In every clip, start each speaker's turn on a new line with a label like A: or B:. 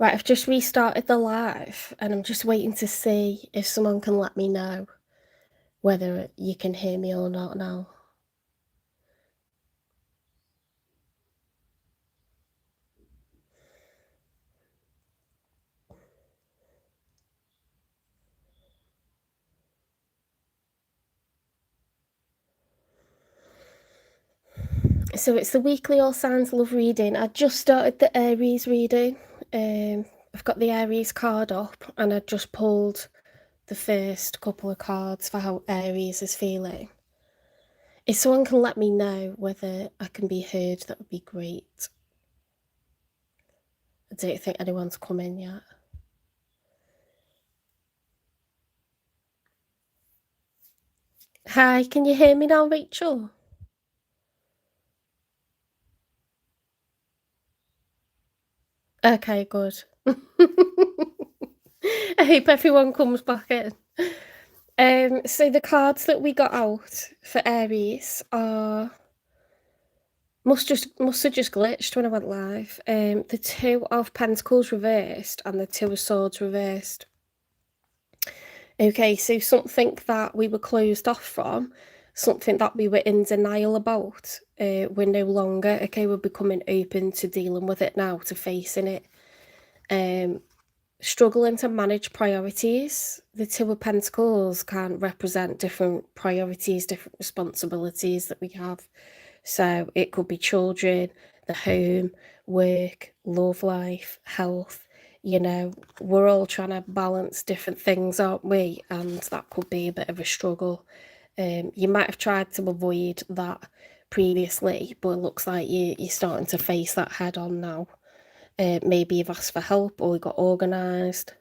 A: Right, I've just restarted the live and I'm just waiting to see if someone can let me know whether you can hear me or not now. So it's the weekly AllSigns love reading. I just started the Aries reading. I've got the Aries card up and I just pulled the first couple of cards for how Aries is feeling. If someone can let me know whether I can be heard, that would be great. I don't think anyone's come in yet. Hi, can you hear me now, Rachel? Okay, good. I hope everyone comes back in. So the cards that we got out for Aries are must have just glitched when I went live. The Two of Pentacles reversed and the Two of Swords reversed. Okay, so something that we were closed off from, something that we were in denial about, we're no longer. Okay, we're becoming open to dealing with it now, to facing it. Struggling to manage priorities. The Two of Pentacles can represent different priorities, different responsibilities that we have. So it could be children, the home, work, love life, health. You know, we're all trying to balance different things, aren't we? And that could be a bit of a struggle. You might have tried to avoid that previously, but it looks like you're starting to face that head on now. Maybe you've asked for help or you got organised.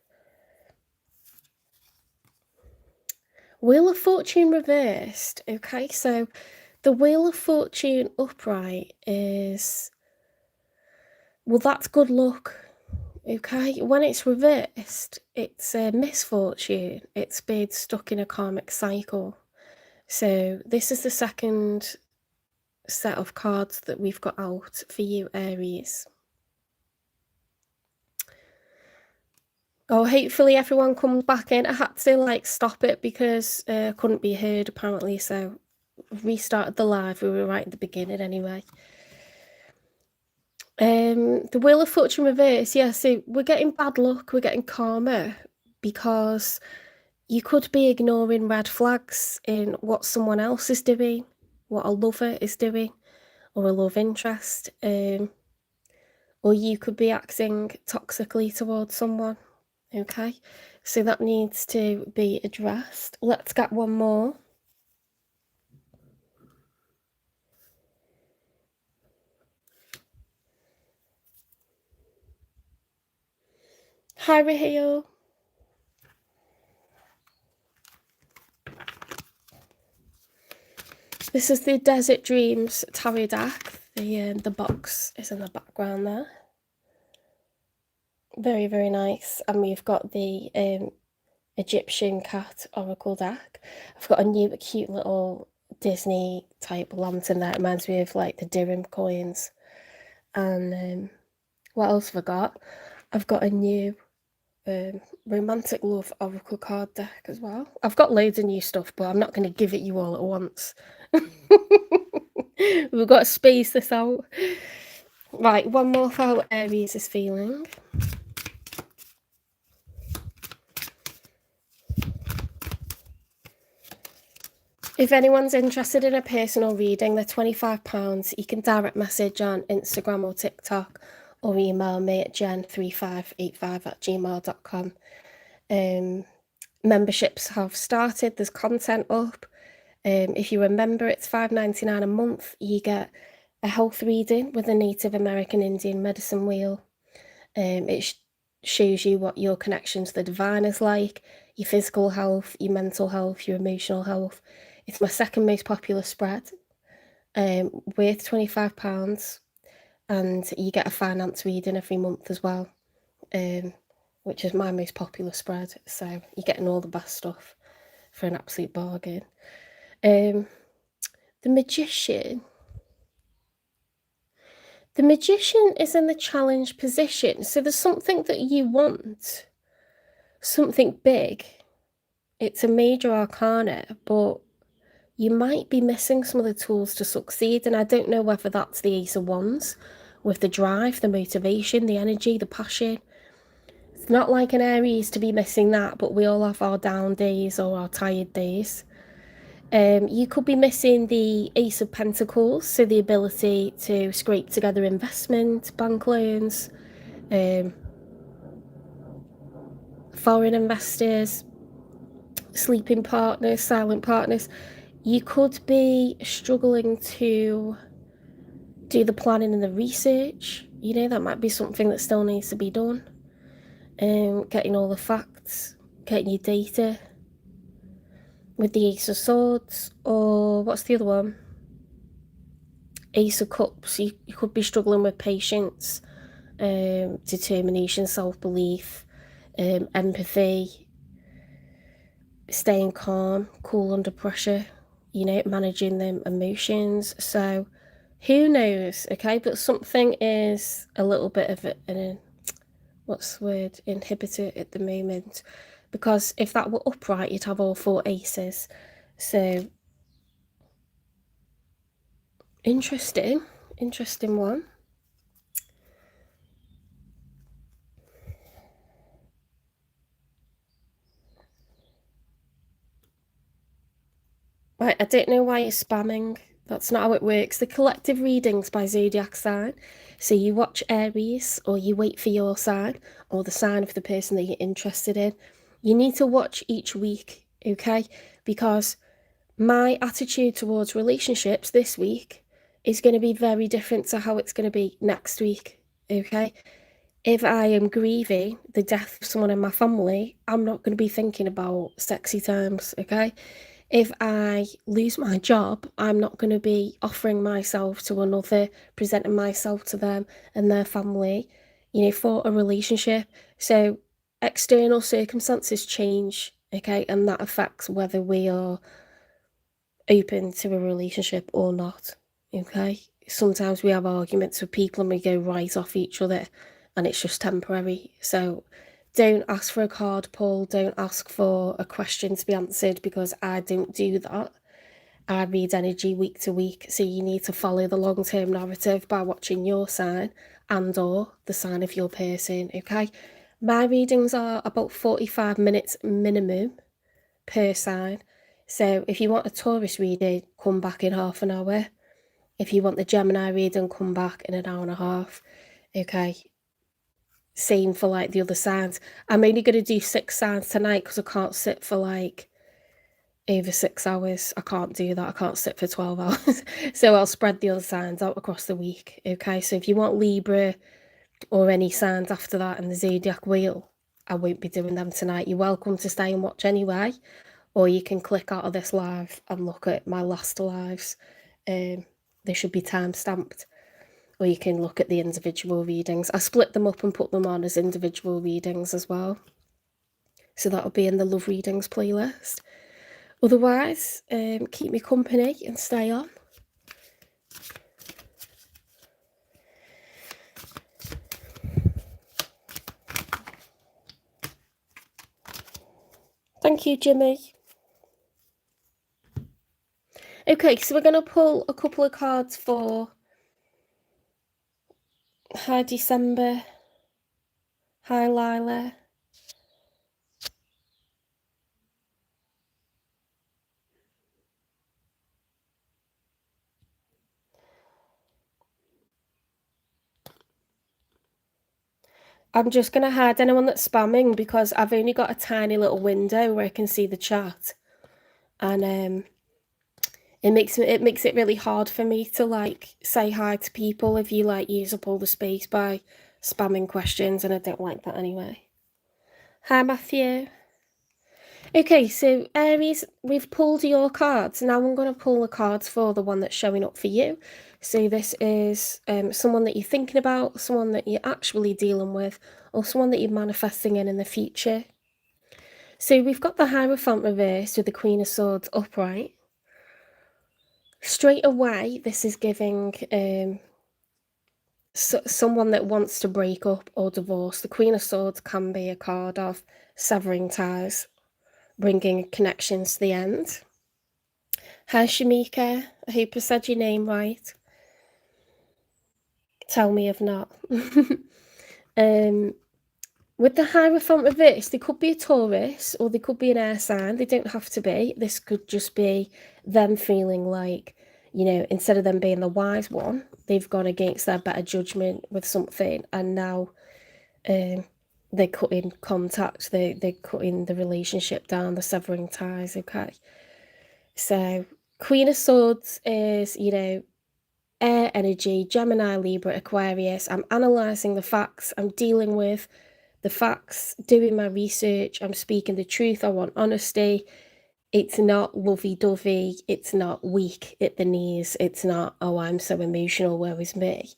A: Wheel of Fortune reversed. Okay, so the Wheel of Fortune upright is, well, that's good luck. Okay, when it's reversed, it's a misfortune. It's been stuck in a karmic cycle. So this is the second set of cards that we've got out for you, Aries. Oh, hopefully everyone comes back in. I had to stop it because I couldn't be heard apparently, so restarted the live. We were right at the beginning anyway. The Wheel of Fortune reverse. Yeah, so we're getting bad luck. We're getting karma because you could be ignoring red flags in what someone else is doing, what a lover is doing, or a love interest. Or you could be acting toxically towards someone. Okay, so that needs to be addressed. Let's get one more. Hi, Raheel. This is the Desert Dreams Tarot deck. The box is in the background there. Very, very nice. And we've got the Egyptian cat oracle deck. I've got a new cute little Disney type lantern that reminds me of like the dirham coins. And what else have I got? I've got a new romantic love oracle card deck as well. I've got loads of new stuff, but I'm not going to give it you all at once. We've got to space this out. Right, one more for how Aries is feeling. If anyone's interested in a personal reading, they're £25. You can direct message on Instagram or TikTok or email me at jen3585@gmail.com. Memberships have started. There's content up. If you remember, it's $5.99 a month. You get a health reading with a Native American Indian medicine wheel. It shows you what your connection to the divine is like, your physical health, your mental health, your emotional health. It's my second most popular spread, worth £25, and you get a finance reading every month as well, which is my most popular spread. So you're getting all the best stuff for an absolute bargain. The Magician. The Magician is in the challenge position. So there's something that you want, something big. It's a major arcana, but you might be missing some of the tools to succeed. And I don't know whether that's the Ace of Wands with the drive, the motivation, the energy, the passion. It's not like an Aries to be missing that, but we all have our down days or our tired days. You could be missing the Ace of Pentacles, so the ability to scrape together investment, bank loans, foreign investors, sleeping partners, silent partners. You could be struggling to do the planning and the research. You know, that might be something that still needs to be done. Getting all the facts, getting your data with the Ace of Swords, or what's the other one? Ace of Cups. You could be struggling with patience, determination, self-belief, empathy, staying calm, cool under pressure, you know, managing them emotions. So who knows, okay? But something is a little bit of an what's the word, inhibitor at the moment, because if that were upright, you'd have all 4 aces. So interesting one. Right, I don't know why you're spamming. That's not how it works. The collective readings by zodiac sign. So you watch Aries, or you wait for your sign, or the sign of the person that you're interested in. You need to watch each week, okay? Because my attitude towards relationships this week is going to be very different to how it's going to be next week, okay? If I am grieving the death of someone in my family, I'm not going to be thinking about sexy times, okay? If I lose my job, I'm not going to be offering myself to another, presenting myself to them and their family, you know, for a relationship. So external circumstances change, okay, and that affects whether we are open to a relationship or not, okay? Sometimes we have arguments with people and we go right off each other and it's just temporary. So don't ask for a card pull, don't ask for a question to be answered, because I don't do that. I read energy week to week, so you need to follow the long-term narrative by watching your sign and or the sign of your person, okay? My readings are about 45 minutes minimum per sign. So if you want a Taurus reading, come back in half an hour. If you want the Gemini reading, come back in an hour and a half. Okay. Same for like the other signs. I'm only going to do 6 signs tonight because I can't sit for like over 6 hours. I can't do that. I can't sit for 12 hours. So I'll spread the other signs out across the week. Okay. So if you want Libra or any signs after that in the zodiac wheel, I won't be doing them tonight. You're welcome to stay and watch anyway. Or you can click out of this live and look at my last lives. They should be time stamped. Or you can look at the individual readings. I split them up and put them on as individual readings as well. So that'll be in the love readings playlist. Otherwise, keep me company and stay on. Thank you, Jimmy. Okay, so we're going to pull a couple of cards for Hi December, Hi Lila. I'm just going to hide anyone that's spamming because I've only got a tiny little window where I can see the chat. And it makes it really hard for me to like say hi to people if you like use up all the space by spamming questions, and I don't like that anyway. Hi Matthew. Okay, so Aries, we've pulled your cards. Now I'm going to pull the cards for the one that's showing up for you. So this is someone that you're thinking about, someone that you're actually dealing with, or someone that you're manifesting in the future. So we've got the Hierophant reversed with the Queen of Swords upright. Straight away, this is giving someone that wants to break up or divorce. The Queen of Swords can be a card of severing ties, bringing connections to the end. Hi, Shamika. I hope I said your name right. Tell me if not. With the Hierophant reverse, they could be a Taurus or they could be an air sign. They don't have to be. This could just be them feeling like, you know, instead of them being the wise one, they've gone against their better judgment with something, and now they're cutting contact, they're cutting the relationship down, they're severing ties, okay? So Queen of Swords is, you know, air energy, Gemini, Libra, Aquarius. I'm analysing the facts, I'm dealing with the facts, doing my research, I'm speaking the truth, I want honesty. It's not lovey-dovey, it's not weak at the knees, it's not, oh, I'm so emotional, woe is me,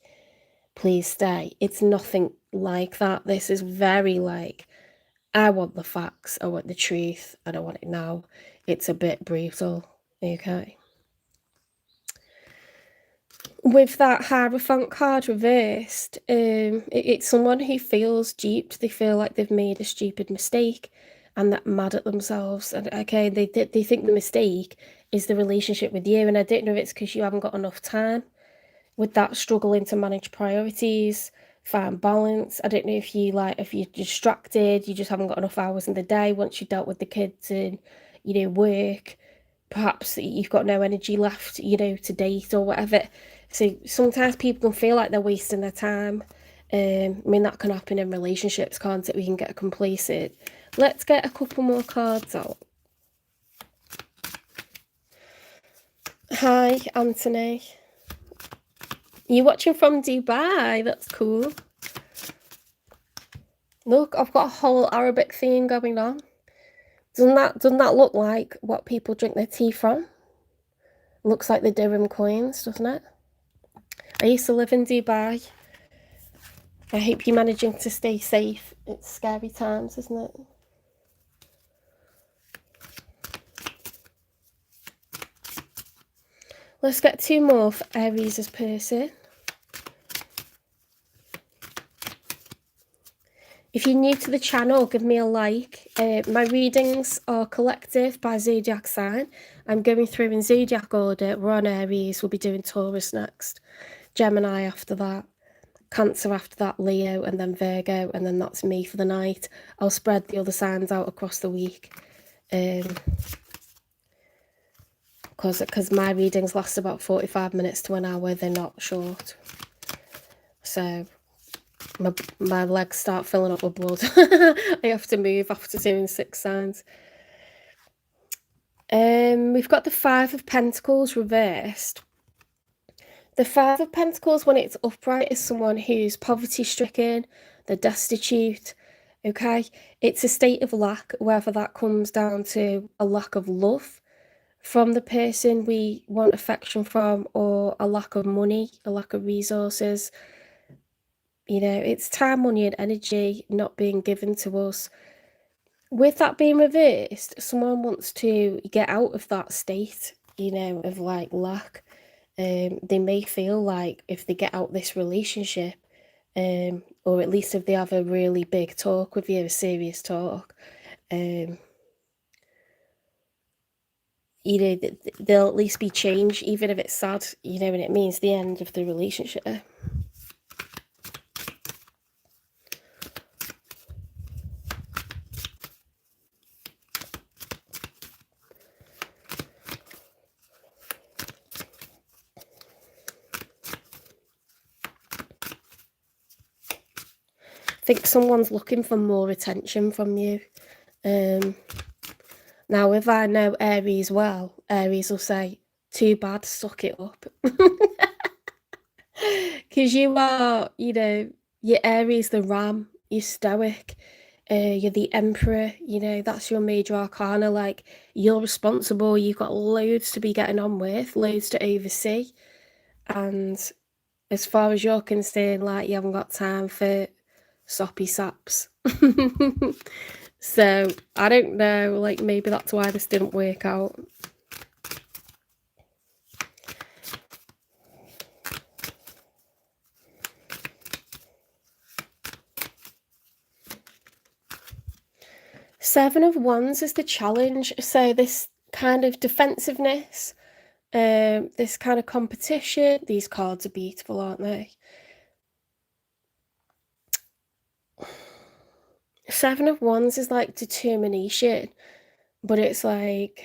A: please stay. It's nothing like that. This is very like, I want the facts, I want the truth, and I want it now. It's a bit brutal, okay? With that Hierophant card reversed, it's someone who feels duped. They feel like they've made a stupid mistake and that mad at themselves. And okay, they think the mistake is the relationship with you. And I don't know if it's because you haven't got enough time with that, struggling to manage priorities, find balance. I don't know if you if you're distracted, you just haven't got enough hours in the day once you dealt with the kids and, you know, work. Perhaps you've got no energy left, you know, to date or whatever. So sometimes people can feel like they're wasting their time. I mean, that can happen in relationships, can't it? We can get complacent. Let's get a couple more cards out. Hi, Anthony. You're watching from Dubai. That's cool. Look, I've got a whole Arabic theme going on. Doesn't that look like what people drink their tea from? Looks like the dirham coins, doesn't it? I used to live in Dubai. I hope you're managing to stay safe. It's scary times, isn't it? Let's get two more for Aries' person. If you're new to the channel, give me a like. My readings are collective by zodiac sign. I'm going through in zodiac order. We're on Aries. We'll be doing Taurus next. Gemini after that. Cancer after that, Leo, and then Virgo, and then that's me for the night. I'll spread the other signs out across the week. Because my readings last about 45 minutes to an hour. They're not short. So my legs start filling up with blood. I have to move after doing 6 signs. We've got the Five of Pentacles reversed. The Five of Pentacles, when it's upright, is someone who's poverty-stricken, they're destitute, okay? It's a state of lack, whether that comes down to a lack of love from the person we want affection from, or a lack of money, a lack of resources. You know, it's time, money, and energy not being given to us. With that being reversed, someone wants to get out of that state, you know, of like lack. They may feel like if they get out this relationship, or at least if they have a really big talk with you, a serious talk, you know, there'll at least be change, even if it's sad, you know, and it means the end of the relationship. I think someone's looking for more attention from you. Now, if I know Aries well, Aries will say, too bad, suck it up. Because you are, you know, you're Aries the ram, you're stoic, you're the emperor, you know, that's your major arcana. Like, you're responsible, you've got loads to be getting on with, loads to oversee. And as far as you're concerned, like, you haven't got time for soppy saps. So I don't know, like, maybe that's why this didn't work out. Seven of Wands is the challenge. So this kind of defensiveness, this kind of competition. These cards are beautiful, aren't they? Seven of Wands is like determination, but it's like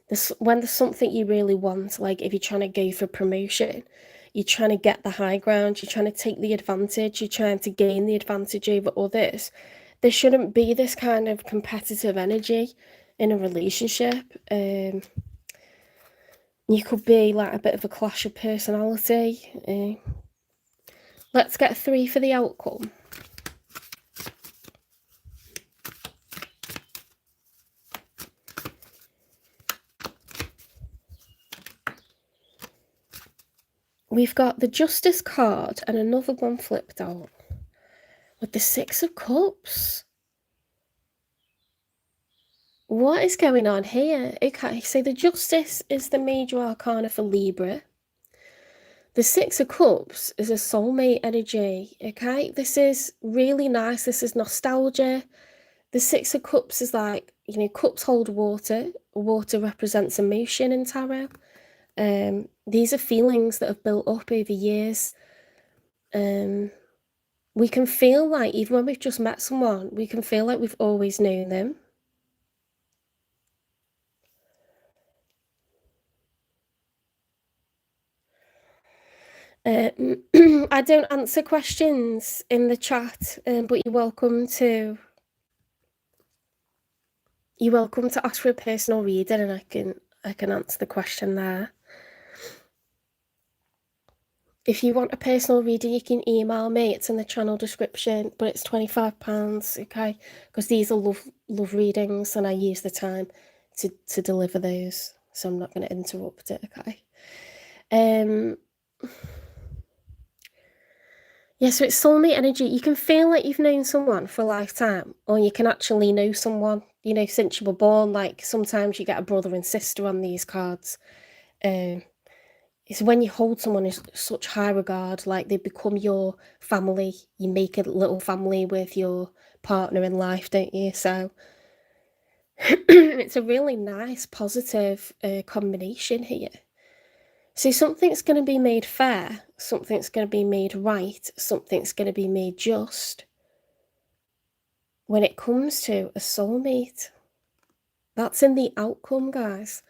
A: this when there's something you really want, like if you're trying to go for promotion, you're trying to get the high ground, you're trying to take the advantage, you're trying to gain the advantage over others. There shouldn't be this kind of competitive energy in a relationship. You could be like a bit of a clash of personality. Let's get 3 for the outcome. We've got the Justice card and another one flipped out with the 6 of Cups. What is going on here? Okay, so the Justice is the major arcana for Libra. The 6 of Cups is a soulmate energy, okay? This is really nice. This is nostalgia. The 6 of Cups is like, you know, cups hold water. Water represents emotion in tarot. These are feelings that have built up over years. We can feel like, even when we've just met someone, we can feel like we've always known them. I don't answer questions in the chat, but you're welcome to ask for a personal reading, and I can answer the question there. If you want a personal reading, you can email me. It's in the channel description, but it's £25, okay? Because these are love readings, and I use the time to deliver those, so I'm not going to interrupt it, okay? Yeah, so it's soulmate energy. You can feel like you've known someone for a lifetime, or you can actually know someone, you know, since you were born. Like sometimes you get a brother and sister on these cards. It's when you hold someone in such high regard, like they become your family. You make a little family with your partner in life, don't you? So it's a really nice, positive combination here. So something's going to be made fair, something's going to be made right, something's going to be made just when it comes to a soulmate. That's in the outcome, guys.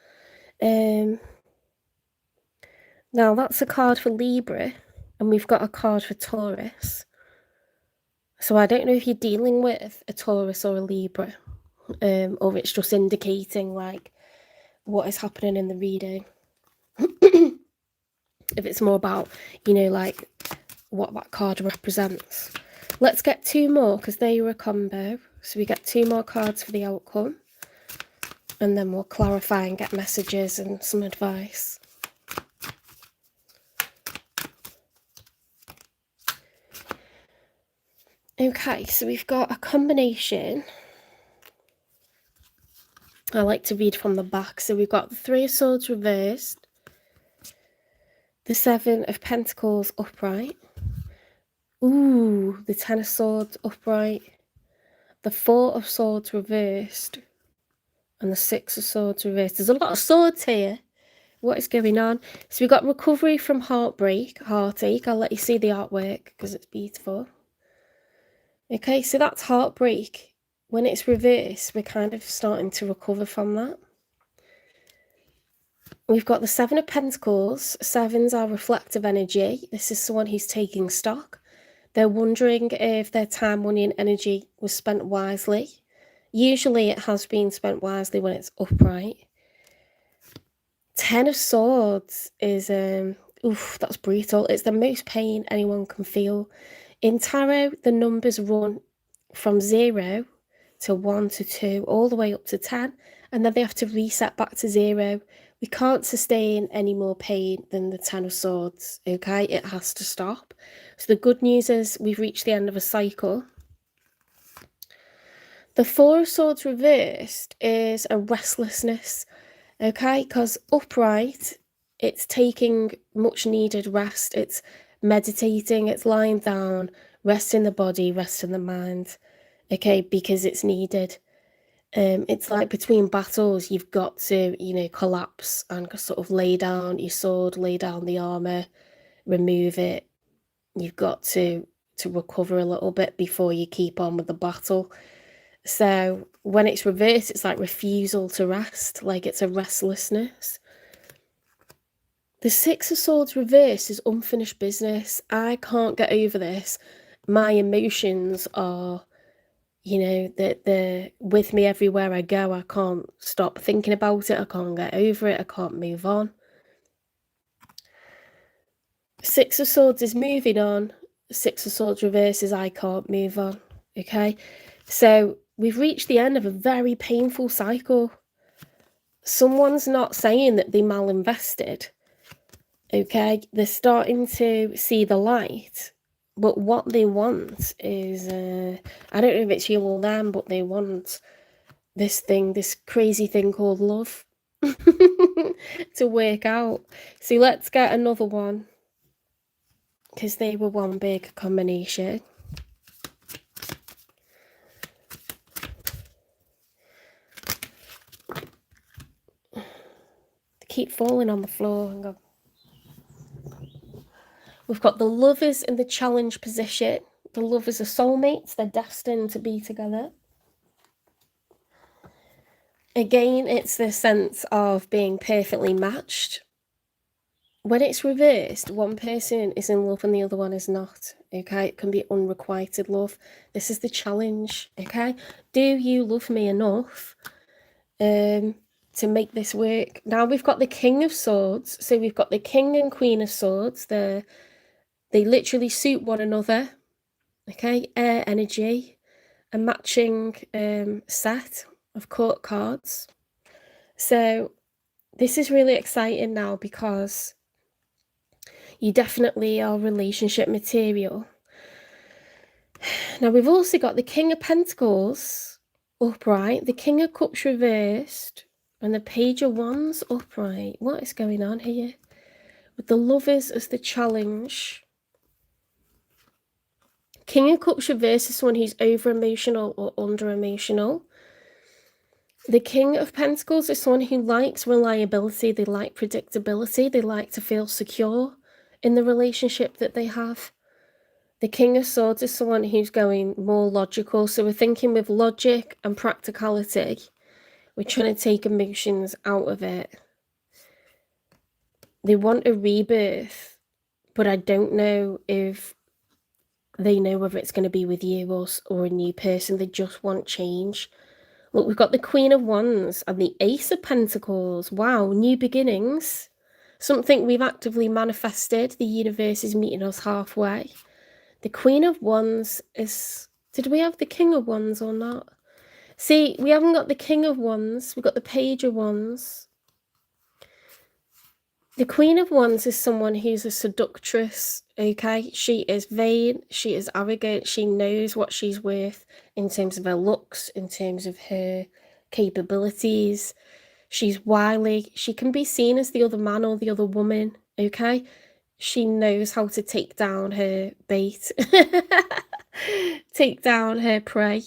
A: Now that's a card for Libra, and we've got a card for Taurus. So I don't know if you're dealing with a Taurus or a Libra, or it's just indicating like what is happening in the reading. If it's more about, you know, like what that card represents. Let's get 2 more, because they were a combo. So we get 2 more cards for the outcome, and then we'll clarify and get messages and some advice. Okay, so we've got a combination. I like to read from the back. So we've got the 3 of Swords reversed, the 7 of Pentacles upright, ooh, the 10 of Swords upright, the 4 of Swords reversed, and the 6 of Swords reversed. There's a lot of swords here. What is going on? So we've got recovery from heartbreak, heartache. I'll let you see the artwork because it's beautiful. Okay, so that's heartbreak. When it's reversed, we're kind of starting to recover from that. We've got the 7 of Pentacles. 7s are reflective energy. This is someone who's taking stock. They're wondering if their time, money, and energy was spent wisely. Usually it has been spent wisely when it's upright. 10 of Swords is, oof, that's brutal. It's the most pain anyone can feel. In tarot, the numbers run from 0 to 1 to 2, all the way up to 10, and then they have to reset back to 0. We can't sustain any more pain than the 10 of Swords, okay? It has to stop. So the good news is we've reached the end of a cycle. The 4 of Swords reversed is a restlessness, okay? Because upright, it's taking much needed rest. It's meditating, it's lying down, resting the body, resting the mind, okay? Because it's needed. It's like between battles, you've got to, collapse and sort of lay down your sword, lay down the armor, remove it. You've got to recover a little bit before you keep on with the battle. So when it's reversed, it's like refusal to rest, like it's a restlessness. The Six of Swords reversed is unfinished business. I can't get over this. My emotions are, they're with me everywhere I go. I can't stop thinking about it. I can't get over it. I can't move on. Six of Swords is moving on. Six of Swords reverse is I can't move on. Okay? So we've reached the end of a very painful cycle. Someone's not saying that they malinvested. Okay? They're starting to see the light. But what they want is, I don't know if it's you or them, but they want this crazy thing called love to work out. So let's get another one, because they were one big combination. They keep falling on the floor. And go. We've got the Lovers in the challenge position. The Lovers are soulmates. They're destined to be together. Again, it's this sense of being perfectly matched. When it's reversed, one person is in love and the other one is not. Okay, it can be unrequited love. This is the challenge. Okay, do you love me enough to make this work? Now we've got the King of Swords. So we've got the King and Queen of Swords. They literally suit one another. Okay, air energy, a matching set of court cards. So this is really exciting now, because you definitely are relationship material. Now we've also got the King of Pentacles upright, the King of Cups reversed, and the Page of Wands upright. What is going on here? With the Lovers as the challenge. King of Cups reversed is someone who's over-emotional or under-emotional. The King of Pentacles is someone who likes reliability, they like predictability, they like to feel secure in the relationship that they have. The King of Swords is someone who's going more logical. So we're thinking with logic and practicality. We're trying to take emotions out of it. They want a rebirth, but I don't know if they know whether it's going to be with you or a new person. They just want change. Look, we've got the Queen of Wands and the Ace of Pentacles. Wow, new beginnings. Something we've actively manifested. The universe is meeting us halfway. The Queen of Wands is... Did we have the King of Wands or not? See, we haven't got the King of Wands. We've got the Page of Wands. The Queen of Wands is someone who's a seductress, okay? She is vain, she is arrogant, she knows what she's worth in terms of her looks, in terms of her capabilities. She's wily. She can be seen as the other man or the other woman, okay? She knows how to take down her bait, take down her prey.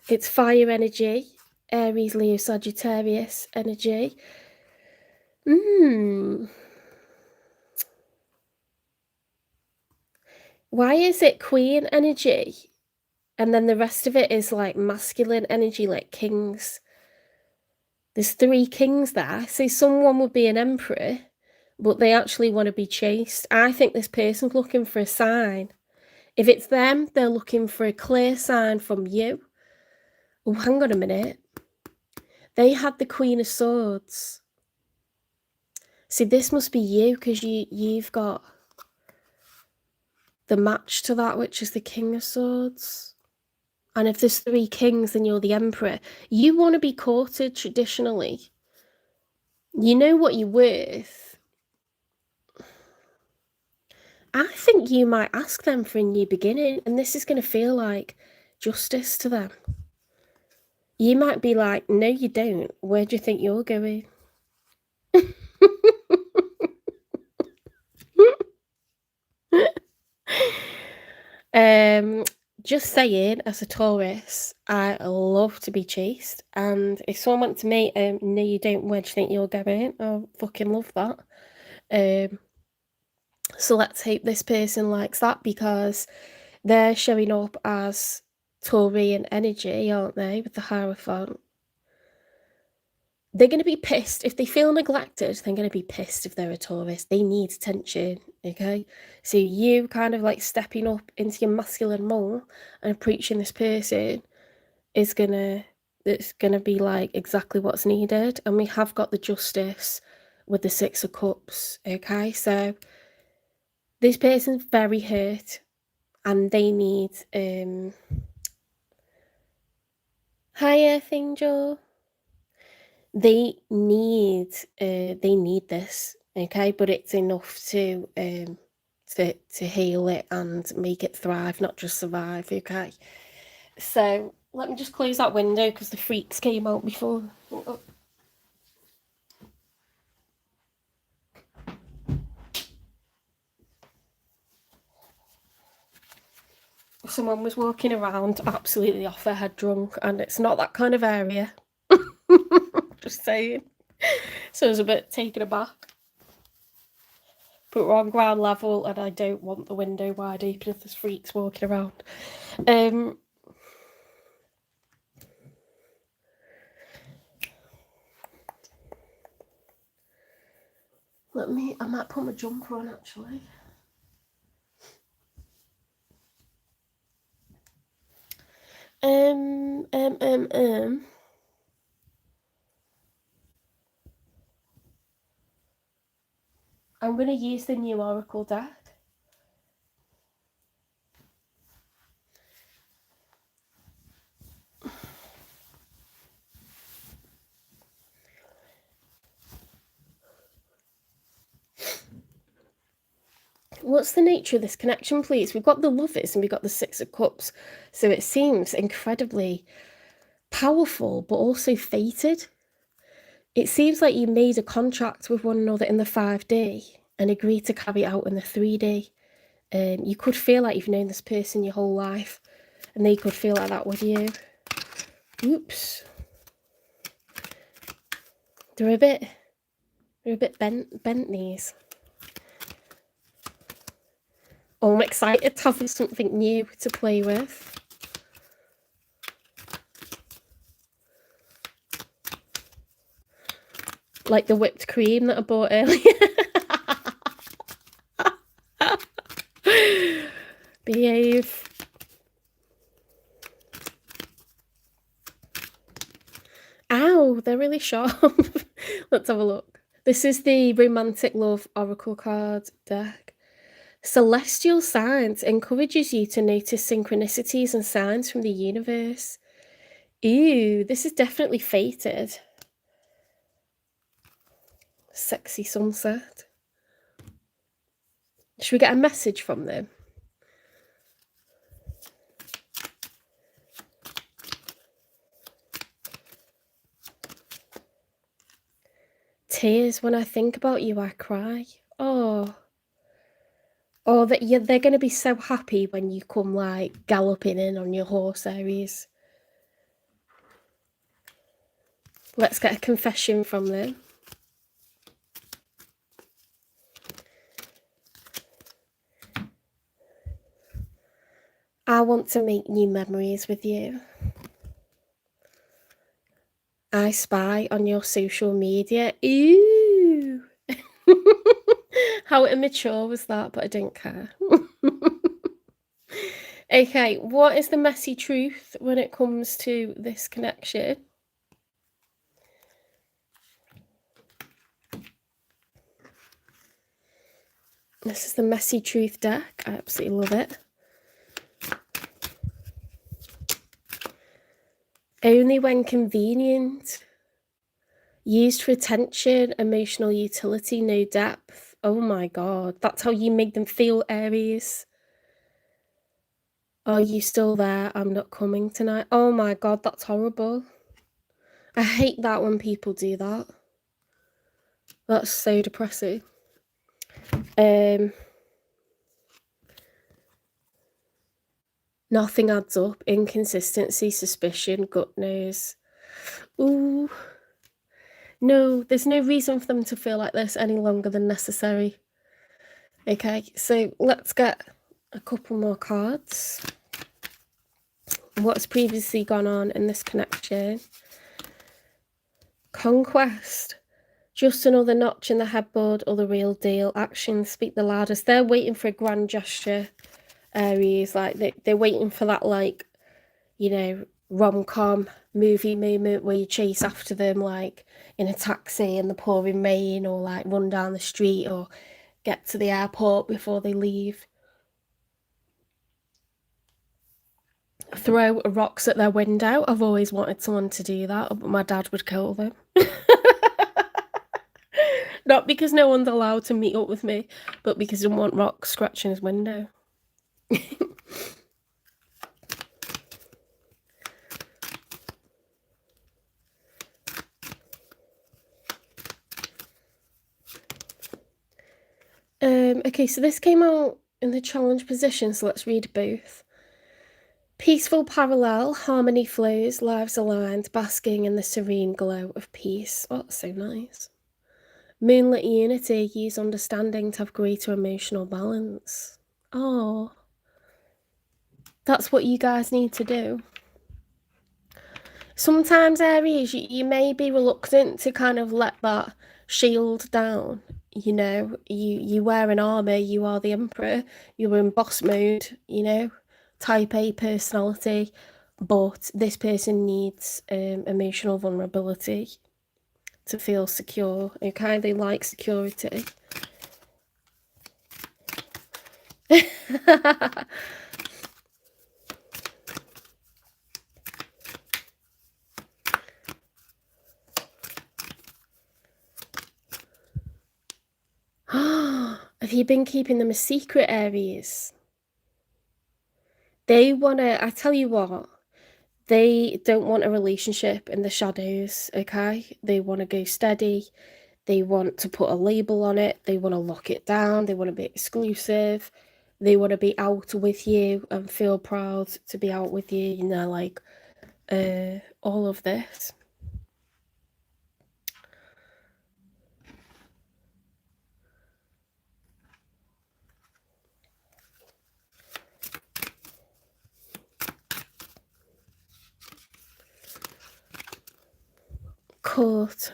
A: It's fire energy, Aries, Leo, Sagittarius energy. Why is it Queen energy? And then the rest of it is like masculine energy, like kings. There's 3 kings there. So someone would be an emperor, but they actually want to be chased. I think this person's looking for a sign. If it's them, they're looking for a clear sign from you. Oh, hang on a minute. They had the Queen of Swords. See, this must be you, because you've got the match to that, which is the King of Swords. And if there's 3 kings, then you're the emperor. You want to be courted traditionally. You know what you're worth. I think you might ask them for a new beginning, and this is going to feel like justice to them. You might be like, no, you don't. Where do you think you're going? Just saying, as a Taurus, I love to be chased, and if someone went to me, no you don't, where do you think you're going? I fucking love that. So let's hope this person likes that, because they're showing up as Taurian energy, aren't they, with the Hierophant? They're going to be pissed. If they feel neglected, they're going to be pissed if they're a Taurus. They need attention, okay? So you kind of like stepping up into your masculine role and approaching this person is it's gonna be like exactly what's needed. And we have got the Justice with the Six of Cups, okay? So this person's very hurt and they need hi Earth Angel. They need this, okay? But it's enough to heal it and make it thrive, not just survive, okay? So let me just close that window because the freaks came out before. Someone was walking around absolutely off their head drunk, and it's not that kind of area. Just saying. So I was a bit taken aback. But we're on ground level and I don't want the window wide open if there's freaks walking around. I might put my jumper on actually. I'm going to use the new Oracle deck. What's the nature of this connection, please? We've got the Lovers and we've got the Six of Cups. So it seems incredibly powerful, but also fated. It seems like you made a contract with one another in the 5D and agreed to carry it out in the 3D. You could feel like you've known this person your whole life, and they could feel like that with you. Oops. They're a bit bent these. Oh, I'm excited to have something new to play with. Like the whipped cream that I bought earlier. Behave. Ow, they're really sharp. Let's have a look. This is the Romantic Love Oracle card deck. Celestial signs encourages you to notice synchronicities and signs from the universe. Ooh, this is definitely fated. Sexy sunset. Should we get a message from them? Tears, when I think about you, I cry. Oh. Oh, they're going to be so happy when you come, like, galloping in on your horse, Aries. Let's get a confession from them. I want to make new memories with you. I spy on your social media. Ooh. How immature was that? But I don't care. Okay, what is the messy truth when it comes to this connection? This is the Messy Truth deck. I absolutely love it. Only when convenient. Used for attention, emotional utility, no depth. Oh my god, that's how you make them feel, Aries. Are you still there? I'm not coming tonight. Oh my god, that's horrible. I hate that when people do that. That's so depressing. Nothing adds up. Inconsistency, suspicion, gut knows. Ooh. No, there's no reason for them to feel like this any longer than necessary. Okay, so let's get a couple more cards. What's previously gone on in this connection? Conquest. Just another notch in the headboard or the real deal. Actions speak the loudest. They're waiting for a grand gesture, Aries. Like, they're waiting for that, like, you know, rom-com movie moment where you chase after them, like, in a taxi in the pouring rain, or, like, run down the street, or get to the airport before they leave. Throw rocks at their window. I've always wanted someone to do that, but my dad would kill them. Not because no one's allowed to meet up with me, but because he didn't want rocks scratching his window. Okay, so this came out in the challenge position, so let's read both. Peaceful parallel, harmony flows, lives aligned, basking in the serene glow of peace. Oh, that's so nice. Moonlit unity, use understanding to have greater emotional balance. Oh, that's what you guys need to do. Sometimes, Aries, you may be reluctant to kind of let that shield down. You know, you wear an armor, you are the emperor, you're in boss mode, you know, type A personality, but this person needs emotional vulnerability to feel secure. Okay, they like security. Have you been keeping them a secret, Aries? They wanna, I tell you what, they don't want a relationship in the shadows, okay? They want to go steady. They want to put a label on it. They want to lock it down. They want to be exclusive. They want to be out with you and feel proud to be out with you, you know, like all of this. Caught.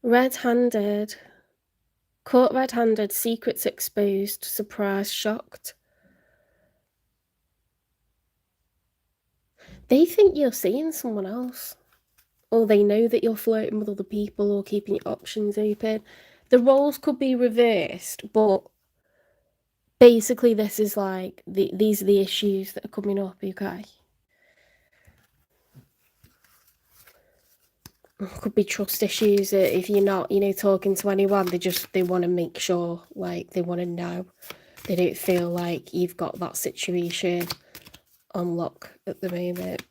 A: Red-handed. Caught red-handed, secrets exposed, surprised, shocked. They think you're seeing someone else. Or they know that you're flirting with other people or keeping your options open. The roles could be reversed, but basically this is like, these are the issues that are coming up, okay? Could be trust issues if you're not, you know, talking to anyone. They want to make sure, like, they want to know. They don't feel like you've got that situation on lock at the moment.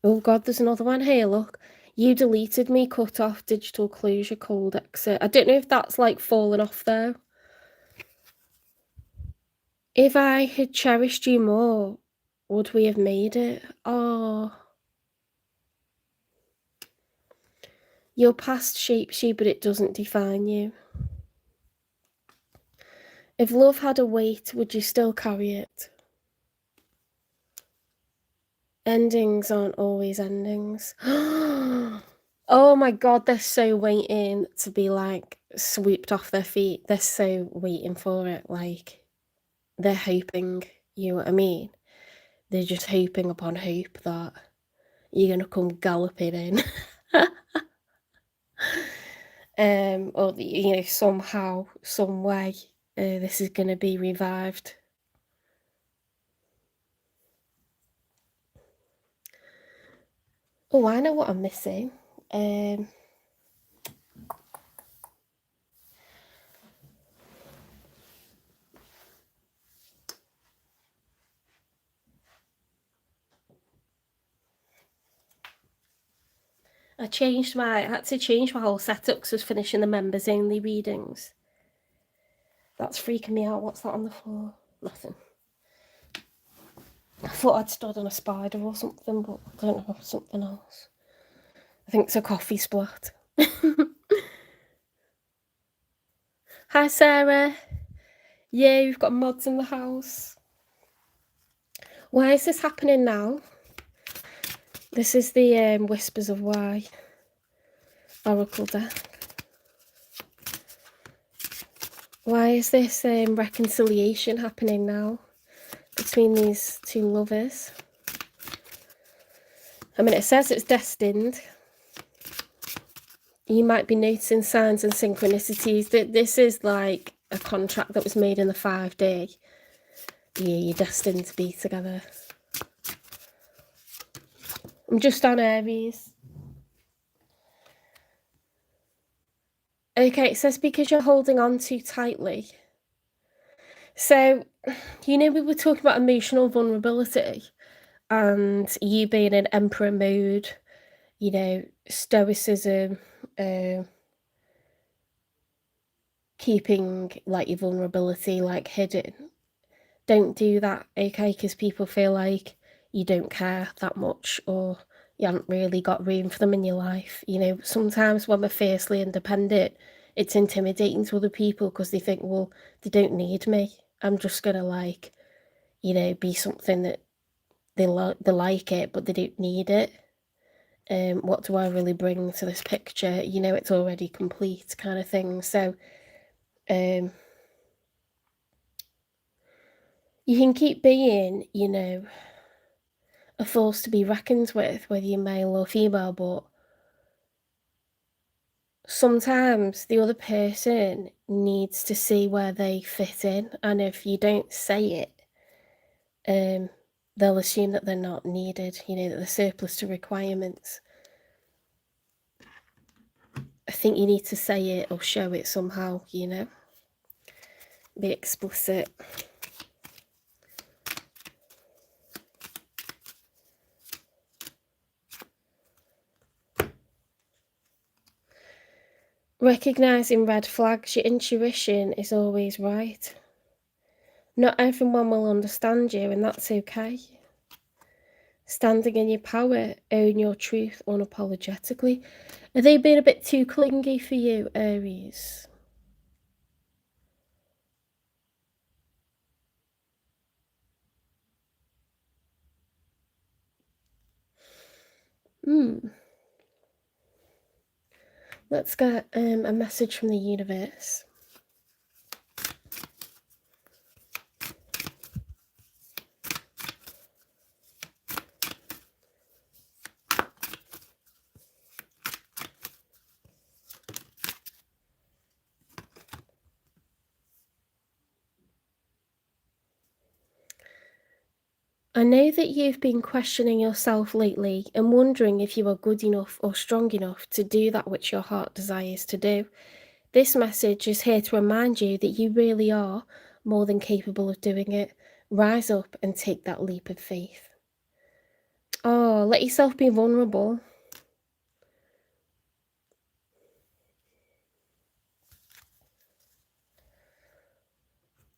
A: Oh god, there's another one here, look. You deleted me, cut off, digital closure, cold exit. I don't know if that's like fallen off though. If I had cherished you more, would we have made it? Oh. Your past shapes you, but it doesn't define you. If love had a weight, would you still carry it? Endings aren't always endings. Oh my god, they're so waiting to be like swooped off their feet. They're so waiting for it. Like, they're hoping, you know what I mean? They're just hoping upon hope that you're gonna come galloping in. Or you know, somehow, some way, this is gonna be revived. Oh, I know what I'm missing. I had to change my whole setup because I was finishing the members only readings. That's freaking me out. What's that on the floor? Nothing. I thought I'd stood on a spider or something, but I don't know, something else. I think it's a coffee splat. Hi, Sarah. Yeah, we've got mods in the house. Why is this happening now? This is the Whispers of Why Oracle deck. Why is this reconciliation happening now between these two lovers? I mean, it says it's destined. You might be noticing signs and synchronicities. This is like a contract that was made in the 5-day. Yeah, you're destined to be together. I'm just on Aries. Okay, it says because you're holding on too tightly. So, you know, we were talking about emotional vulnerability and you being in emperor mode, you know, stoicism, keeping like your vulnerability like hidden. Don't do that, okay? Because people feel like you don't care that much or you haven't really got room for them in your life. You know, sometimes when we're fiercely independent, it's intimidating to other people because they think, well, they don't need me. I'm just going to like, you know, be something that they like it, but they don't need it. What do I really bring to this picture? You know, it's already complete kind of thing. So, you can keep being, you know, a force to be reckoned with, whether you're male or female, but sometimes the other person needs to see where they fit in, and if you don't say it, they'll assume that they're not needed, you know, that they're surplus to requirements. I think you need to say it or show it somehow, you know, be explicit. Recognising red flags, your intuition is always right. Not everyone will understand you, and that's okay. Standing in your power, own your truth unapologetically. Are they being a bit too clingy for you, Aries? Let's get a message from the universe. I know that you've been questioning yourself lately and wondering if you are good enough or strong enough to do that which your heart desires to do. This message is here to remind you that you really are more than capable of doing it. Rise up and take that leap of faith. Oh, let yourself be vulnerable.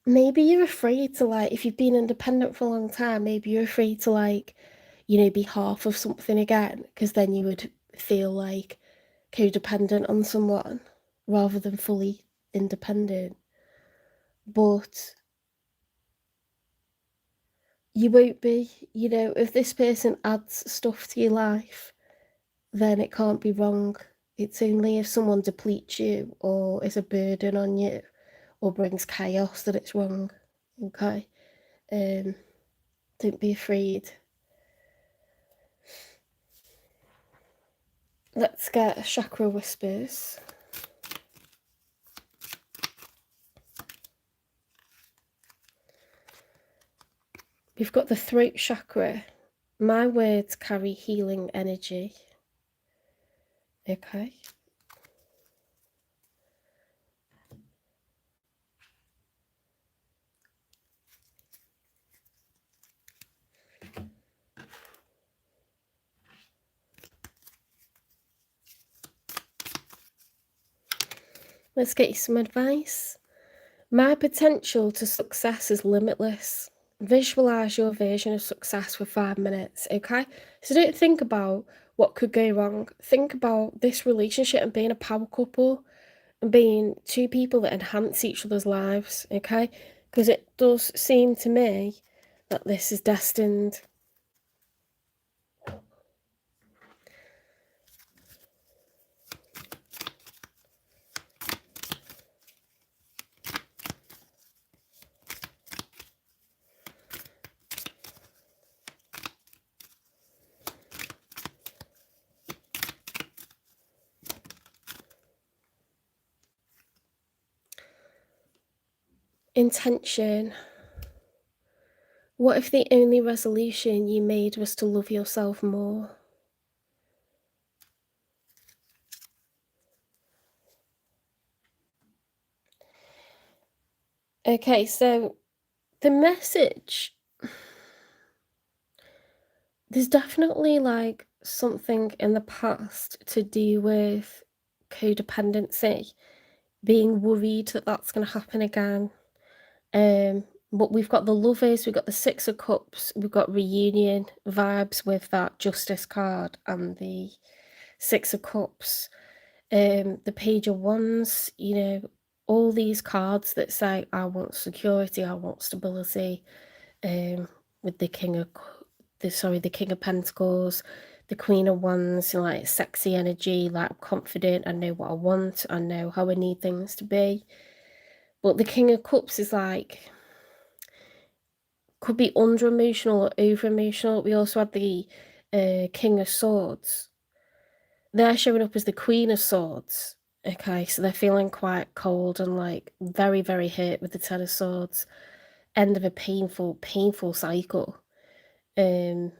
A: Maybe you're afraid to, like, if you've been independent for a long time, maybe you're afraid to, like, you know, be half of something again, because then you would feel like codependent on someone rather than fully independent. But you won't be, you know, if this person adds stuff to your life, then it can't be wrong. It's only if someone depletes you or is a burden on you or brings chaos that it's wrong. Okay? Don't be afraid. Let's get chakra whispers. We've got the throat chakra. My words carry healing energy. Okay. Let's get you some advice. My potential to success is limitless. Visualize your version of success for 5 minutes, okay? So don't think about what could go wrong. Think about this relationship and being a power couple and being two people that enhance each other's lives, okay? Because it does seem to me that this is destined. Intention. What if the only resolution you made was to love yourself more? Okay, so the message, there's definitely like something in the past to do with codependency, being worried that that's going to happen again. But we've got the Lovers, we've got the Six of Cups, we've got reunion vibes with that Justice card and the Six of Cups, the Page of Wands, you know, all these cards that say, I want security, I want stability, with the King of Pentacles, the Queen of Wands, you know, like sexy energy, like I'm confident, I know what I want, I know how I need things to be. But the King of Cups is like, could be under emotional or over emotional. We also had the King of Swords. They're showing up as the Queen of Swords. Okay, so they're feeling quite cold and like very, very hurt with the Ten of Swords. End of a painful, painful cycle. But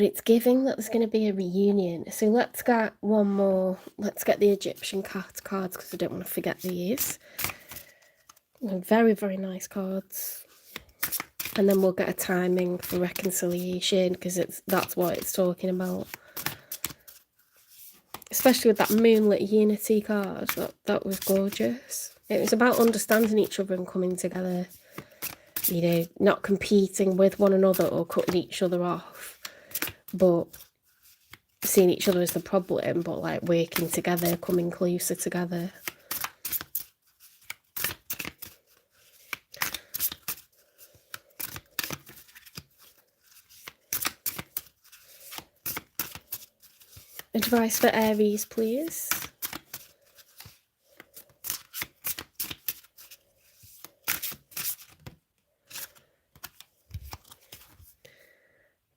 A: it's giving that there's going to be a reunion. So let's get one more. Let's get the Egyptian cards because I don't want to forget these. Very, very nice cards. And then we'll get a timing for reconciliation because that's what it's talking about. Especially with that Moonlit Unity card. That was gorgeous. It was about understanding each other and coming together. You know, not competing with one another or cutting each other off. But seeing each other as the problem, but like working together, coming closer together. Advice for Aries, please.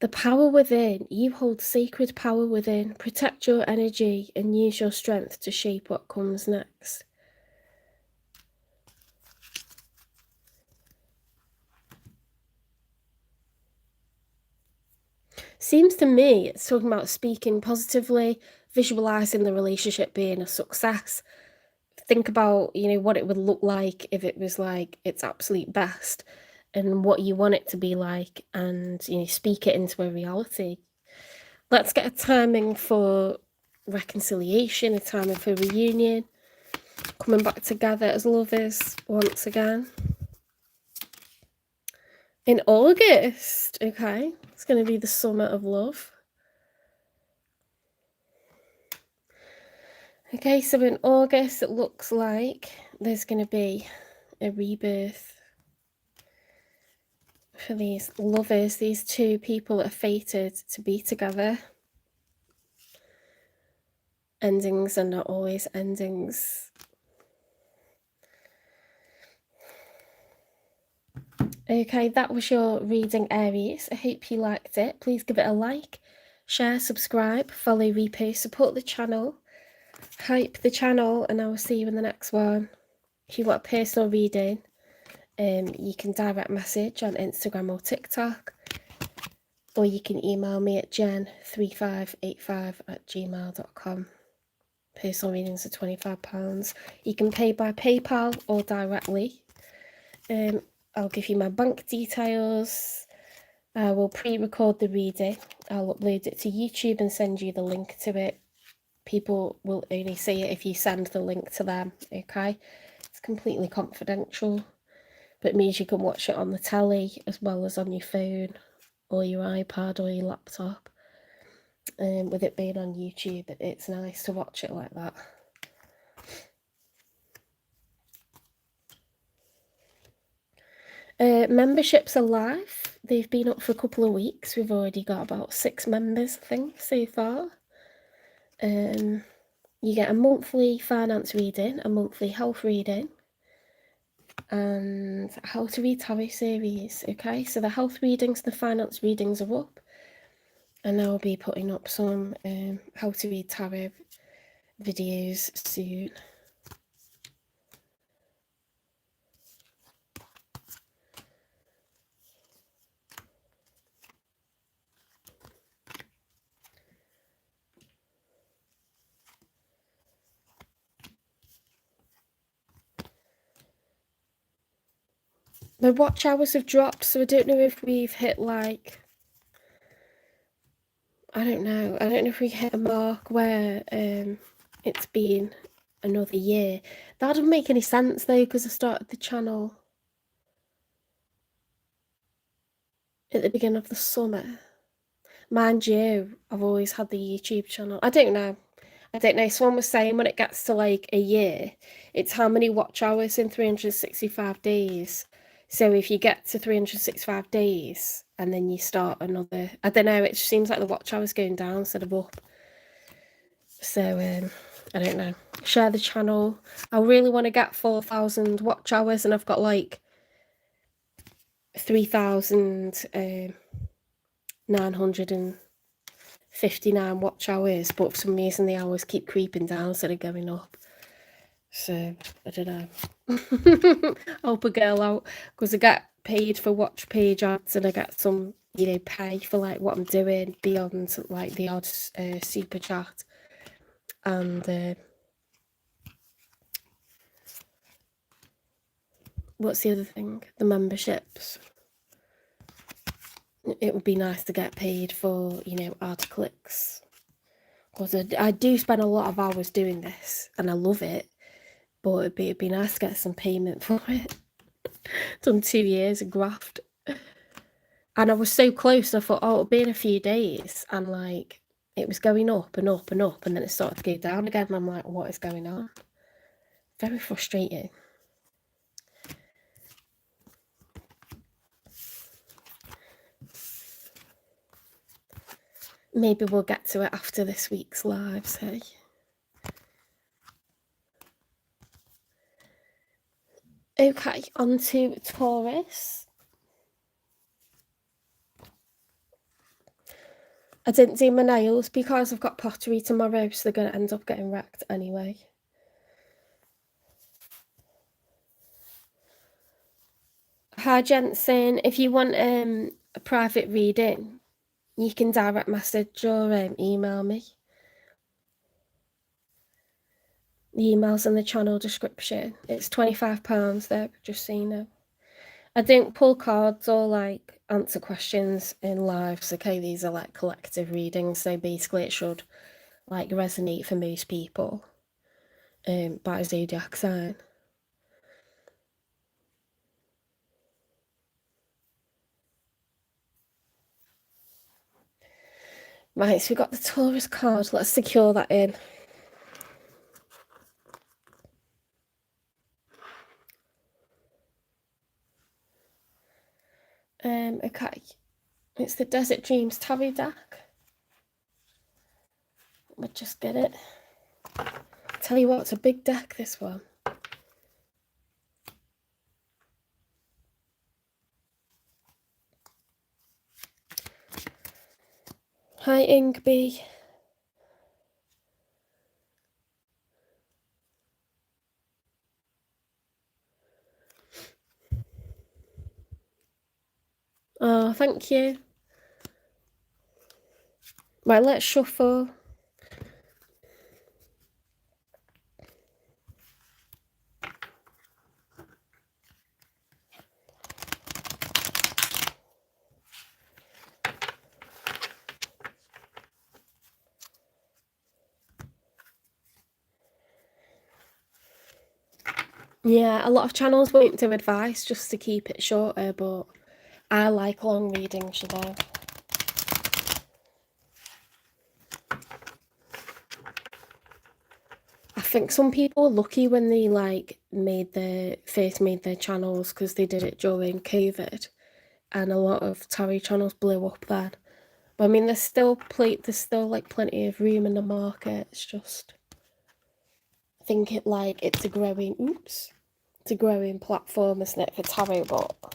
A: The power within. You hold sacred power within. Protect your energy and use your strength to shape what comes next. Seems to me it's talking about speaking positively, visualizing the relationship being a success. Think about, you know, what it would look like if it was like its absolute best and what you want it to be like, and, you know, speak it into a reality. Let's get a timing for reconciliation, a timing for reunion, coming back together as lovers once again. In August, okay, it's going to be the summer of love. Okay, so in August, it looks like there's going to be a rebirth for these lovers, these two people that are fated to be together. Endings are not always endings. Okay, that was your reading, Aries. I hope you liked it. Please give it a like, share, subscribe, follow, repost, support the channel, hype the channel, and I will see you in the next one. If you want a personal reading, you can direct message on Instagram or TikTok, or you can email me at jen3585@gmail.com. Personal readings are £25. You can pay by PayPal or directly. I'll give you my bank details. I will pre-record the reading. I'll upload it to YouTube and send you the link to it. People will only see it if you send the link to them, okay? completely confidential, but it means you can watch it on the telly as well as on your phone or your iPad or your laptop. With it being on YouTube, it's nice to watch it like that. Memberships are live. They've been up for a couple of weeks. We've already got about 6 members, I think, so far. You get a monthly finance reading, a monthly health reading, and how to read tarot series. Okay, so the health readings, the finance readings are up, and I'll be putting up some how to read tarot videos soon. The watch hours have dropped, so I don't know if we've hit like, I don't know if we hit a mark where it's been another year. That doesn't make any sense though, because I started the channel at the beginning of the summer. Mind you, I've always had the YouTube channel. I don't know. Someone was saying when it gets to like a year, it's how many watch hours in 365 days. So if you get to 365 days and then you start another, I don't know, it seems like the watch hours going down instead of up. So I don't know. Share the channel. I really want to get 4,000 watch hours, and I've got like 3,959 watch hours, but for some reason the hours keep creeping down instead of going up. So I don't know. Help a girl out, because I get paid for watch page ads, and I get some, pay for like what I'm doing beyond like the odd super chat. And what's the other thing? The memberships. It would be nice to get paid for, ad clicks, because I do spend a lot of hours doing this and I love it, but it'd be nice to get some payment for it. Done 2 years of graft, and I was so close. I thought, oh, it'll be in a few days, and like it was going up and up and up, and then it started to go down again, and I'm like, what is going on? Very frustrating. Maybe we'll get to it after this week's lives, hey? Okay, on to Taurus. I didn't do my nails because I've got pottery tomorrow, so they're going to end up getting wrecked anyway. Hi Jensen, if you want a private reading, you can direct message or email me. The email's in the channel description. It's £25 though, just so you know. I don't pull cards or like answer questions in lives, okay? These are like collective readings, so basically it should like resonate for most people by zodiac sign. Right, so we've got the Taurus card. Let's secure that in. Okay. It's the Desert Dreams Tarot deck. We'll just get it. Tell you what, it's a big deck, this one. Hi, Ingby. Oh, thank you. Right, let's shuffle. Yeah, a lot of channels won't do advice just to keep it shorter, but I like long readings, you know. I think some people were lucky when they first made their channels, because they did it during COVID, and a lot of tarot channels blew up then. But I mean, there's still like plenty of room in the market. It's just, I think it's a growing platform, isn't it, for tarot, but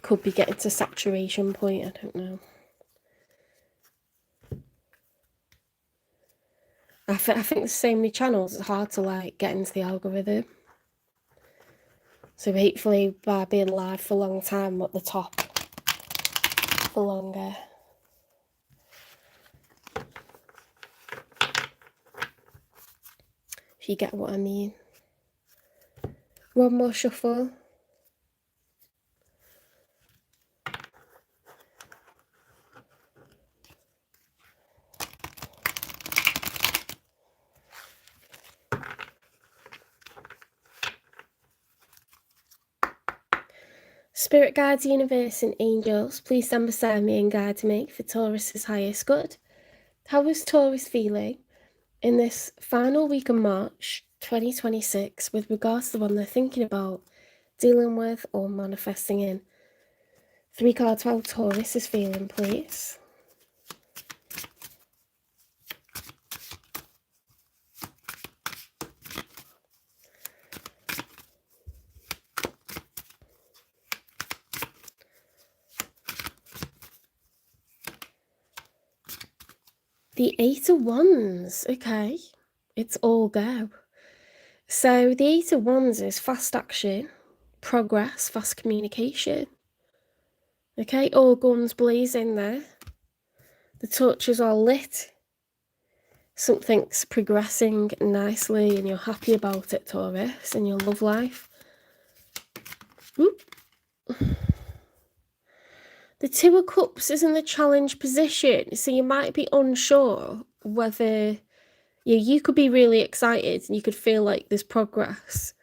A: could be getting to saturation point. I don't know. I think there's so many channels, it's hard to get into the algorithm. So hopefully by being live for a long time at the top for longer. If you get what I mean. One more shuffle. Spirit guides, universe and angels, please stand beside me and guide me for Taurus's highest good. How is Taurus feeling in this final week of March 2026 with regards to the one they're thinking about, dealing with or manifesting in? 3 cards how Taurus is feeling, please. The 8 of Wands, okay, it's all go. So the 8 of Wands is fast action, progress, fast communication. Okay, all guns blazing there. The torches are lit. Something's progressing nicely and you're happy about it, Taurus, in your love life. Oop. The 2 of Cups is in the challenge position, so you might be unsure whether you could be really excited and you could feel like there's progress.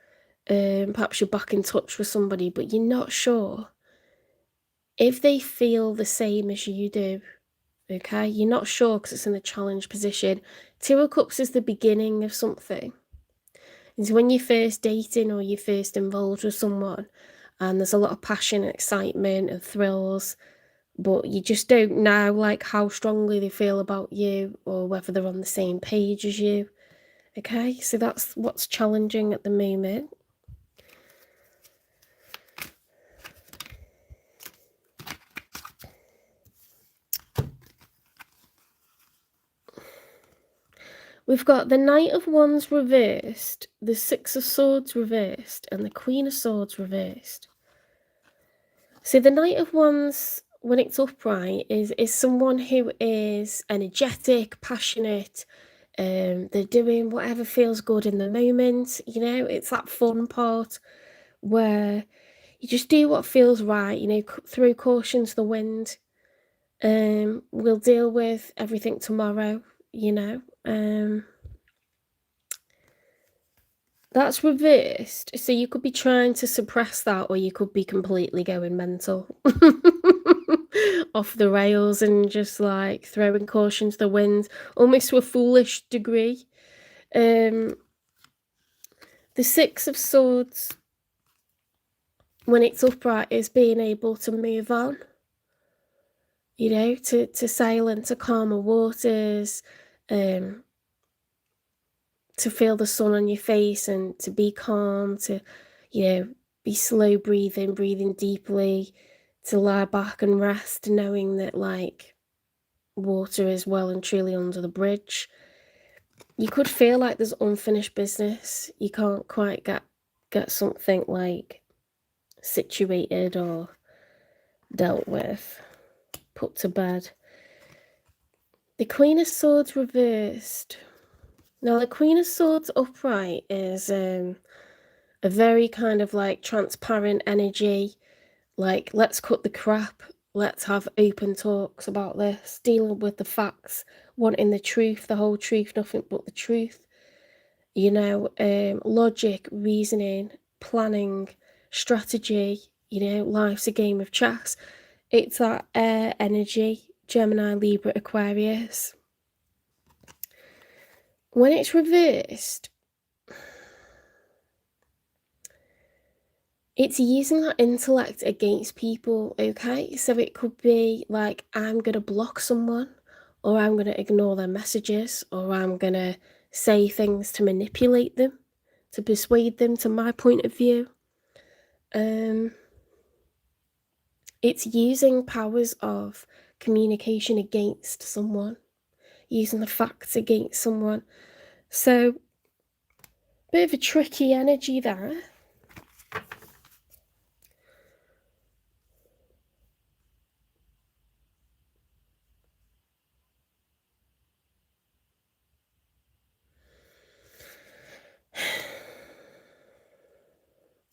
A: Perhaps you're back in touch with somebody, but you're not sure if they feel the same as you do. Okay, you're not sure because it's in a challenge position. 2 of Cups is the beginning of something. It's when you're first dating or you're first involved with someone and there's a lot of passion and excitement and thrills, but you just don't know how strongly they feel about you or whether they're on the same page as you. Okay, so that's what's challenging at the moment. We've got the Knight of Wands reversed, the 6 of Swords reversed, and the Queen of Swords reversed. So the Knight of Wands, when it's upright, is someone who is energetic, passionate. They're doing whatever feels good in the moment. You know, it's that fun part where you just do what feels right. You know, throw caution to the wind. We'll deal with everything tomorrow. You know. That's reversed, so you could be trying to suppress that, or you could be completely going mental off the rails and just throwing caution to the wind, almost to a foolish degree. The 6 of Swords, when it's upright, is being able to move on, you know, to sail into calmer waters, to feel the sun on your face and to be calm, to, you know, be slow breathing deeply, to lie back and rest, knowing that water is well and truly under the bridge. You could feel like there's unfinished business. You can't quite get something situated or dealt with, put to bed. The Queen of Swords reversed. Now, the Queen of Swords upright is a very kind of transparent energy. Let's cut the crap. Let's have open talks about this, dealing with the facts, wanting the truth, the whole truth, nothing but the truth. you know, logic, reasoning, planning, strategy, you know, life's a game of chess. It's that air energy, Gemini, Libra, Aquarius. When it's reversed, it's using that intellect against people, okay? So it could be like, I'm going to block someone, or I'm going to ignore their messages, or I'm going to say things to manipulate them, to persuade them to my point of view. It's using powers of communication against someone, using the facts against someone. So, bit of a tricky energy there.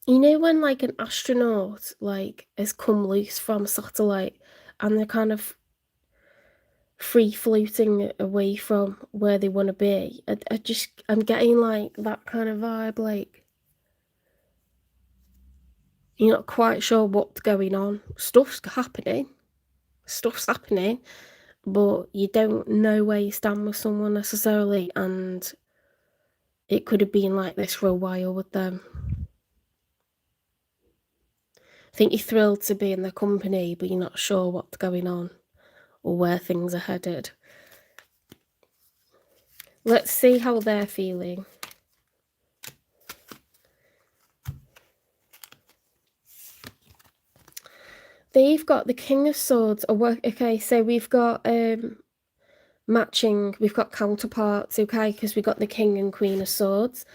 A: You know when like an astronaut like has come loose from a satellite and they're kind of free floating away from where they want to be? I'm getting like that kind of vibe, like you're not quite sure what's going on. Stuff's happening, but you don't know where you stand with someone necessarily, and it could have been like this for a while with them. I think you're thrilled to be in their company, but you're not sure what's going on or where things are headed. Let's see how they're feeling. They've got the King of Swords. Okay, so we've got matching, we've got counterparts, okay, because we've got the King and Queen of Swords.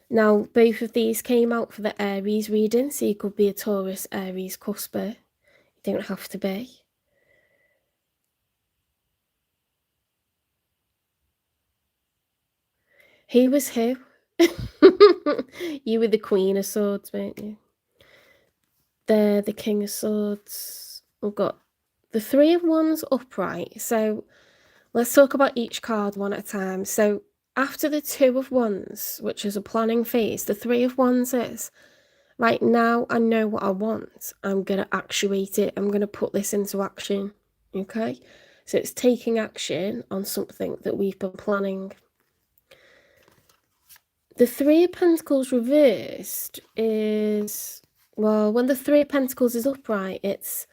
A: Now, both of these came out for the Aries reading, so you could be a Taurus, Aries, cusper. You don't have to be. Who was who? You were the Queen of Swords, weren't you? They're the King of Swords. We've got the Three of Wands upright. So let's talk about each card one at a time. So after the Two of Wands, which is a planning phase, the Three of Wands is, right now I know what I want. I'm going to actuate it. I'm going to put this into action. Okay? So it's taking action on something that we've been planning. The Three of Pentacles reversed is, well, when the Three of Pentacles is upright, it's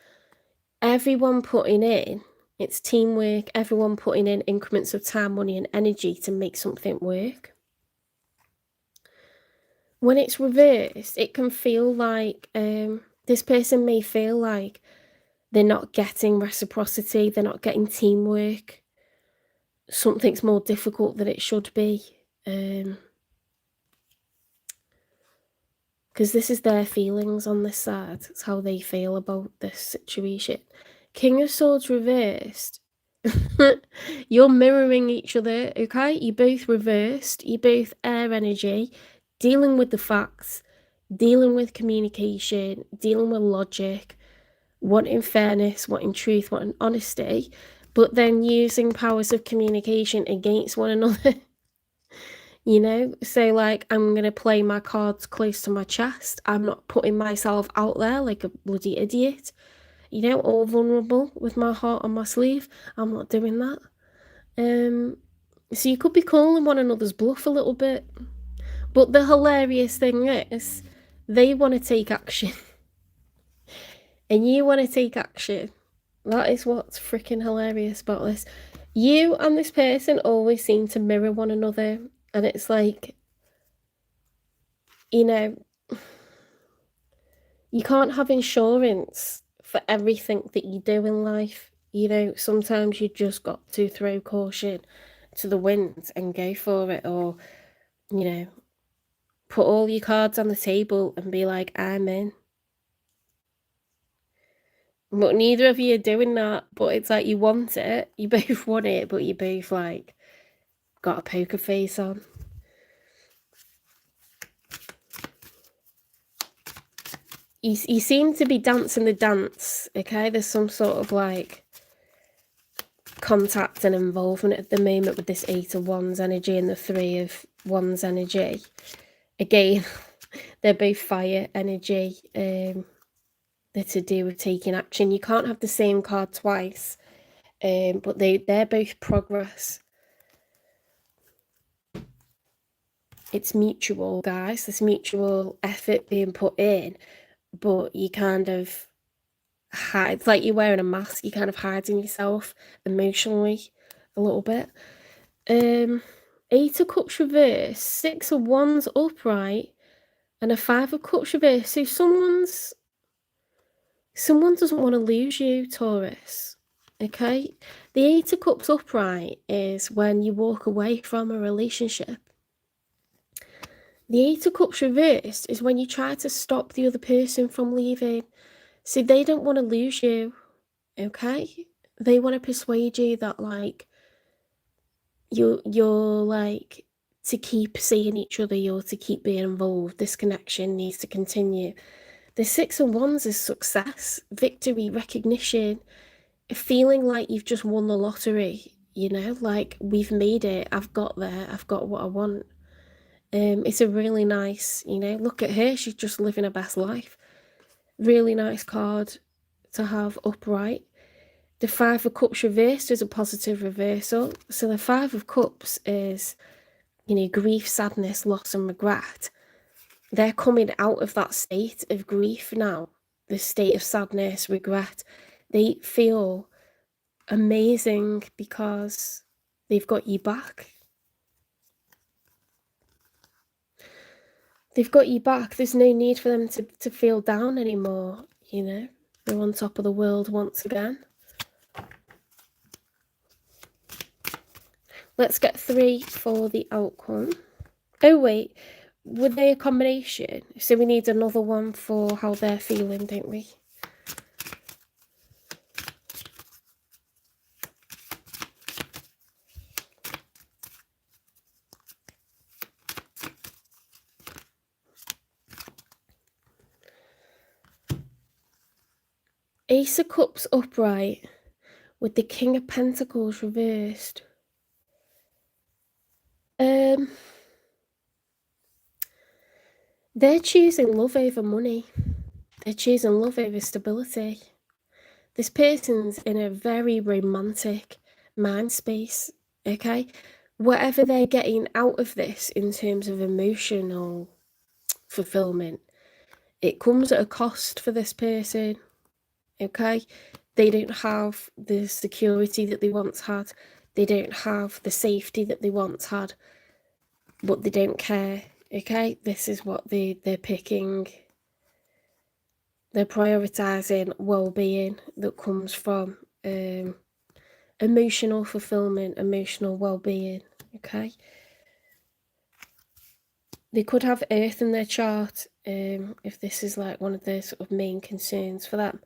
A: everyone putting in, it's teamwork, everyone putting in increments of time, money, and energy to make something work. When it's reversed, it can feel like this person may feel like they're not getting reciprocity, they're not getting teamwork. Something's more difficult than it should be. Because this is their feelings on this side. It's how they feel about this situation. King of Swords reversed. You're mirroring each other, okay? You're both reversed. You're both air energy, dealing with the facts, dealing with communication, dealing with logic, wanting fairness, wanting truth, wanting honesty, but then using powers of communication against one another. You know, so like, I'm going to play my cards close to my chest. I'm not putting myself out there like a bloody idiot, you know, all vulnerable with my heart on my sleeve. I'm not doing that. So you could be calling one another's bluff a little bit. But the hilarious thing is, they want to take action. And you want to take action. That is what's freaking hilarious about this. You and this person always seem to mirror one another. And it's like, you know, you can't have insurance for everything that you do in life. You know, sometimes you just got to throw caution to the wind and go for it, or, you know, put all your cards on the table and be like, I'm in. But neither of you are doing that. But it's like, you want it, you both want it, but you both like got a poker face on. You seem to be dancing the dance, okay? There's some sort of like contact interest and involvement at the moment with this 8 of Wands energy and the 3 of Wands energy. Again, they're both fire energy. They're to do with taking action. You can't have the same card twice, but they're both progress. It's mutual, guys. There's mutual effort being put in, but you kind of hide. It's like you're wearing a mask. You kind of hiding yourself emotionally a little bit. 8 of Cups reverse, 6 of Wands upright, and a 5 of Cups reverse. So someone doesn't want to lose you, Taurus. Okay? The 8 of Cups upright is when you walk away from a relationship. The 8 of Cups reversed is when you try to stop the other person from leaving. So they don't want to lose you, okay? They want to persuade you that, like, you're like, to keep seeing each other, you're to keep being involved. This connection needs to continue. The 6 of Wands is success, victory, recognition, feeling like you've just won the lottery, you know? Like, we've made it, I've got there, I've got what I want. It's a really nice, you know, look at her, she's just living her best life. Really nice card to have upright. The 5 of Cups reversed is a positive reversal. So the 5 of Cups is, you know, grief, sadness, loss and regret. They're coming out of that state of grief now, the state of sadness, regret. They feel amazing because they've got you back. They've got you back. There's no need for them to feel down anymore, you know. They're on top of the world once again. Let's get 3 for the outcome. Oh, wait. Were they a combination? So we need another one for how they're feeling, don't we? Ace of Cups upright with the King of Pentacles reversed. They're choosing love over money. They're choosing love over stability. This person's in a very romantic mind space, okay? Whatever they're getting out of this in terms of emotional fulfillment, it comes at a cost for this person, okay? They don't have the security that they once had. They don't have the safety that they once had, but they don't care, okay? This is what they're picking. They're prioritizing well-being that comes from emotional fulfillment, emotional well-being, okay? They could have Earth in their chart if this is like one of their sort of main concerns for them.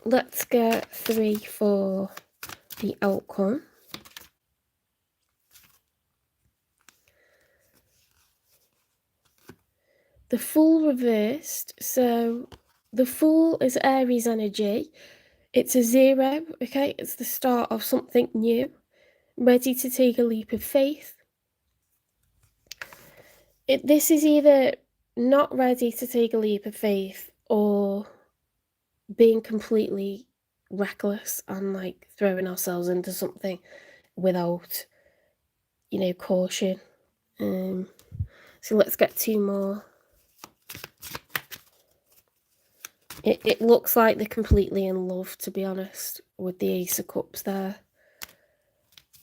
A: Let's get 3 for the outcome. The Fool reversed. So the Fool is Aries energy. It's a 0, okay? It's the start of something new, ready to take a leap of faith. This is either not ready to take a leap of faith or being completely reckless and like throwing ourselves into something without, you know, caution. So let's get 2 more. It looks like they're completely in love, to be honest, with the Ace of Cups there.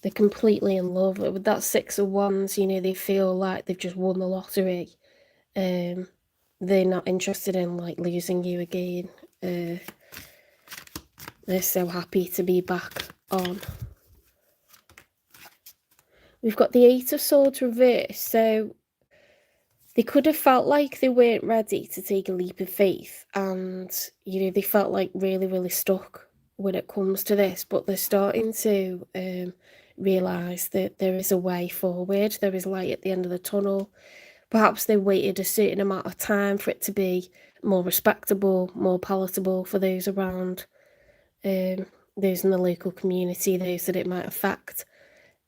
A: They're completely in love. With that 6 of Wands, you know, they feel like they've just won the lottery. They're not interested in, like, losing you again. They're so happy to be back on. We've got the 8 of Swords reversed, so they could have felt like they weren't ready to take a leap of faith, and, you know, they felt like really, really stuck when it comes to this, but they're starting to realise that there is a way forward, there is light at the end of the tunnel. Perhaps they waited a certain amount of time for it to be more respectable, more palatable for those around. those in the local community, those that it might affect.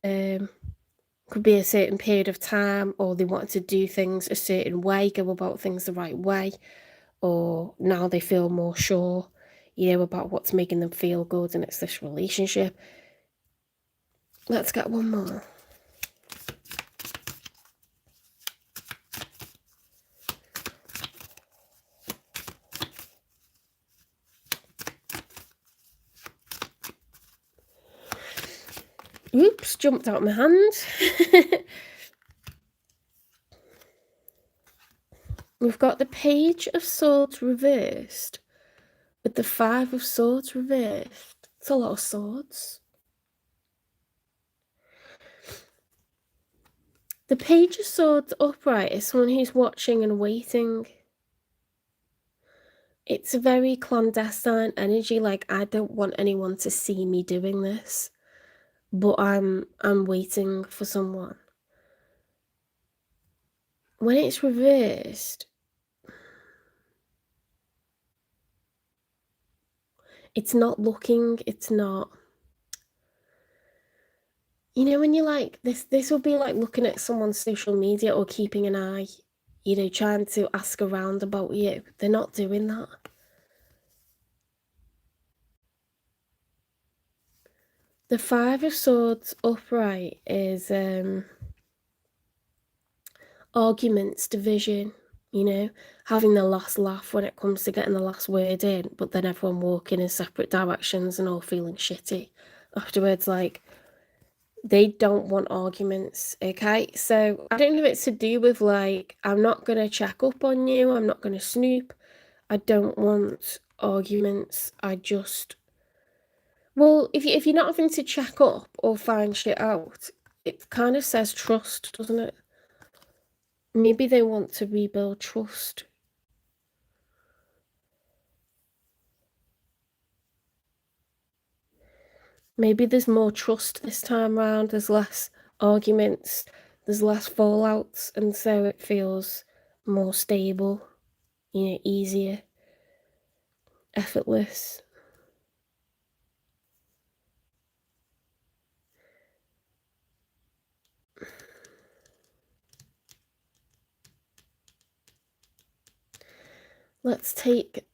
A: Could be a certain period of time, or they wanted to do things a certain way, go about things the right way, or now they feel more sure, about what's making them feel good, and it's this relationship. Let's get one more. Oops, jumped out of my hand. We've got the Page of Swords reversed with the Five of Swords reversed. It's a lot of swords. The Page of Swords upright is someone who's watching and waiting. It's a very clandestine energy, like I don't want anyone to see me doing this, but I'm waiting for someone. When it's reversed, it's not looking, it's not, when you're like, this will be like looking at someone's social media or keeping an eye, trying to ask around about you. They're not doing that. The Five of Swords upright is arguments, division, having the last laugh when it comes to getting the last word in, but then everyone walking in separate directions and all feeling shitty afterwards. Like, they don't want arguments, okay? So I don't know if it's to do with, like, I'm not going to check up on you, I'm not going to snoop, I don't want arguments, well, if you're not having to check up or find shit out, it kind of says trust, doesn't it? Maybe they want to rebuild trust. Maybe there's more trust this time around, there's less arguments, there's less fallouts, and so it feels more stable, easier, effortless. Let's take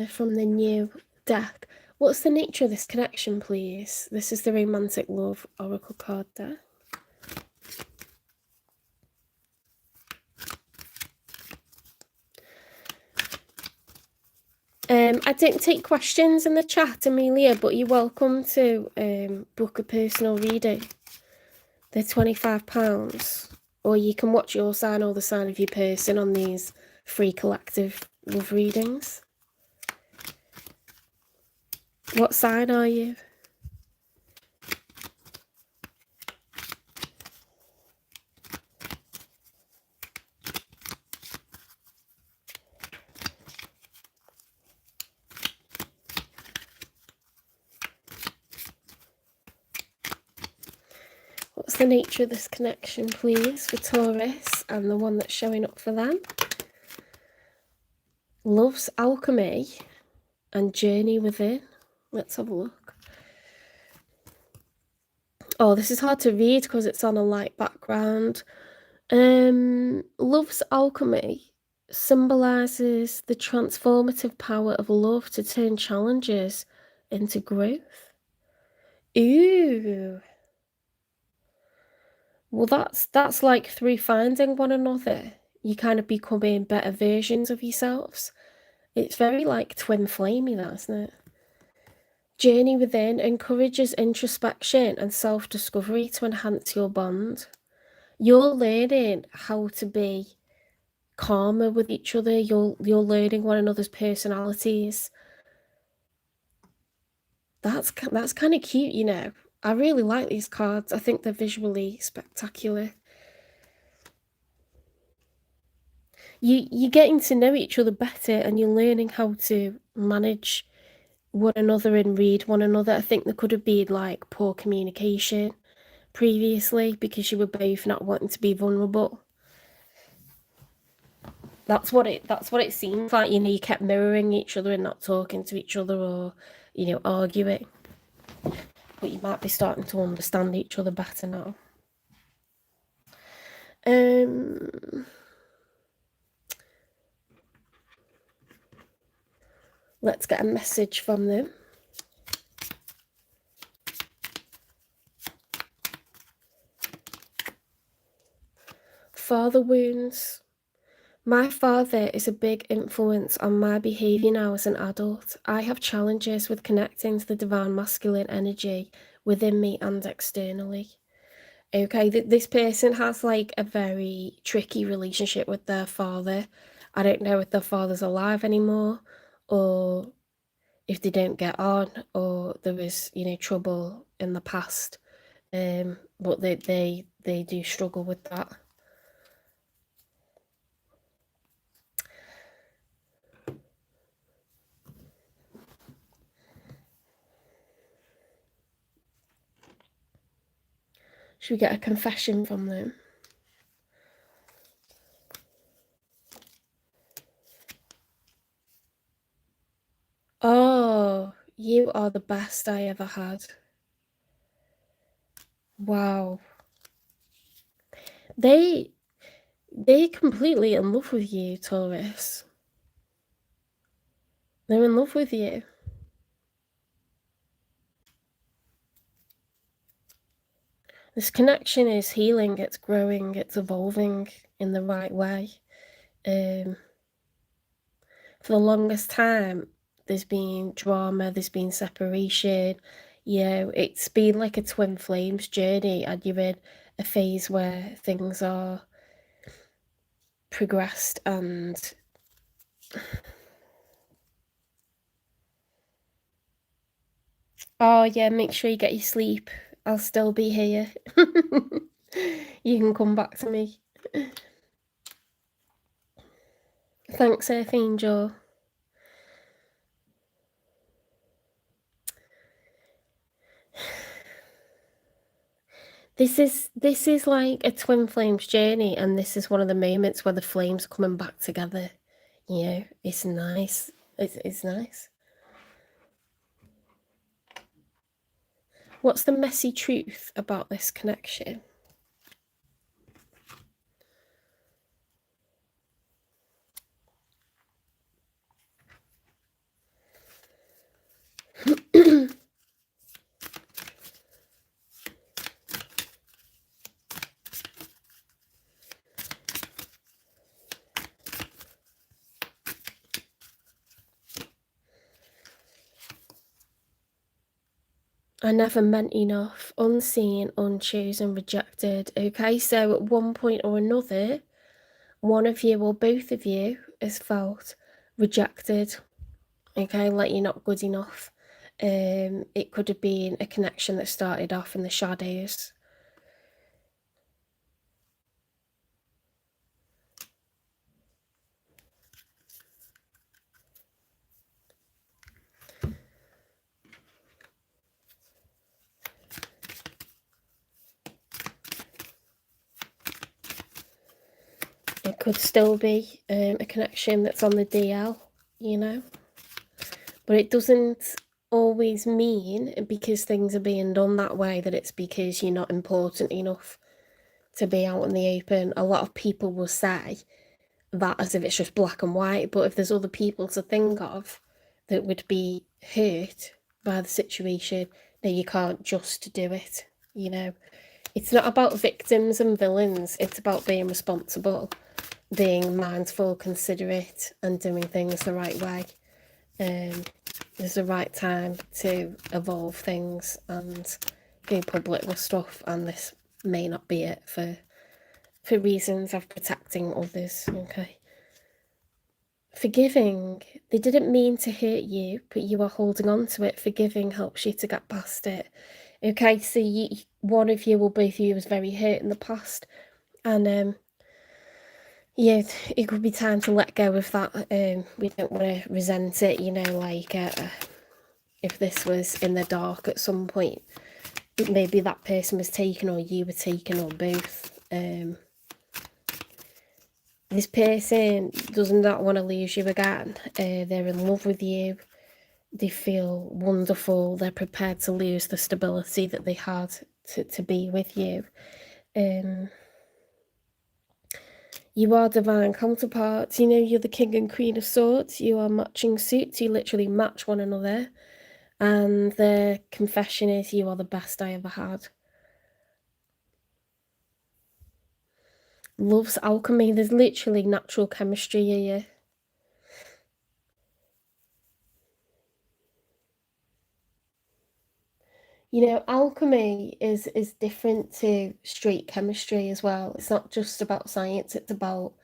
A: from the new deck. What's the nature of this connection, please? This is the Romantic Love Oracle card deck. I didn't take questions in the chat, Amelia, but you're welcome to book a personal reading. They're £25. Or you can watch your sign or the sign of your person on these free collective love readings. What sign are you? What's the nature of this connection, please, for Taurus and the one that's showing up for them? Love's alchemy and journey within. Let's have a look. Oh, this is hard to read because it's on a light background. Love's alchemy symbolizes the transformative power of love to turn challenges into growth. Ooh. Well, that's like through finding one another, you kind of becoming better versions of yourselves. It's very like twin flamey, that, isn't it? Journey within encourages introspection and self-discovery to enhance your bond. You're learning how to be calmer with each other. You're learning one another's personalities. That's kind of cute, I really like these cards. I think they're visually spectacular. You're getting to know each other better, and you're learning how to manage one another and read one another. I think there could have been like poor communication previously because you were both not wanting to be vulnerable. That's what it seemed like. You kept mirroring each other and not talking to each other, or arguing. but you might be starting to understand each other better now. Let's get a message from them. Father wounds. My father is a big influence on my behaviour now as an adult. I have challenges with connecting to the divine masculine energy within me and externally. Okay, this person has like a very tricky relationship with their father. I don't know if their father's alive anymore, or if they don't get on, or there was, you know, trouble in the past. But they do struggle with that. Should we get a confession from them? Oh, you are the best I ever had. Wow. They're completely in love with you, Taurus. They're in love with you. This connection is healing, it's growing, it's evolving in the right way. For the longest time, there's been drama, there's been separation. You know, it's been like a twin flames journey, and you're in a phase where things are progressed and oh yeah, make sure you get your sleep. I'll still be here. You can come back to me. Thanks, Earth Angel. This is like a twin flames journey, and this is one of the moments where the flames are coming back together. You know, it's nice. It's nice. What's the messy truth about this connection? I never meant enough, unseen, unchosen, rejected. Okay, so at one point or another, one of you or both of you has felt rejected. Okay, like you're not good enough. It could have been a connection that started off in the shadows. It could still be a connection that's on the DL, you know, but it doesn't always mean because things are being done that way that it's because you're not important enough to be out in the open. A lot of people will say that as if it's just black and white, but if there's other people to think of that would be hurt by the situation, then you can't just do it, you know. It's not about victims and villains, it's about being responsible, being mindful, considerate, and doing things the right way. There's the right time to evolve things and go public with stuff, and this may not be it for reasons of protecting others. Okay. Forgiving, they didn't mean to hurt you, but you are holding on to it. Forgiving helps you to get past it. Okay, so one of you or both of you was very hurt in the past, and yeah, it could be time to let go of that. We don't want to resent it, you know, like if this was in the dark at some point, maybe that person was taken or you were taken or both. This person does not want to lose you again. They're in love with you. They feel wonderful. They're prepared to lose the stability that they had to be with you. You are divine counterparts. You know, you're the king and queen of swords. You are matching suits. You literally match one another. And the confession is, you are the best I ever had. Loves alchemy. There's literally natural chemistry here. You know, alchemy is different to straight chemistry as well. It's not just about science, it's about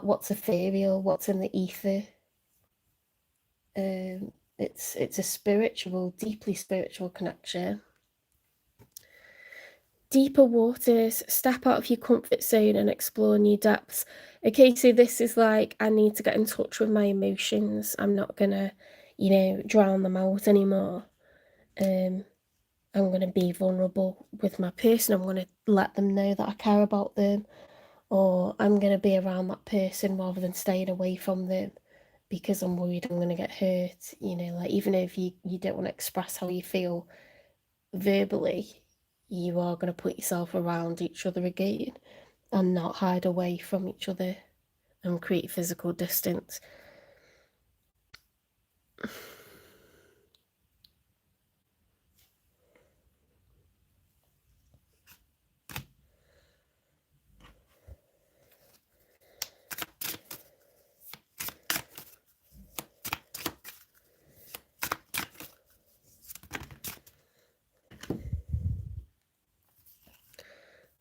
A: what's ethereal, what's in the ether. It's a spiritual, deeply spiritual connection. Deeper waters, step out of your comfort zone and explore new depths. Okay, so this is like, I need to get in touch with my emotions. I'm not gonna, you know, drown them out anymore. I'm gonna be vulnerable with my person. I'm gonna let them know that I care about them, or I'm gonna be around that person rather than staying away from them because I'm worried I'm gonna get hurt. You know, like, even if you don't want to express how you feel verbally, you are going to put yourself around each other again and not hide away from each other and create physical distance.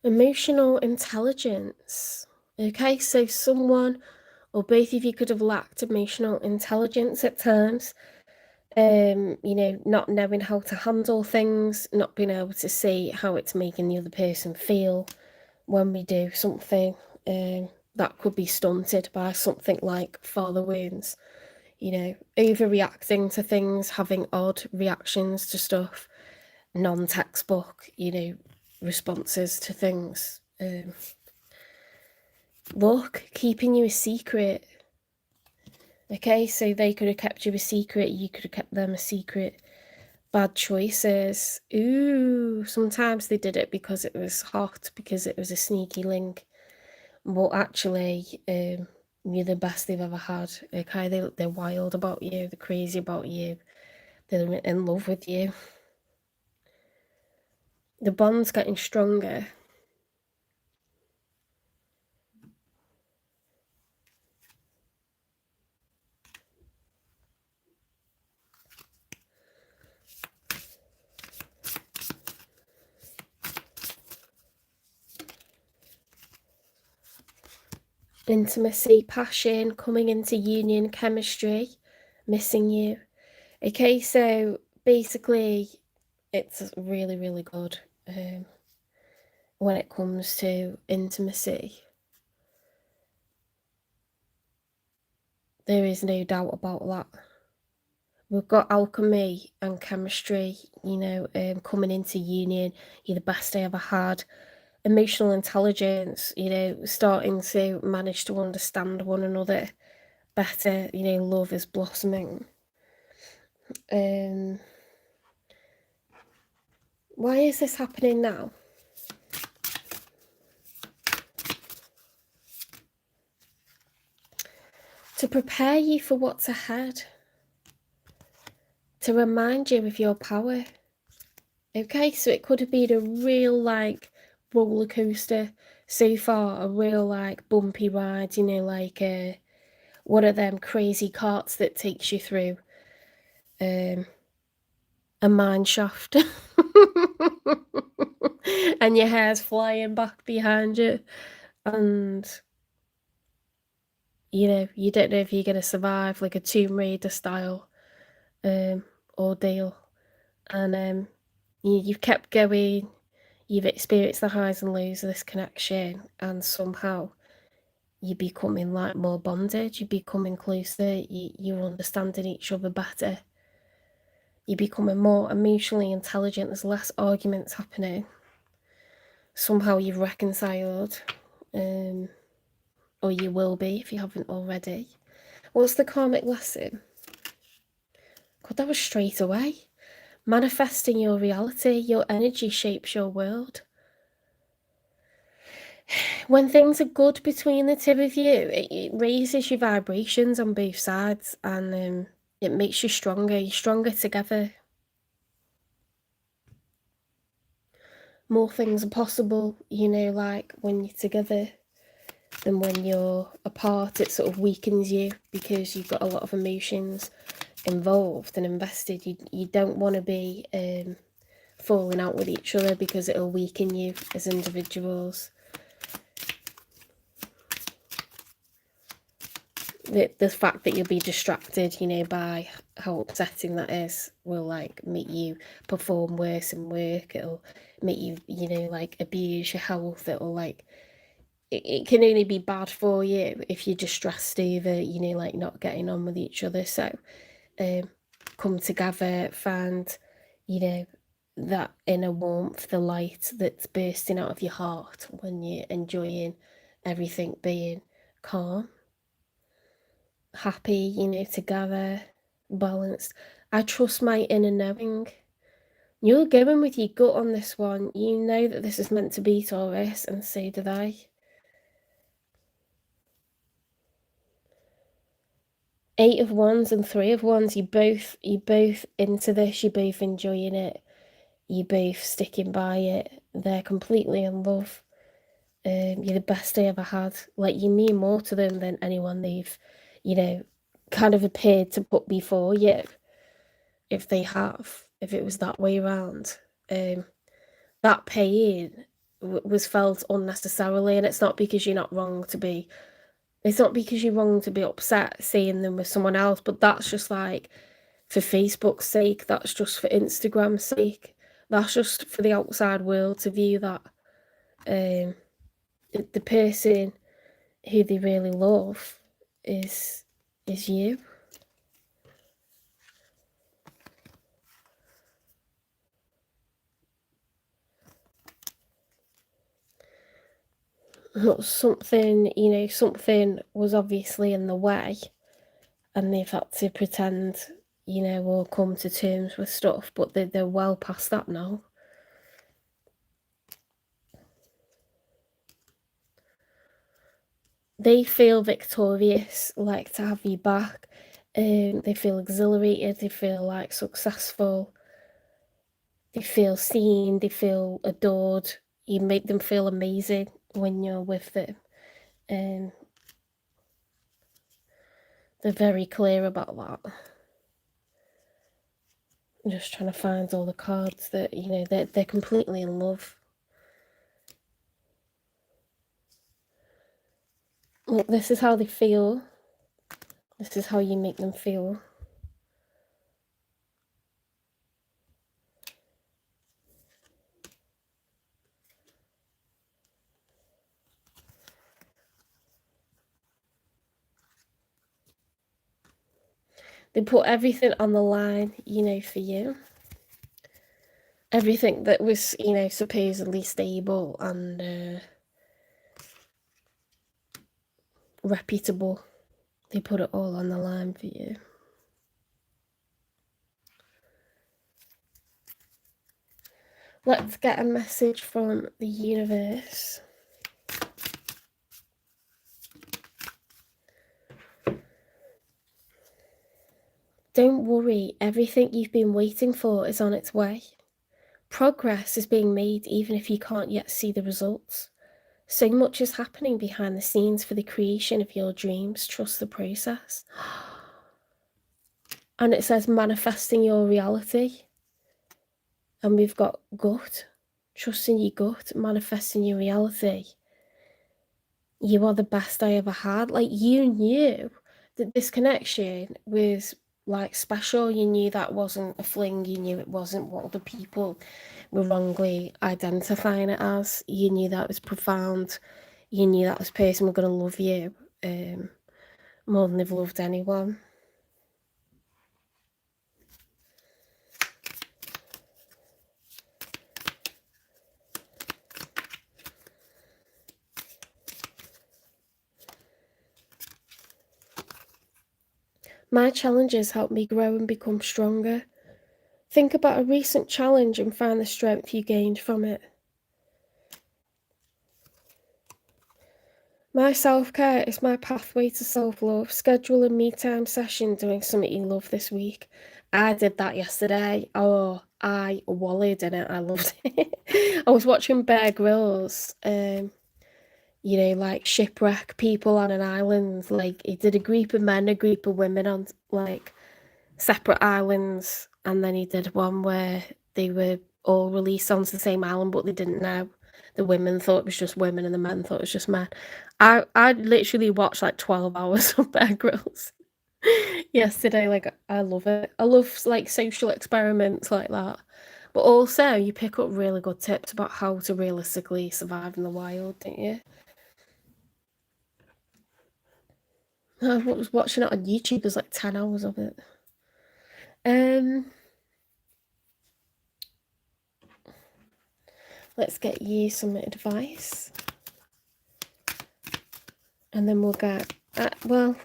A: Emotional intelligence. Okay, so someone or both of you could have lacked emotional intelligence at times. You know, not knowing how to handle things, not being able to see how it's making the other person feel when we do something. That could be stunted by something like father wounds. You know, overreacting to things, having odd reactions to stuff, non-textbook, you know, responses to things. Look, keeping you a secret. Okay, so they could have kept you a secret, you could have kept them a secret. Bad choices. Ooh, sometimes they did it because it was hot, because it was a sneaky link. But actually, you're the best they've ever had. Okay, they're wild about you, they're crazy about you, they're in love with you. The bond's getting stronger. Intimacy, passion, coming into union, chemistry, missing you. Okay, so basically, it's really, really good when it comes to intimacy. There is no doubt about that. We've got alchemy and chemistry, you know, coming into union. You're the best I ever had. Emotional intelligence, you know, starting to manage to understand one another better. You know, love is blossoming. Why is this happening now? To prepare you for what's ahead. To remind you of your power. Okay, so it could have been a real, like, roller coaster so far, a real, like, bumpy ride, you know, like one of them crazy carts that takes you through a mine shaft. And your hair's flying back behind you, and you know, you don't know if you're going to survive, like a Tomb Raider style ordeal. And you've kept going, you've experienced the highs and lows of this connection, and somehow you're becoming, like, more bonded, you're becoming closer, you're understanding each other better, you're becoming more emotionally intelligent, there's less arguments happening. Somehow you've reconciled, or you will be if you haven't already. What's the karmic lesson? God, that was straight away. Manifesting your reality. Your energy shapes your world. When things are good between the two of you, it raises your vibrations on both sides, and it makes you stronger. You're stronger together. More things are possible, you know, like when you're together than when you're apart. It sort of weakens you because you've got a lot of emotions involved and invested. You don't want to be falling out with each other because it'll weaken you as individuals. The fact that you'll be distracted, you know, by how upsetting that is, will like make you perform worse in work. It'll make you, you know, like abuse your health. It'll like, it can only be bad for you if you're distressed over, you know, like not getting on with each other. So come together, find, you know, that inner warmth, the light that's bursting out of your heart when you're enjoying everything being calm, happy, you know, together, balanced. I trust my inner knowing. You're going with your gut on this one. You know that this is meant to be, Taurus, and so did I. Eight of Wands and Three of Wands. You're both into this. You're both enjoying it. You're both sticking by it. They're completely in love. You're the best they ever had. Like, you mean more to them than anyone they've, you know, kind of appeared to put before you. If they have, if it was that way around, that pain was felt unnecessarily, and it's not because you're not wrong to be. It's not because you're wrong to be upset seeing them with someone else, but that's just like for Facebook's sake. That's just for Instagram's sake. That's just for the outside world to view that. The person who they really love is you. Something, you know, something was obviously in the way, and they've had to pretend, you know, or come to terms with stuff, but they're well past that now. They feel victorious, like to have you back. They feel exhilarated, they feel like successful, they feel seen, they feel adored. You make them feel amazing when you're with them. They're very clear about that. I'm just trying to find all the cards that, you know, they're completely in love. Look, this is how they feel. This is how you make them feel. They put everything on the line, you know, for you. Everything that was, you know, supposedly stable and reputable, they put it all on the line for you. Let's get a message from the universe. Don't worry, everything you've been waiting for is on its way. Progress is being made even if you can't yet see the results. So much is happening behind the scenes for the creation of your dreams. Trust the process. And it says manifesting your reality. And we've got gut. Trusting your gut, manifesting your reality. You are the best I ever had. Like, you knew that this connection was like special. You knew that wasn't a fling. You knew it wasn't what other people were wrongly identifying it as. You knew that was profound. You knew that this person was going to love you more than they've loved anyone. My challenges help me grow and become stronger. Think about a recent challenge and find the strength you gained from it. My self-care is my pathway to self-love. Schedule a me-time session doing something you love this week. I did that yesterday. Oh, I wallowed in it. I loved it. I was watching Bear Grylls, like shipwreck people on an island. Like, he did a group of men, a group of women on, like, separate islands, and then he did one where they were all released onto the same island, but they didn't know. The women thought it was just women and the men thought it was just men. I literally watched like 12 hours of Bear Grylls yesterday. Like, I love it. I love like social experiments like that. But also you pick up really good tips about how to realistically survive in the wild, don't you? I was watching it on YouTube. There's like 10 hours of it. Let's get you some advice. And then we'll get, well,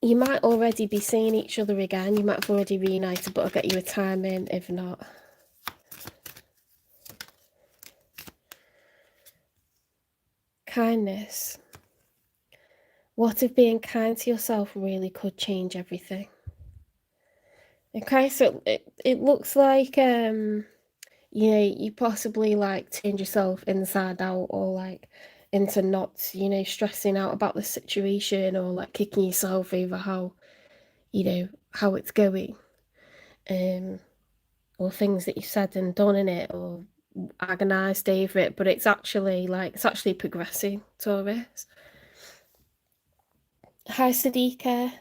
A: you might already be seeing each other again. You might have already reunited, but I'll get you a time in if not. Kindness. What if being kind to yourself really could change everything? Okay, so it looks like, you possibly like turned yourself inside out, or like into not, stressing out about the situation, or like kicking yourself over how it's going, or things that you've said and done in it, or agonized over it, but it's actually progressing, Taurus. Hi, Sadiqa.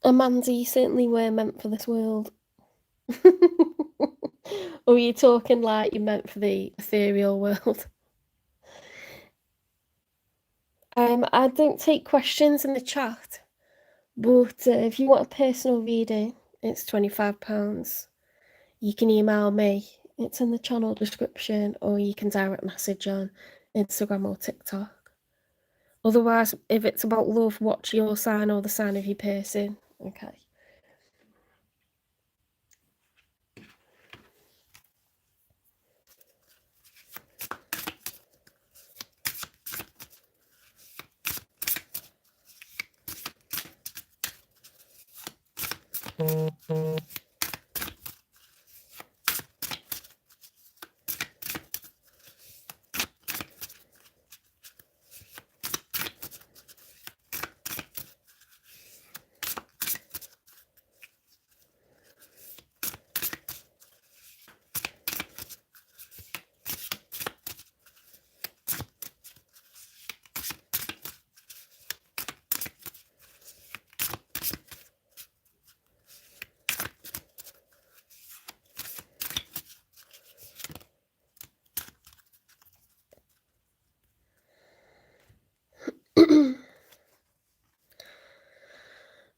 A: Amanda, you certainly were meant for this world. Or are you talking like you're meant for the ethereal world? I don't take questions in the chat, but if you want a personal reading, it's £25. You can email me, it's in the channel description, or you can direct message on Instagram or TikTok. Otherwise, if it's about love, watch your sign or the sign of your person. Okay.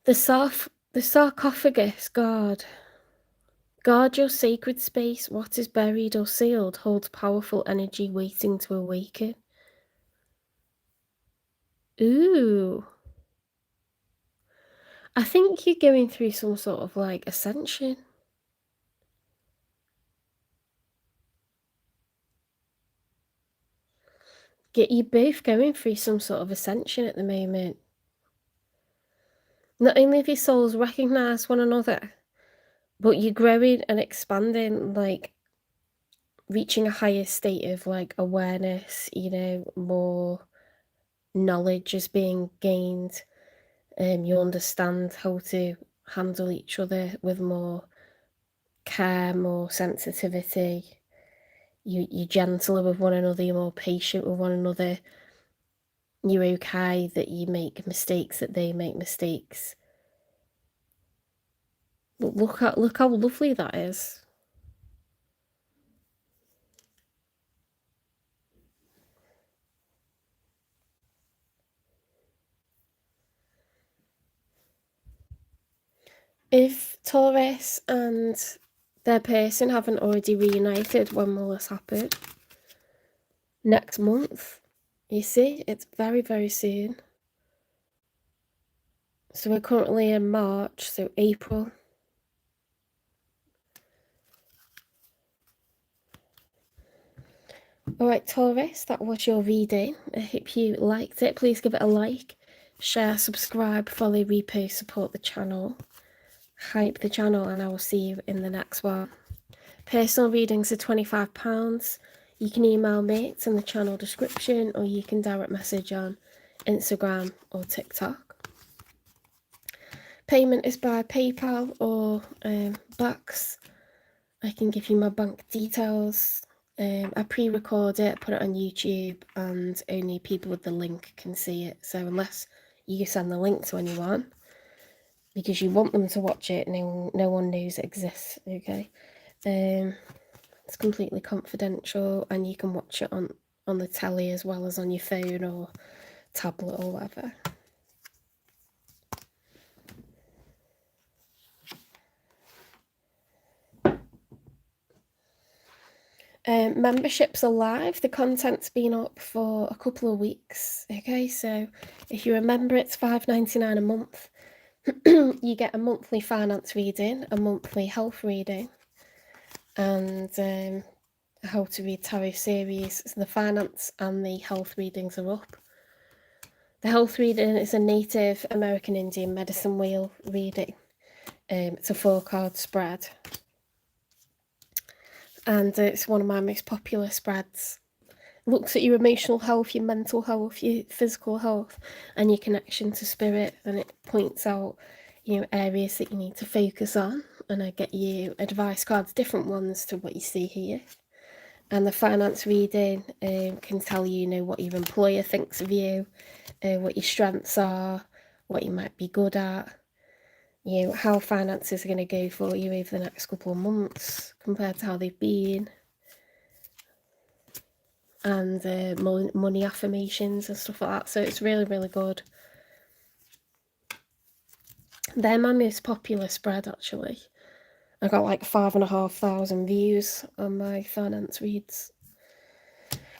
A: The sarcophagus guard. Guard your sacred space. What is buried or sealed holds powerful energy waiting to awaken. Ooh. I think you're going through some sort of like ascension. You're both going through some sort of ascension at the moment. Not only have your souls recognized one another, but you're growing and expanding, like reaching a higher state of like awareness, more knowledge is being gained. You understand how to handle each other with more care, more sensitivity. You're gentler with one another, you're more patient with one another. You're okay that you make mistakes, that they make mistakes. But look how lovely that is. If Taurus and their person haven't already reunited, when will this happen? Next month? You see, it's very, very soon. So we're currently in March, so April. Alright, Taurus, that was your reading. I hope you liked it. Please give it a like, share, subscribe, follow, repost, support the channel, hype the channel, and I will see you in the next one. Personal readings are £25. You can email me, it's in the channel description, or you can direct message on Instagram or TikTok. Payment is by PayPal or Bucks. I can give you my bank details. I pre-record it, put it on YouTube, and only people with the link can see it. So unless you send the link to anyone, because you want them to watch it, no one knows it exists, okay? It's completely confidential, and you can watch it on the telly as well as on your phone or tablet or whatever. Memberships are live. The content's been up for a couple of weeks. Okay, so if you remember, it's $5.99 a month. You get a monthly finance reading, a monthly health reading, and a how to read tarot series. So the finance and the health readings are up. The health reading is a Native American Indian medicine wheel reading. It's a 4-card spread. And it's one of my most popular spreads. It looks at your emotional health, your mental health, your physical health, and your connection to spirit, and it points out, you know, areas that you need to focus on. And I get you advice cards, different ones to what you see here. And the finance reading can tell you, you know, what your employer thinks of you, what your strengths are, what you might be good at, you know, how finances are going to go for you over the next couple of months compared to how they've been, and money affirmations and stuff like that. So it's really, really good. They're my most popular spread, actually. I got like 5,500 views on my finance reads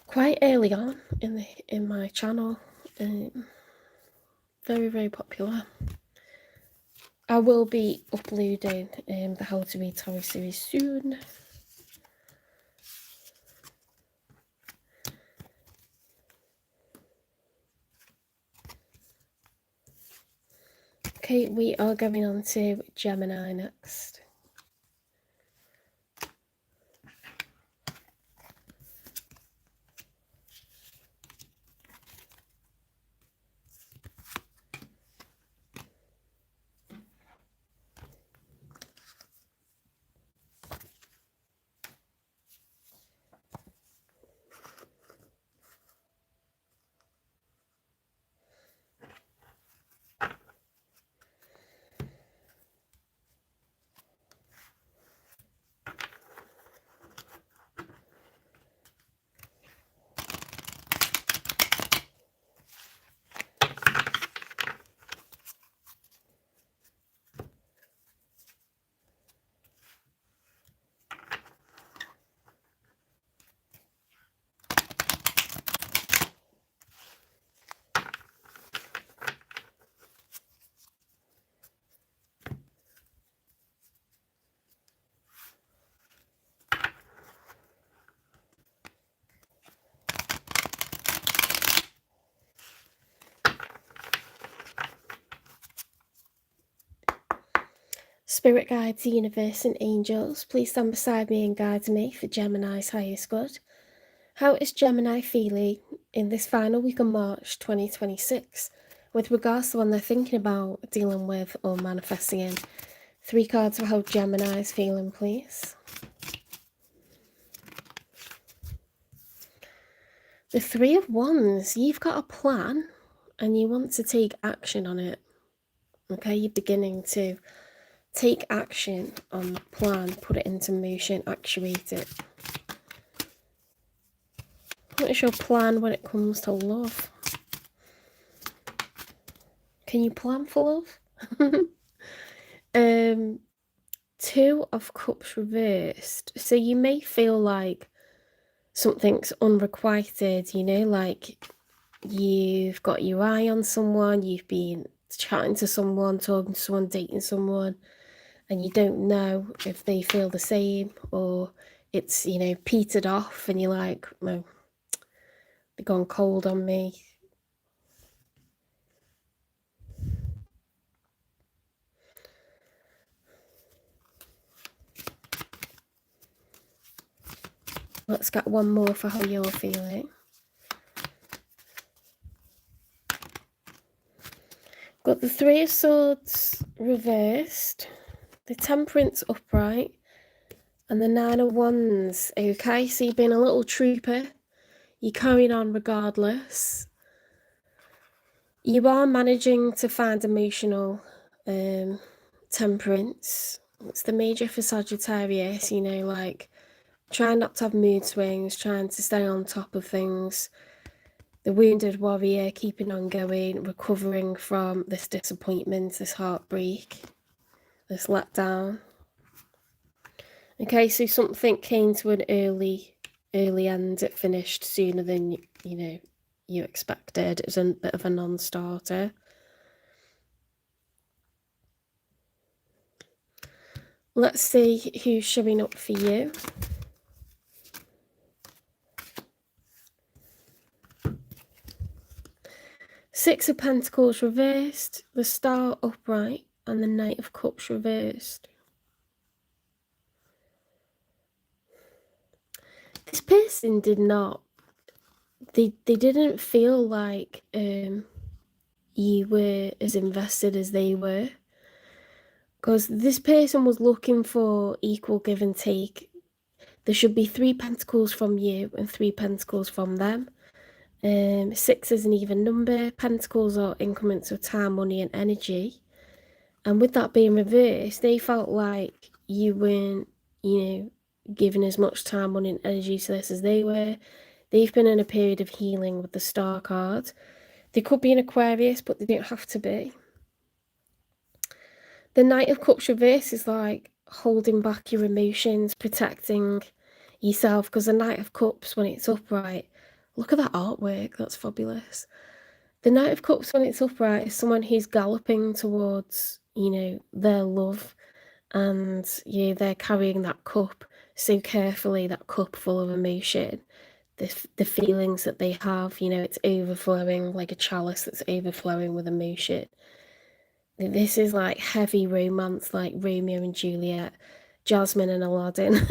A: quite early on in my channel. Very, very popular. I will be uploading the How to Read Tarot series soon. Okay, we are going on to Gemini next. Spirit guides, the universe, and angels, please stand beside me and guide me for Gemini's highest good. How is Gemini feeling in this final week of March 2026 with regards to when they're thinking about dealing with or manifesting in? 3 cards for how Gemini is feeling, please. The 3 of Wands, you've got a plan and you want to take action on it. Okay, you're beginning to take action on the plan, put it into motion, actuate it. What is your plan when it comes to love? Can you plan for love? 2 of Cups reversed. So you may feel like something's unrequited, you know, like you've got your eye on someone, you've been chatting to someone, talking to someone, dating someone, and you don't know if they feel the same, or it's, you know, petered off and you're like, no, they've gone cold on me. Let's get one more for how you're feeling. Got the Three of Swords reversed, the Temperance upright, and the Nine of Wands. Okay, so you've been a little trooper. You're carrying on regardless. You are managing to find emotional temperance. It's the major for Sagittarius, you know, like trying not to have mood swings, trying to stay on top of things. The wounded warrior, keeping on going, recovering from this disappointment, this heartbreak, this letdown. Okay, so something came to an early end. It finished sooner than, you know, you expected. It was a bit of a non-starter. Let's see who's showing up for you. Six of Pentacles reversed, the Star upright, and the Knight of Cups reversed. This person did not, they didn't feel like you were as invested as they were. Because this person was looking for equal give and take. There should be 3 pentacles from you and 3 pentacles from them. 6 is an even number. Pentacles are increments of time, money, and energy. And with that being reversed, they felt like you weren't, you know, giving as much time, money, and energy to this as they were. They've been in a period of healing with the Star card. They could be an Aquarius, but they don't have to be. The Knight of Cups reverse is like holding back your emotions, protecting yourself, because the Knight of Cups, when it's upright, look at that artwork, that's fabulous. The Knight of Cups, when it's upright, is someone who's galloping towards, you know, their love, and yeah, they're carrying that cup so carefully, that cup full of emotion, the feelings that they have, you know, it's overflowing like a chalice that's overflowing with emotion. This is like heavy romance, like Romeo and Juliet, Jasmine and Aladdin.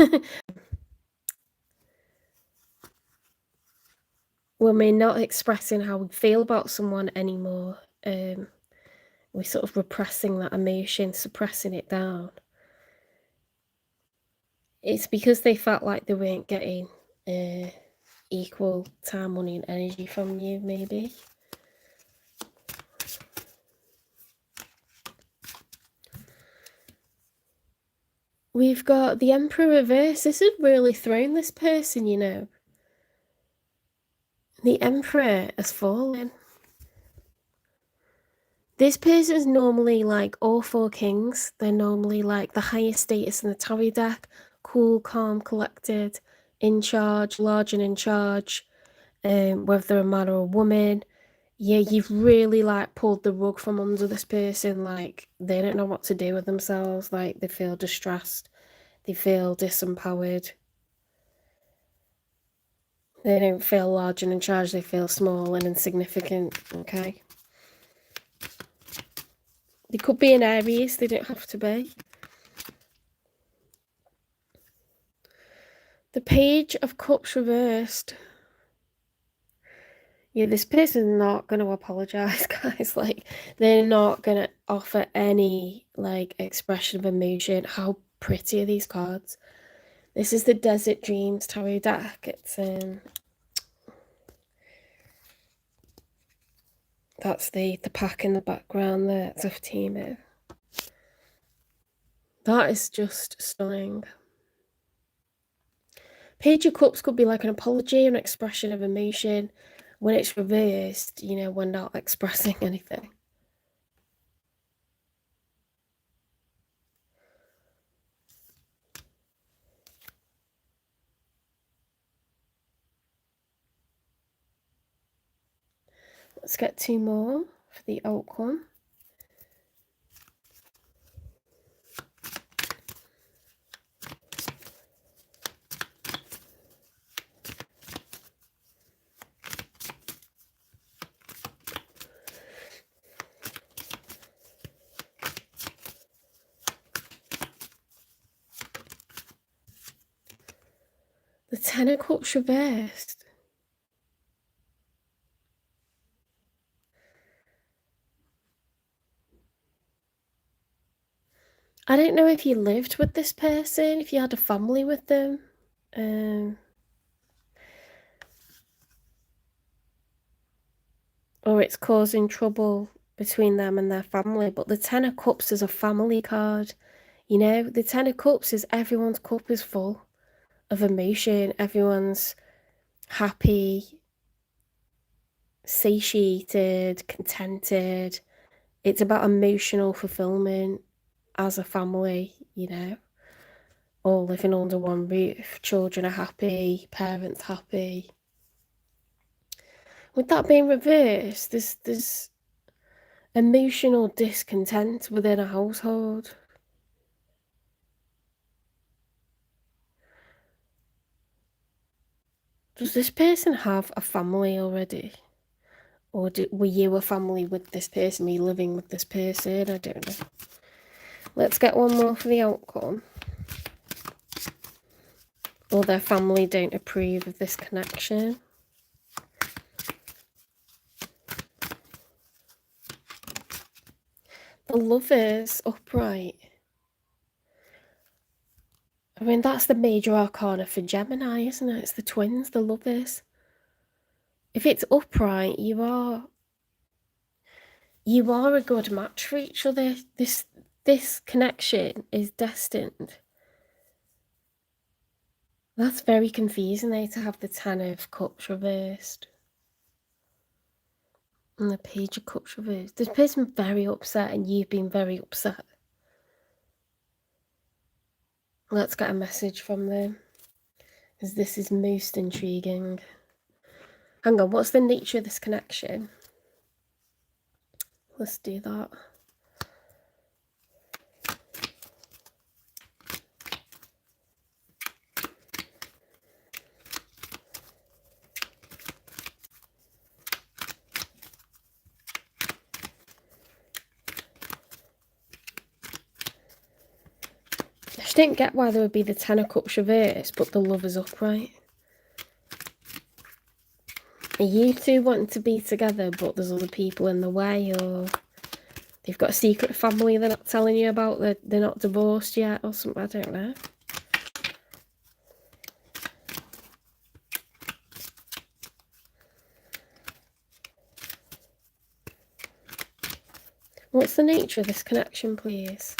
A: When we're not expressing how we feel about someone anymore, we're sort of repressing that emotion, suppressing it down. It's because they felt like they weren't getting equal time, money, and energy from you, maybe. We've got the Emperor reverse. This has really thrown this person, you know. The Emperor has fallen. This person is normally like all 4 kings. They're normally like the highest status in the tarot deck. Cool, calm, collected, in charge, large and in charge. Whether they're a man or a woman. Yeah, you've really like pulled the rug from under this person. Like they don't know what to do with themselves. Like they feel distressed. They feel disempowered. They don't feel large and in charge. They feel small and insignificant. Okay. They could be in Aries. They don't have to be. The Page of Cups reversed. Yeah, this person's not going to apologize, guys. Like, they're not going to offer any, like, expression of emotion. How pretty are these cards? This is the Desert Dreams Tarot deck. It's, that's the pack in the background there. It's of Timo. That is just stunning. Page of Cups could be like an apology, an expression of emotion. When it's reversed, you know, we're not expressing anything. Let's get 2 more for the outcome. The 10 of Cups reversed. I don't know if you lived with this person, if you had a family with them. Or it's causing trouble between them and their family. But the 10 of Cups is a family card. You know, the 10 of Cups is everyone's cup is full of emotion. Everyone's happy, satiated, contented. It's about emotional fulfillment as a family, you know, all living under one roof. Children are happy, parents happy. With that being reversed, there's emotional discontent within a household. Does this person have a family already? Or were you a family with this person? Were you living with this person? I don't know. Let's get one more for the outcome. Or their family don't approve of this connection. The Lovers upright. I mean, that's the major arcana for Gemini, isn't it? It's the twins, the Lovers. If it's upright, you are a good match for each other. This connection is destined. That's very confusing, though, to have the 10 of Cups reversed. And the Page of Cups reversed. This person's very upset and you've been very upset. Let's get a message from them, because this is most intriguing. Hang on, what's the nature of this connection? Let's do that. I just didn't get why there would be the 10 of Cups reversed, but the Lovers upright. Are you two wanting to be together, but there's other people in the way, or they've got a secret family they're not telling you about, they're not divorced yet, or something? I don't know. What's the nature of this connection, please?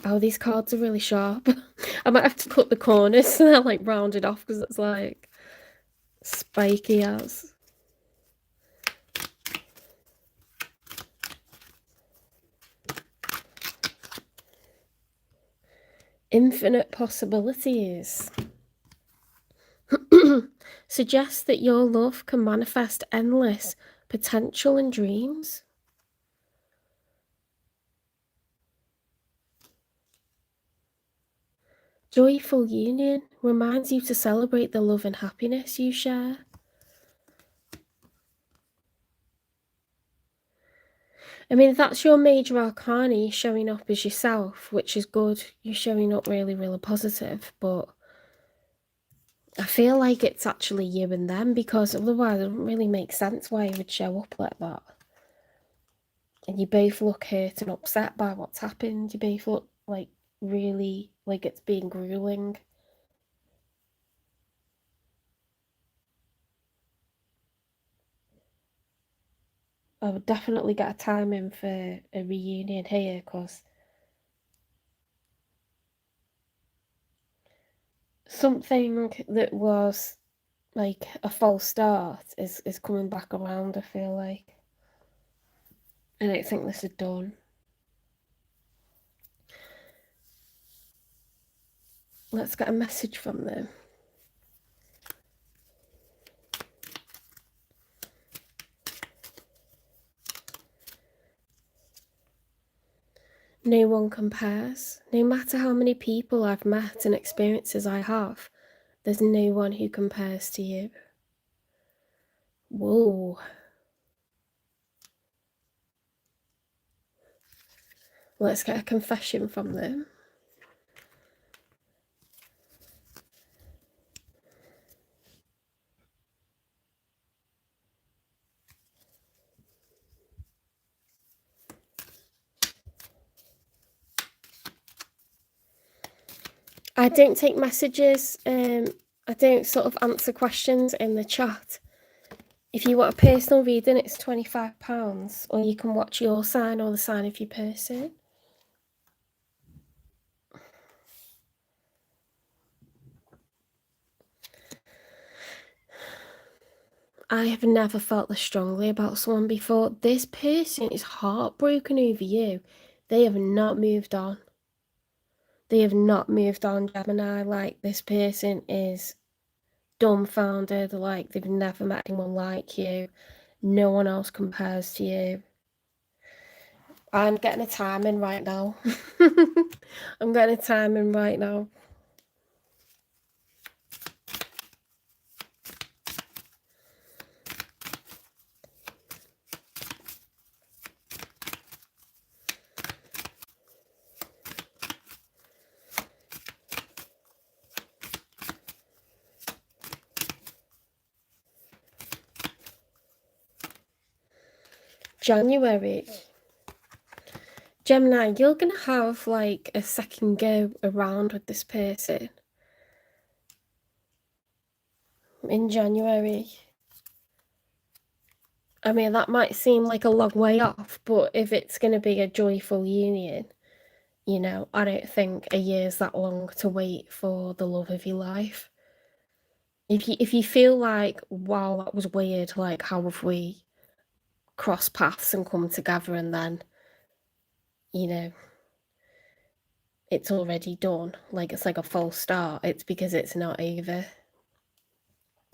A: Oh, these cards are really sharp. I might have to cut the corners so they're like rounded off, because it's like spiky as. Infinite possibilities. Suggests that your love can manifest endless potential and dreams. Joyful union reminds you to celebrate the love and happiness you share. I mean, that's your major arcana, you're showing up as yourself, which is good. You're showing up really, really positive, but I feel like it's actually you and them, because otherwise it doesn't really make sense why you would show up like that. And you both look hurt and upset by what's happened. You both look like really like it's been grueling. I would definitely get a time in for a reunion here, because something that was like a false start is coming back around, I feel like. I don't think this is done. Let's get a message from them. No one compares. No matter how many people I've met and experiences I have, there's no one who compares to you. Whoa. Let's get a confession from them. I don't take messages. I don't sort of answer questions in the chat. If you want a personal reading, it's £25, or you can watch your sign or the sign of your person. I have never felt this strongly about someone before. This person is heartbroken over you. They have not moved on. They have not moved on, Gemini. Like, this person is dumbfounded. Like, they've never met anyone like you. No one else compares to you. I'm getting a timing right now. I'm getting a timing right now. January. Gemini, you're going to have like a second go around with this person in January. I mean, that might seem like a long way off, but if it's going to be a joyful union, you know, I don't think a year's that long to wait for the love of your life. If you feel like, wow, that was weird, like, how have we crossed paths and come together, and then, you know, it's already done, like it's like a false start, it's because it's not over.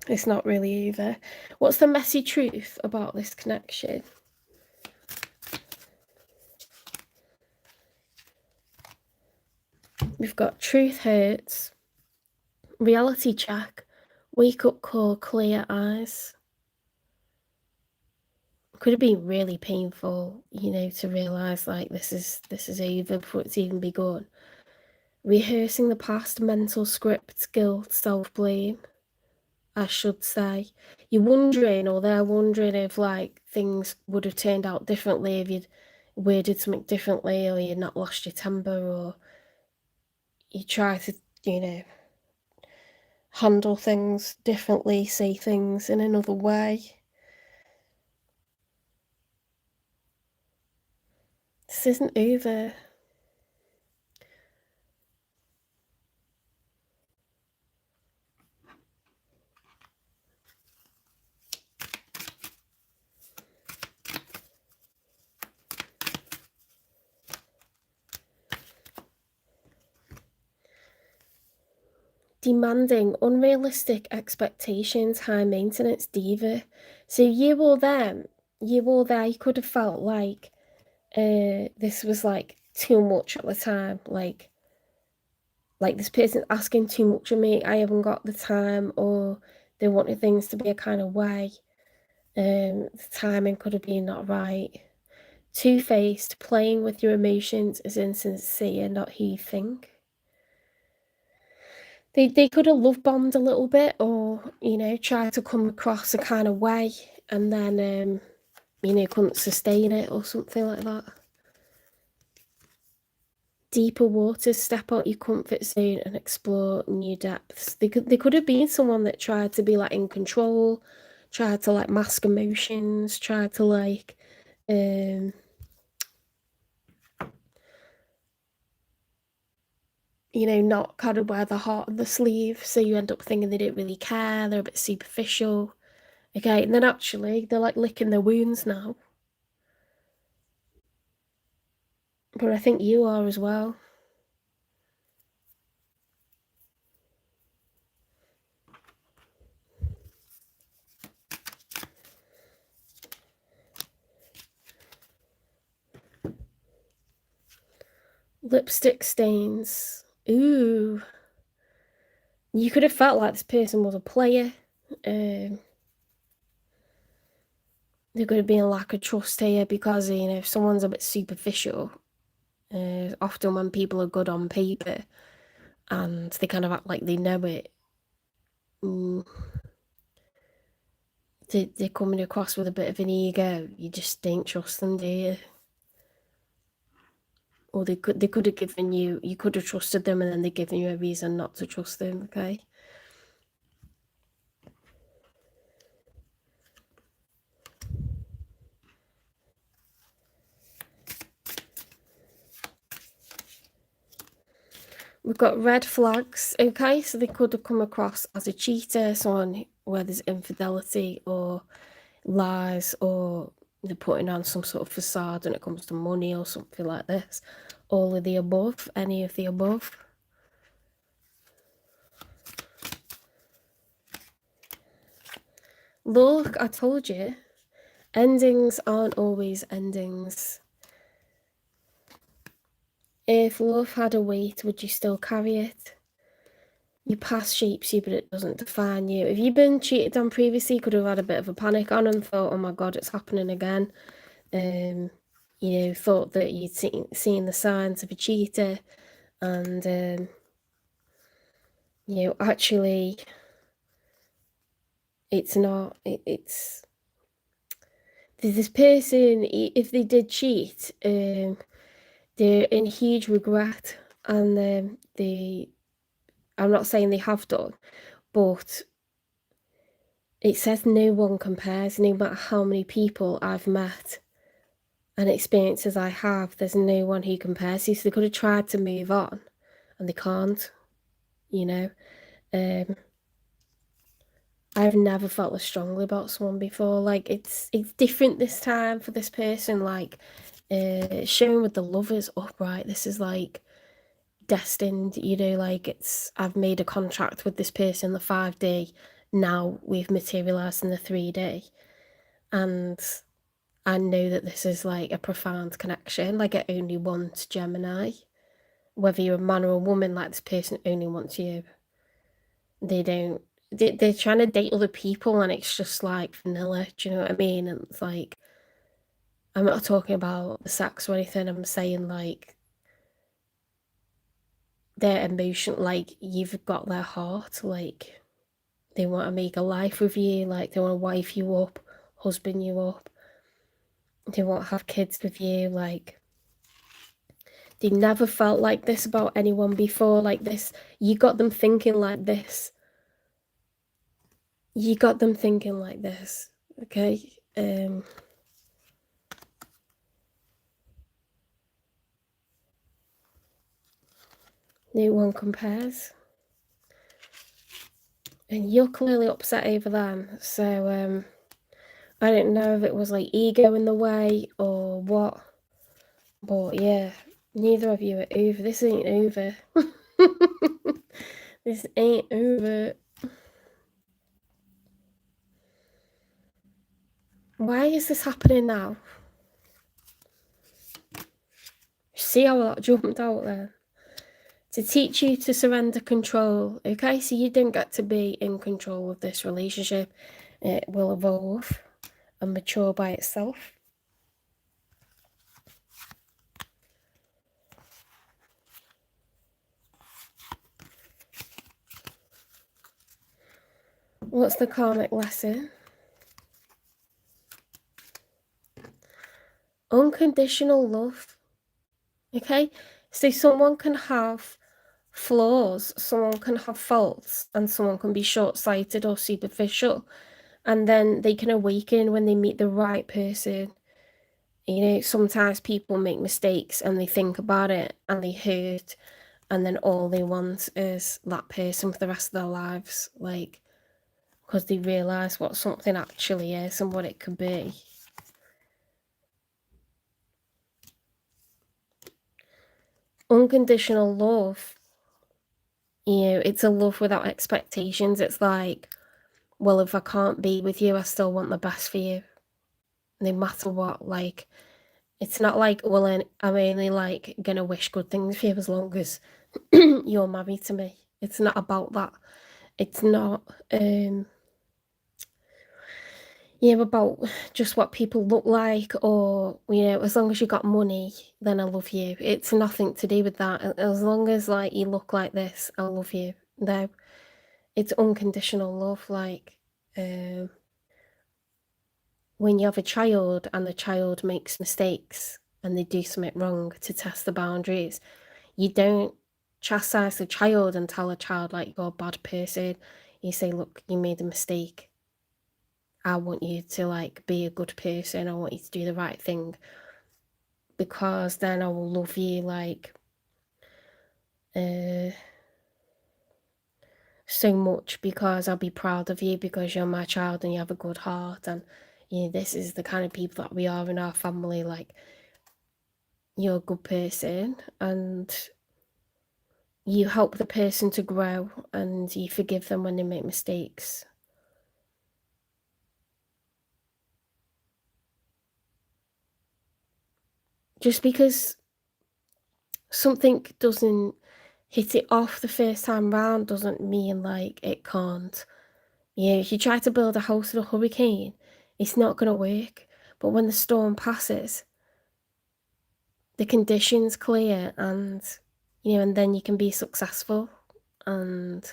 A: It's not really over. What's the messy truth about this connection? We've got truth hurts, reality check, wake up call, clear eyes. Could have been really painful, you know, to realise like this is over before it's even begun. Rehearsing the past, mental scripts, guilt, self-blame, I should say. You're wondering, or they're wondering, if like things would have turned out differently if you'd worded something differently, or you'd not lost your temper, or you try to, you know, handle things differently, say things in another way. This isn't over. Demanding, unrealistic expectations, high maintenance, diva. So you or them, you or they could have felt like this was like too much at the time, like this person asking too much of me, I haven't got the time, or they wanted things to be a kind of way. The timing could have been not right. Two-faced, playing with your emotions is insincere, not who you think. They could have love bombed a little bit, or, you know, tried to come across a kind of way, and then, you know, couldn't sustain it or something like that. Deeper waters, step out your comfort zone and explore new depths. They could have been someone that tried to be like in control, tried to like mask emotions, tried to like you know, not kind of wear the heart on the sleeve, so you end up thinking they don't really care, they're a bit superficial. Okay, and then actually they're like licking their wounds now. But I think you are as well. Lipstick stains. Ooh. You could have felt like this person was a player. There could have been a lack of trust here because, you know, if someone's a bit superficial, often when people are good on paper and they kind of act like they know it, they're coming across with a bit of an ego. You just don't trust them, do you? Or they could have given you could have trusted them and then they've given you a reason not to trust them, okay? We've got red flags, okay? So they could have come across as a cheater, someone where there's infidelity or lies, or they're putting on some sort of facade when it comes to money or something like this. All of the above, any of the above. Look, I told you, endings aren't always endings. If love had a weight, would you still carry it? Your past shapes you, but it doesn't define you. If you've been cheated on previously, you could have had a bit of a panic on and thought, oh my God, it's happening again. You know, thought that you'd seen the signs of a cheater, and you know, actually it's not. It's this person, if they did cheat, they're in huge regret, and I'm not saying they have done, but it says no one compares. No matter how many people I've met and experiences I have, there's no one who compares to you. So they could have tried to move on and they can't, you know. I've never felt as strongly about someone before. Like, it's different this time for this person. Like, showing with the lovers upright, this is like destined, you know, like I've made a contract with this person the 5D, now we've materialized in the 3D, and I know that this is like a profound connection. Like, it only wants Gemini, whether you're a man or a woman. Like, this person only wants you. They're trying to date other people and it's just like vanilla, do you know what I mean? And it's like, I'm not talking about the sex or anything, I'm saying like their emotion, like you've got their heart, like they want to make a life with you, like they want to wife you up, husband you up, they want to have kids with you. Like, they never felt like this about anyone before. Like, this, you got them thinking like this. You got them thinking like this, okay? No one compares. And you're clearly upset over them, so I don't know if it was like ego in the way or what, but yeah, neither of you are over. This ain't over. This ain't over. Why is this happening now? See how that jumped out there? To teach you to surrender control, okay? So you didn't get to be in control of this relationship. It will evolve and mature by itself. What's the karmic lesson? Unconditional love. Okay, so someone can have flaws, someone can have faults, and someone can be short-sighted or superficial, and then they can awaken when they meet the right person. You know, sometimes people make mistakes and they think about it and they hurt, and then all they want is that person for the rest of their lives, like, because they realize what something actually is and what it could be. Unconditional love, you know, it's a love without expectations. It's like, well, if I can't be with you, I still want the best for you, no matter what. Like, It's not like, well, I'm only like gonna wish good things for you as long as you're married to me. It's not about that. It's not about just what people look like, or as long as you got money, then I love you. It's nothing to do with that. As long as like you look like this, I love you. No, it's unconditional love. Like when you have a child and the child makes mistakes and they do something wrong to test the boundaries, you don't chastise the child and tell a child like you're a bad person. You say, look, you made a mistake. I want you to like be a good person. I want you to do the right thing, because then I will love you like so much, because I'll be proud of you because you're my child and you have a good heart, and this is the kind of people that we are in our family. Like, you're a good person and you help the person to grow and you forgive them when they make mistakes. Just because something doesn't hit it off the first time round doesn't mean like it can't. If you try to build a house in a hurricane, it's not going to work. But when the storm passes, the conditions clear, and and then you can be successful, and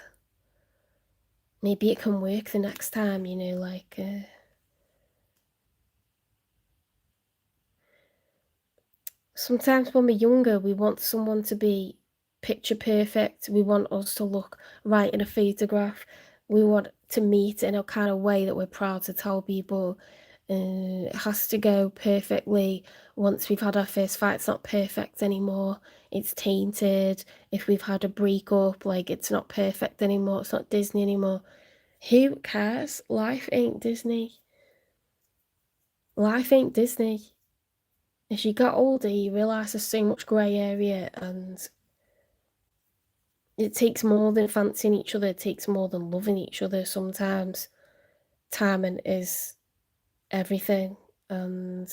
A: maybe it can work the next time. Sometimes when we're younger, we want someone to be picture perfect. We want us to look right in a photograph. We want to meet in a kind of way that we're proud to tell people. It has to go perfectly. Once we've had our first fight, it's not perfect anymore. It's tainted. If we've had a breakup, like, it's not perfect anymore. It's not Disney anymore. Who cares? Life ain't Disney. Life ain't Disney. As you get older, you realise there's so much grey area, and it takes more than fancying each other. It takes more than loving each other. Sometimes timing is everything, and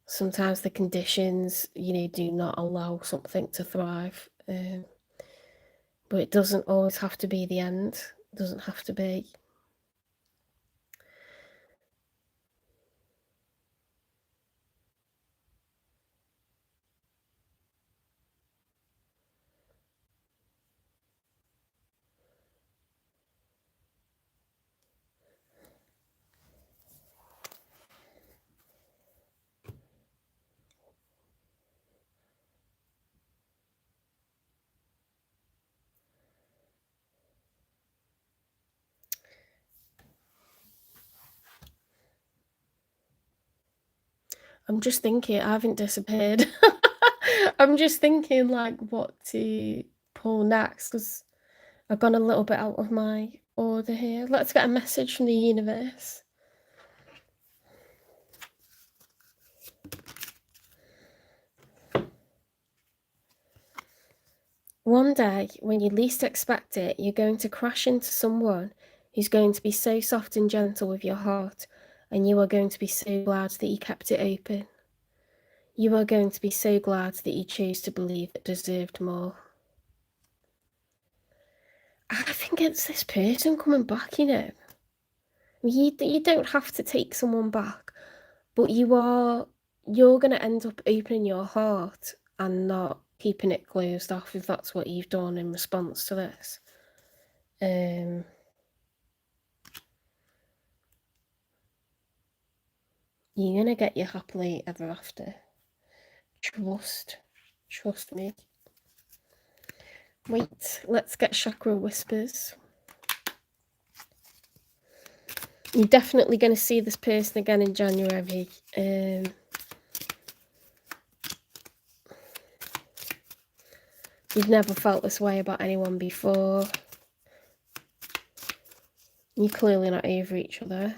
A: sometimes the conditions, do not allow something to thrive. But it doesn't always have to be the end. It doesn't have to be. I'm just thinking, I haven't disappeared. I'm just thinking like what to pull next, because I've gone a little bit out of my order here. Let's get a message from the universe. One day, when you least expect it, you're going to crash into someone who's going to be so soft and gentle with your heart, and you are going to be so glad that you kept it open. You are going to be so glad that you chose to believe it deserved more. I think it's this person coming back, You don't have to take someone back, but you're going to end up opening your heart and not keeping it closed off, if that's what you've done in response to this. You're going to get your happily ever after. Trust me. Wait, let's get chakra whispers. You're definitely going to see this person again in January. You've never felt this way about anyone before. You're clearly not over each other.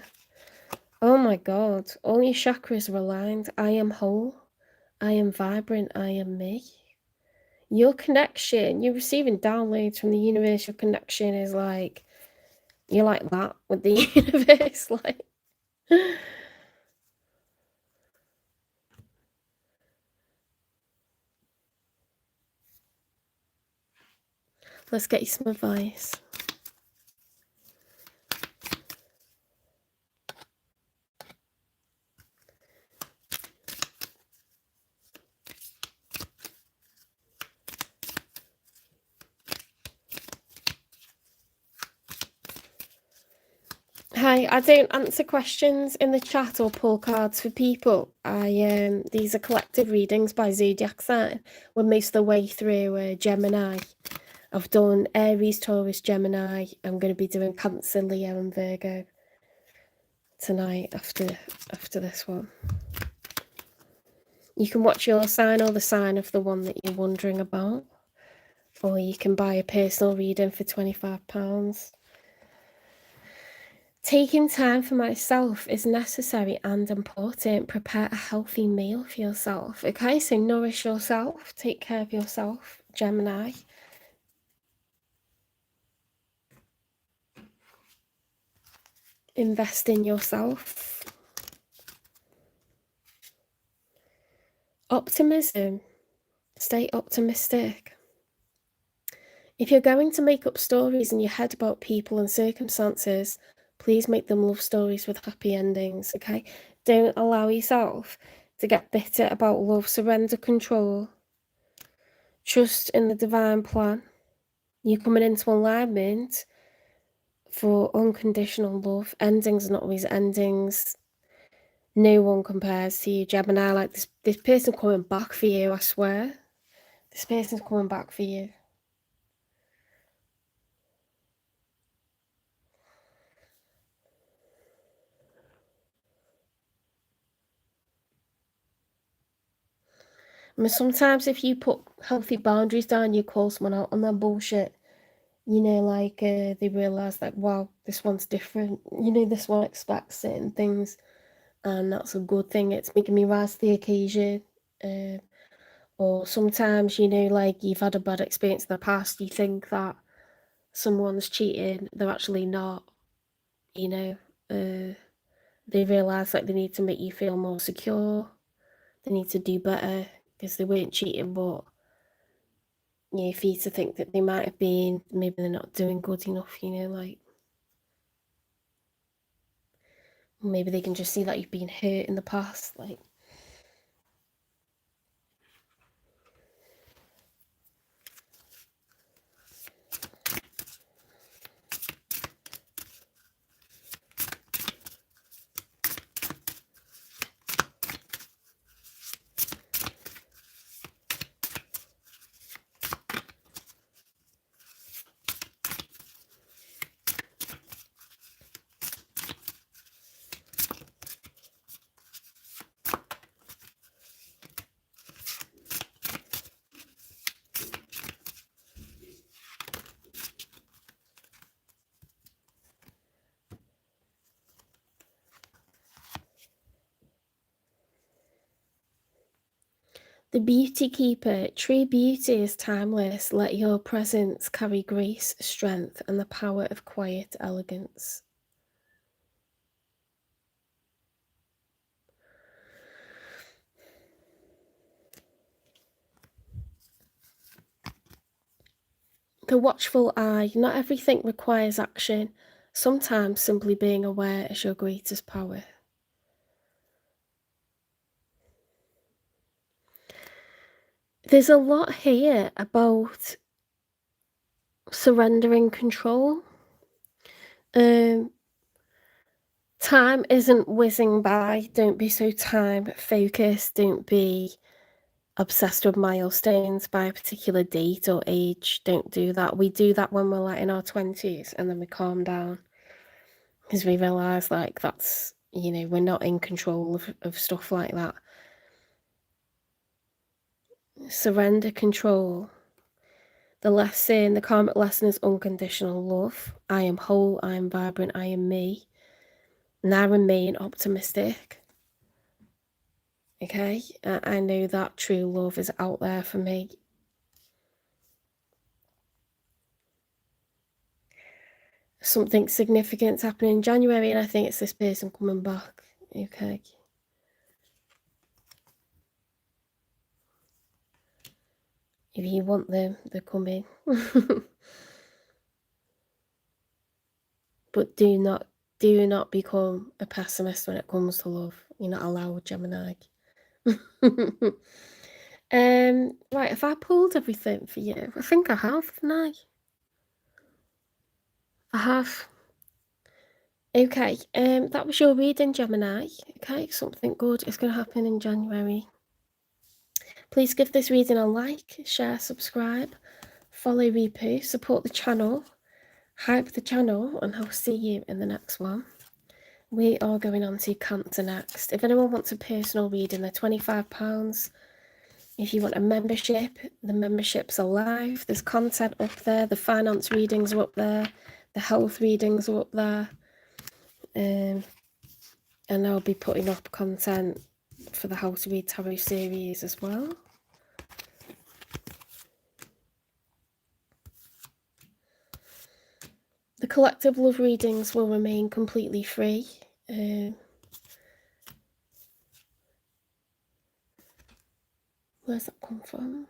A: Oh my God, all your chakras are aligned. I am whole. I am vibrant. I am me. Your connection, you're receiving downloads from the universe. Your connection is like, you're like that with the universe. Like, Let's get you some advice. Hi, I don't answer questions in the chat or pull cards for people. These are collective readings by zodiac sign. We're most of the way through Gemini. I've done Aries, Taurus, Gemini. I'm going to be doing Cancer, Leo, and Virgo tonight after this one. You can watch your sign or the sign of the one that you're wondering about, or you can buy a personal reading for £25. Taking time for myself is necessary and important. Prepare a healthy meal for yourself. Okay, so nourish yourself. Take care of yourself, Gemini. Invest in yourself. Optimism. Stay optimistic. If you're going to make up stories in your head about people and circumstances, please make them love stories with happy endings, okay? Don't allow yourself to get bitter about love. Surrender control. Trust in the divine plan. You're coming into alignment for unconditional love. Endings are not always endings. No one compares to you, Gemini. Like this person coming back for you, I swear. This person's coming back for you. I mean, sometimes if you put healthy boundaries down, you call someone out on their bullshit. You know, like they realise like, wow, this one's different. You know, this one expects certain things, and that's a good thing. It's making me rise to the occasion. Or sometimes, you know, like you've had a bad experience in the past, you think that someone's cheating, they're actually not. You know, they realise like they need to make you feel more secure. They need to do better because they weren't cheating, but you know, for you to think that they might have been, maybe they're not doing good enough, you know, like maybe they can just see that you've been hurt in the past, like. The Beauty Keeper. True beauty is timeless. Let your presence carry grace, strength, and the power of quiet elegance. The Watchful Eye. Not everything requires action. Sometimes simply being aware is your greatest power. There's a lot here about surrendering control. Time isn't whizzing by. Don't be so time focused. Don't be obsessed with milestones by a particular date or age. Don't do that. We do that when we're like in our 20s, and then we calm down because we realise like that's, you know, we're not in control of stuff like that. Surrender control. The karmic lesson is unconditional love. I am whole, I am vibrant, I am me. And I remain optimistic. Okay, I know that true love is out there for me. Something significant's happening in January, and I think it's this person coming back. Okay. If you want them, they're coming. But do not become a pessimist when it comes to love. You're not allowed, Gemini. Right, have I pulled everything for you? I think I have, haven't I? I have. Okay, that was your reading, Gemini. Okay, something good is going to happen in January. Please give this reading a like, share, subscribe, follow, repost, support the channel, hype the channel, and I'll see you in the next one. We are going on to Cancer next. If anyone wants a personal reading, they're £25. If you want a membership, the memberships are live. There's content up there. The finance readings are up there. The health readings are up there. And I'll be putting up content for the How to Read Tarot series as well. The collective love readings will remain completely free. Where's that come from?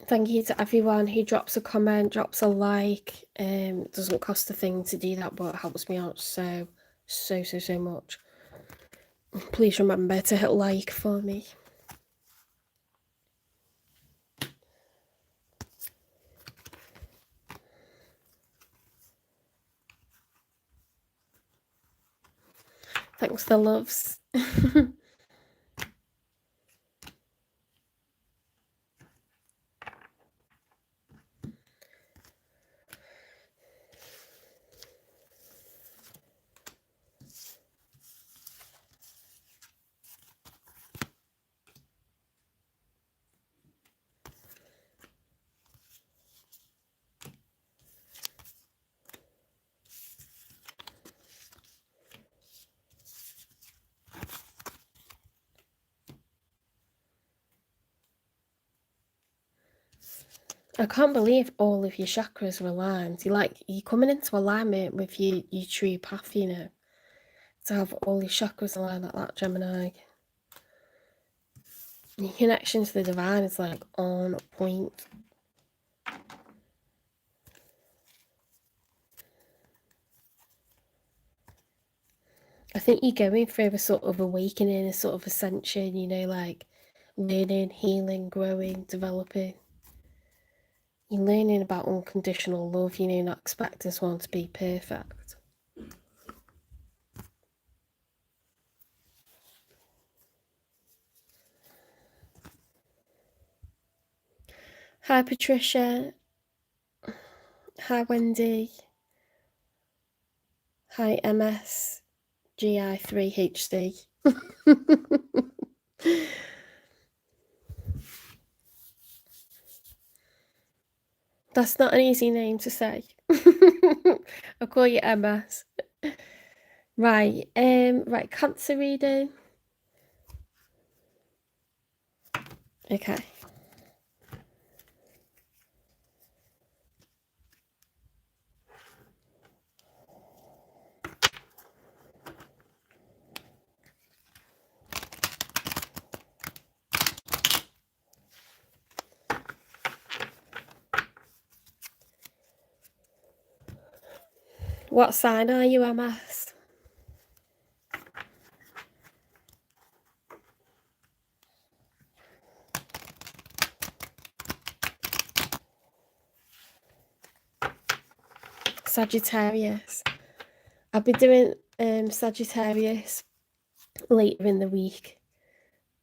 A: Thank you to everyone who drops a comment, drops a like. It doesn't cost a thing to do that, but it helps me out so much. Please remember to hit like for me. Thanks, the loves. I can't believe all of your chakras are aligned. You're coming into alignment with your true path, you know. To have all your chakras aligned like that, Gemini. Your connection to the divine is like on point. I think you're going through a sort of awakening, a sort of ascension, you know, like learning, healing, growing, developing. You're learning about unconditional love, you know, not expecting someone to be perfect. Hi, Patricia. Hi, Wendy. Hi, MS. GI3HD. That's not an easy name to say. I'll call you MS. Right, right, Cancer reading. Okay. What sign are you, MS? Sagittarius. I'll be doing Sagittarius later in the week.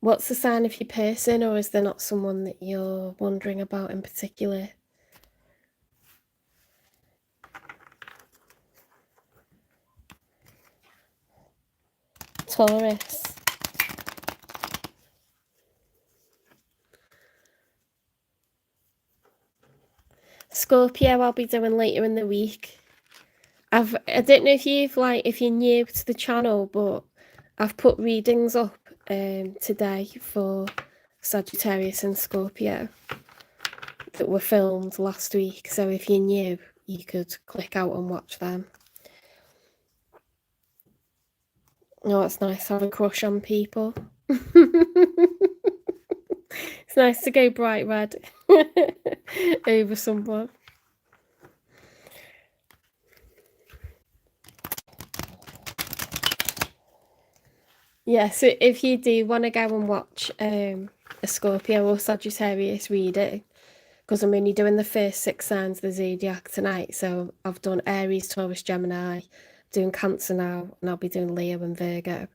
A: What's the sign of your person, or is there not someone that you're wondering about in particular? Taurus. Scorpio I'll be doing later in the week. I don't know if if you're new to the channel, but I've put readings up today for Sagittarius and Scorpio. that were filmed last week. So if you're new, you could click out and watch them. Oh, it's nice to have a crush on people. It's nice to go bright red over someone. Yeah, so if you do want to go and watch a Scorpio or Sagittarius reading, because I'm only doing the first 6 signs of the zodiac tonight, so I've done Aries, Taurus, Gemini, doing Cancer now, and I'll be doing Leo and Virgo.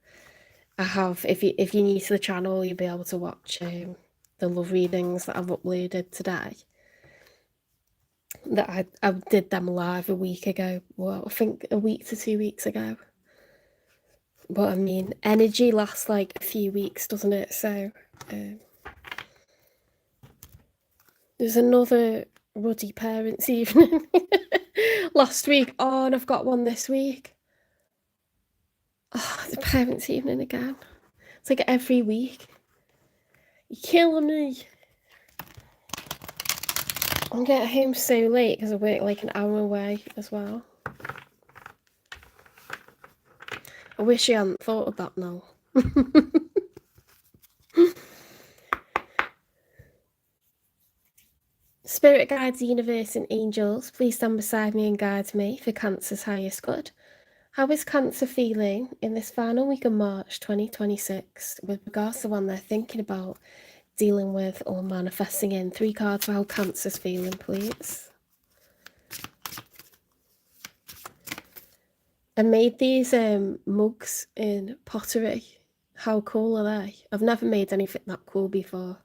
A: I have, if you're new to the channel, you'll be able to watch the love readings that I've uploaded today. That I did them live a week ago. Well, I think a week to 2 weeks ago. But I mean, energy lasts like a few weeks, doesn't it? So there's another Ruddy Parents Evening last week. Oh, and I've got one this week. Oh, the Parents Evening again. It's like every week. You're killing me. I'm getting home so late because I work like an hour away as well. I wish I hadn't thought of that now. Spirit guides, universe and angels, please stand beside me and guide me for Cancer's highest good. How is Cancer feeling in this final week of March 2026 with regards to one they're thinking about dealing with or manifesting in? 3 cards for how Cancer's feeling, please. I made these mugs in pottery. How cool are they? I've never made anything that cool before.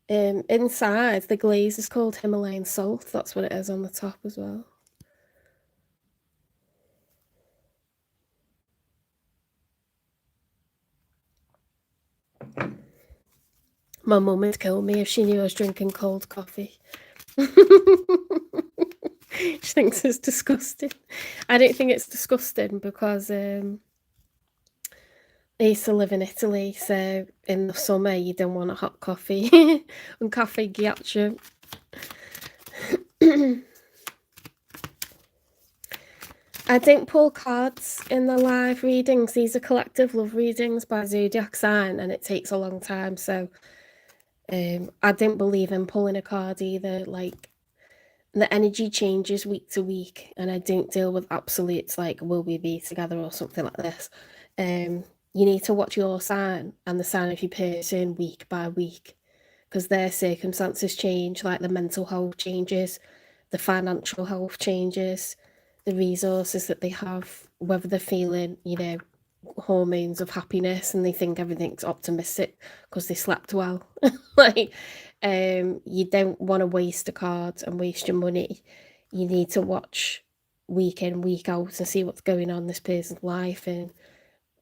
A: Inside, the glaze is called Himalayan salt. That's what it is on the top as well. My mum would kill me if she knew I was drinking cold coffee. She thinks it's disgusting. I don't think it's disgusting because I used to live in Italy, so in the summer you don't want a hot coffee. Un caffè ghiaccio. I don't pull cards in the live readings. These are collective love readings by zodiac sign, and it takes a long time, so I don't believe in pulling a card either. Like, the energy changes week to week, and I don't deal with absolutes like will we be together or something like this. You need to watch your sign and the sign of your person week by week, because their circumstances change, like the mental health changes, the financial health changes, the resources that they have, whether they're feeling, you know, hormones of happiness and they think everything's optimistic because they slept well. Like, you don't want to waste a card and waste your money. You need to watch week in, week out and see what's going on in this person's life and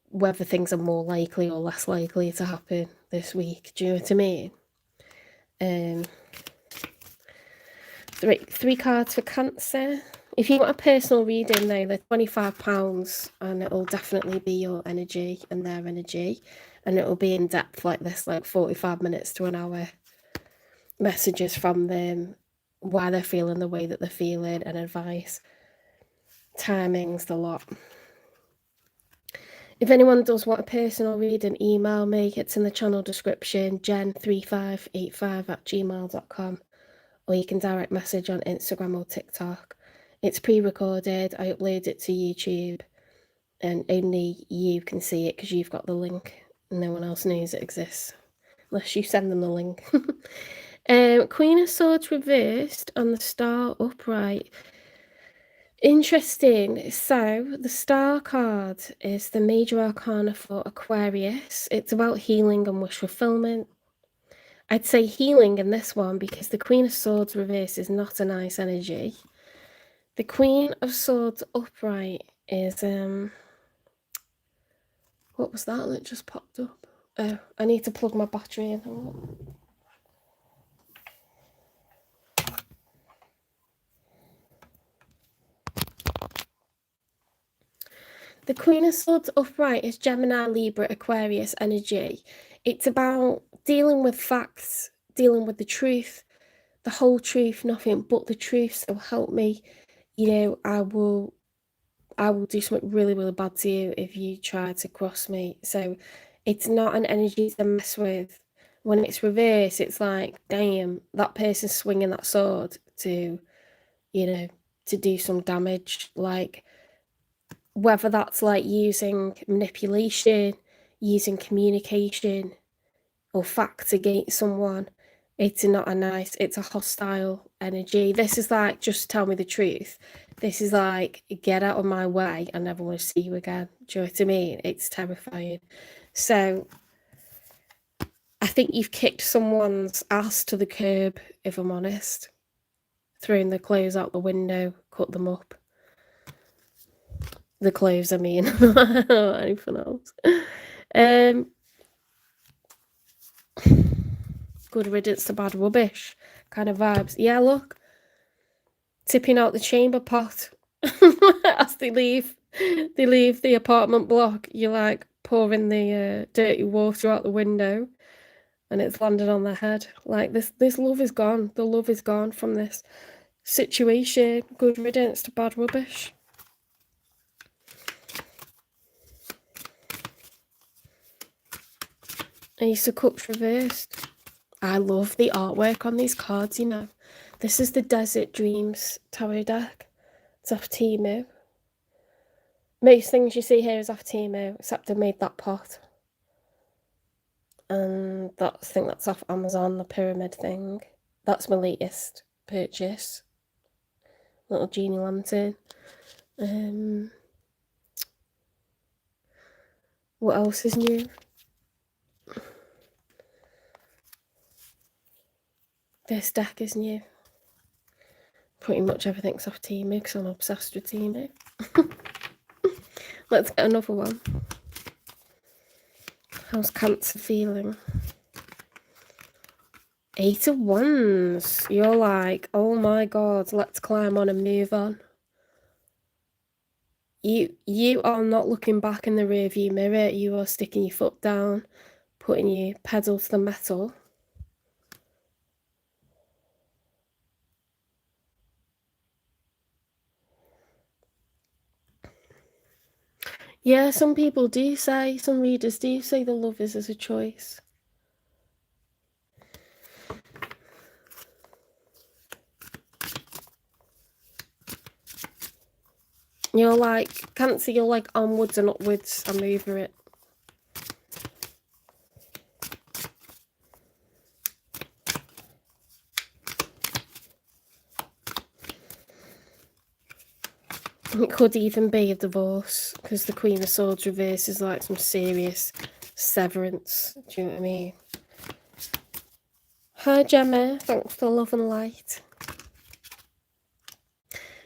A: whether things are more likely or less likely to happen this week. Do you know what I mean? Three cards for Cancer. If you want a personal reading though, they're £25 and it'll definitely be your energy and their energy, and it'll be in depth like this, like 45 minutes to an hour messages from them, why they're feeling the way that they're feeling, and advice. Timings, the lot. If anyone does want a personal reading, email me. It's in the channel description, jen3585@gmail.com, or you can direct message on Instagram or TikTok. It's pre-recorded. I upload it to YouTube, and only you can see it because you've got the link. No one else knows it exists, unless you send them the link. Queen of Swords reversed and the Star upright. Interesting. So the Star card is the major arcana for Aquarius. It's about healing and wish fulfillment. I'd say healing in this one because the Queen of Swords reverse is not a nice energy. The Queen of Swords upright is what was that that just popped up? Oh, I need to plug my battery in. The Queen of Swords upright is Gemini, Libra, Aquarius energy. It's about dealing with facts, dealing with the truth, the whole truth, nothing but the truth, so help me. You know, I will do something really, really bad to you if you try to cross me. So it's not an energy to mess with. When it's reversed, it's like, damn, that person's swinging that sword to, you know, to do some damage. Like, whether that's like using manipulation, using communication, or facts against someone, it's not a nice, it's a hostile energy. This is like, just tell me the truth. This is like, get out of my way, I never want to see you again. Do you know what I mean? It's terrifying. So I think you've kicked someone's ass to the curb, if I'm honest. Thrown their clothes out the window, cut them up. The clothes, I mean. Anything else. Good riddance to bad rubbish kind of vibes. Yeah, look. Tipping out the chamber pot as they leave the apartment block. You're like pouring the dirty water out the window and it's landed on their head. Like, this love is gone. The love is gone from this situation. Good riddance to bad rubbish. Ace of Cups reversed. I love the artwork on these cards, you know. This is the Desert Dreams tarot deck. It's off Temu. Most things you see here is off Temu, except I made that pot. And I think that's off Amazon, the pyramid thing. That's my latest purchase. Little genie lantern. What else is new? This deck is new. Pretty much everything's off Temu because I'm obsessed with Temu. Let's get another one. How's Cancer feeling? 8 of Wands. You're like, oh my god, let's climb on and move on. You are not looking back in the rearview mirror. You are sticking your foot down, putting your pedal to the metal. Yeah, some people do say, some readers do say the love is as a choice. You're like, Cancer, you're like onwards and upwards. I'm over it. It could even be a divorce, because the Queen of Swords reverse is like some serious severance. Do you know what I mean? Hi, Gemma. Thanks for the love and light.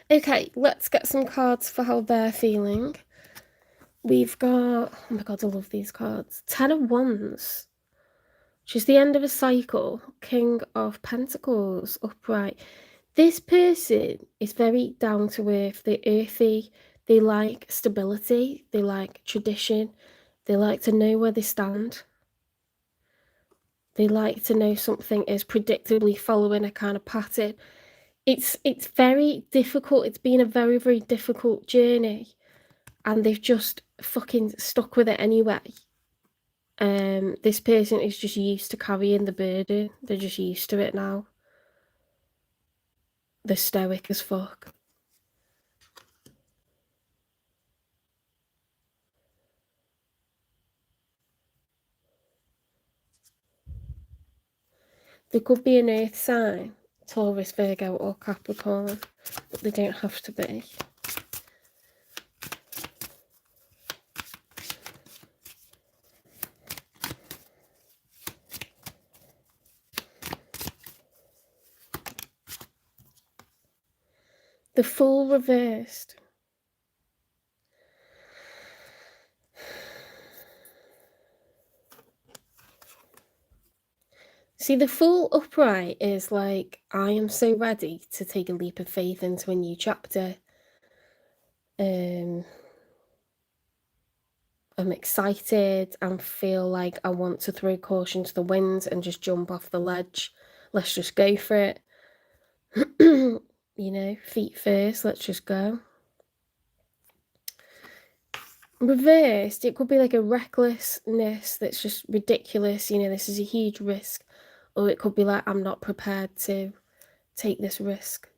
A: Okay, let's get some cards for how they're feeling. We've got, oh my god, I love these cards. 10 of Wands, which is the end of a cycle. King of Pentacles, upright. This person is very down to earth. They're earthy. They like stability. They like tradition. They like to know where they stand. They like to know something is predictably following a kind of pattern. It's very difficult. It's been a very, very difficult journey. And they've just fucking stuck with it anyway. This person is just used to carrying the burden. They're just used to it now. They're stoic as fuck. There could be an earth sign, Taurus, Virgo or Capricorn, but they don't have to be. The Fool reversed. See, the Fool upright is like, I am so ready to take a leap of faith into a new chapter. I'm excited and feel like I want to throw caution to the wind and just jump off the ledge. Let's just go for it. You know, feet first, let's just go. Reversed, it could be like a recklessness that's just ridiculous, you know, this is a huge risk. Or it could be like, I'm not prepared to take this risk.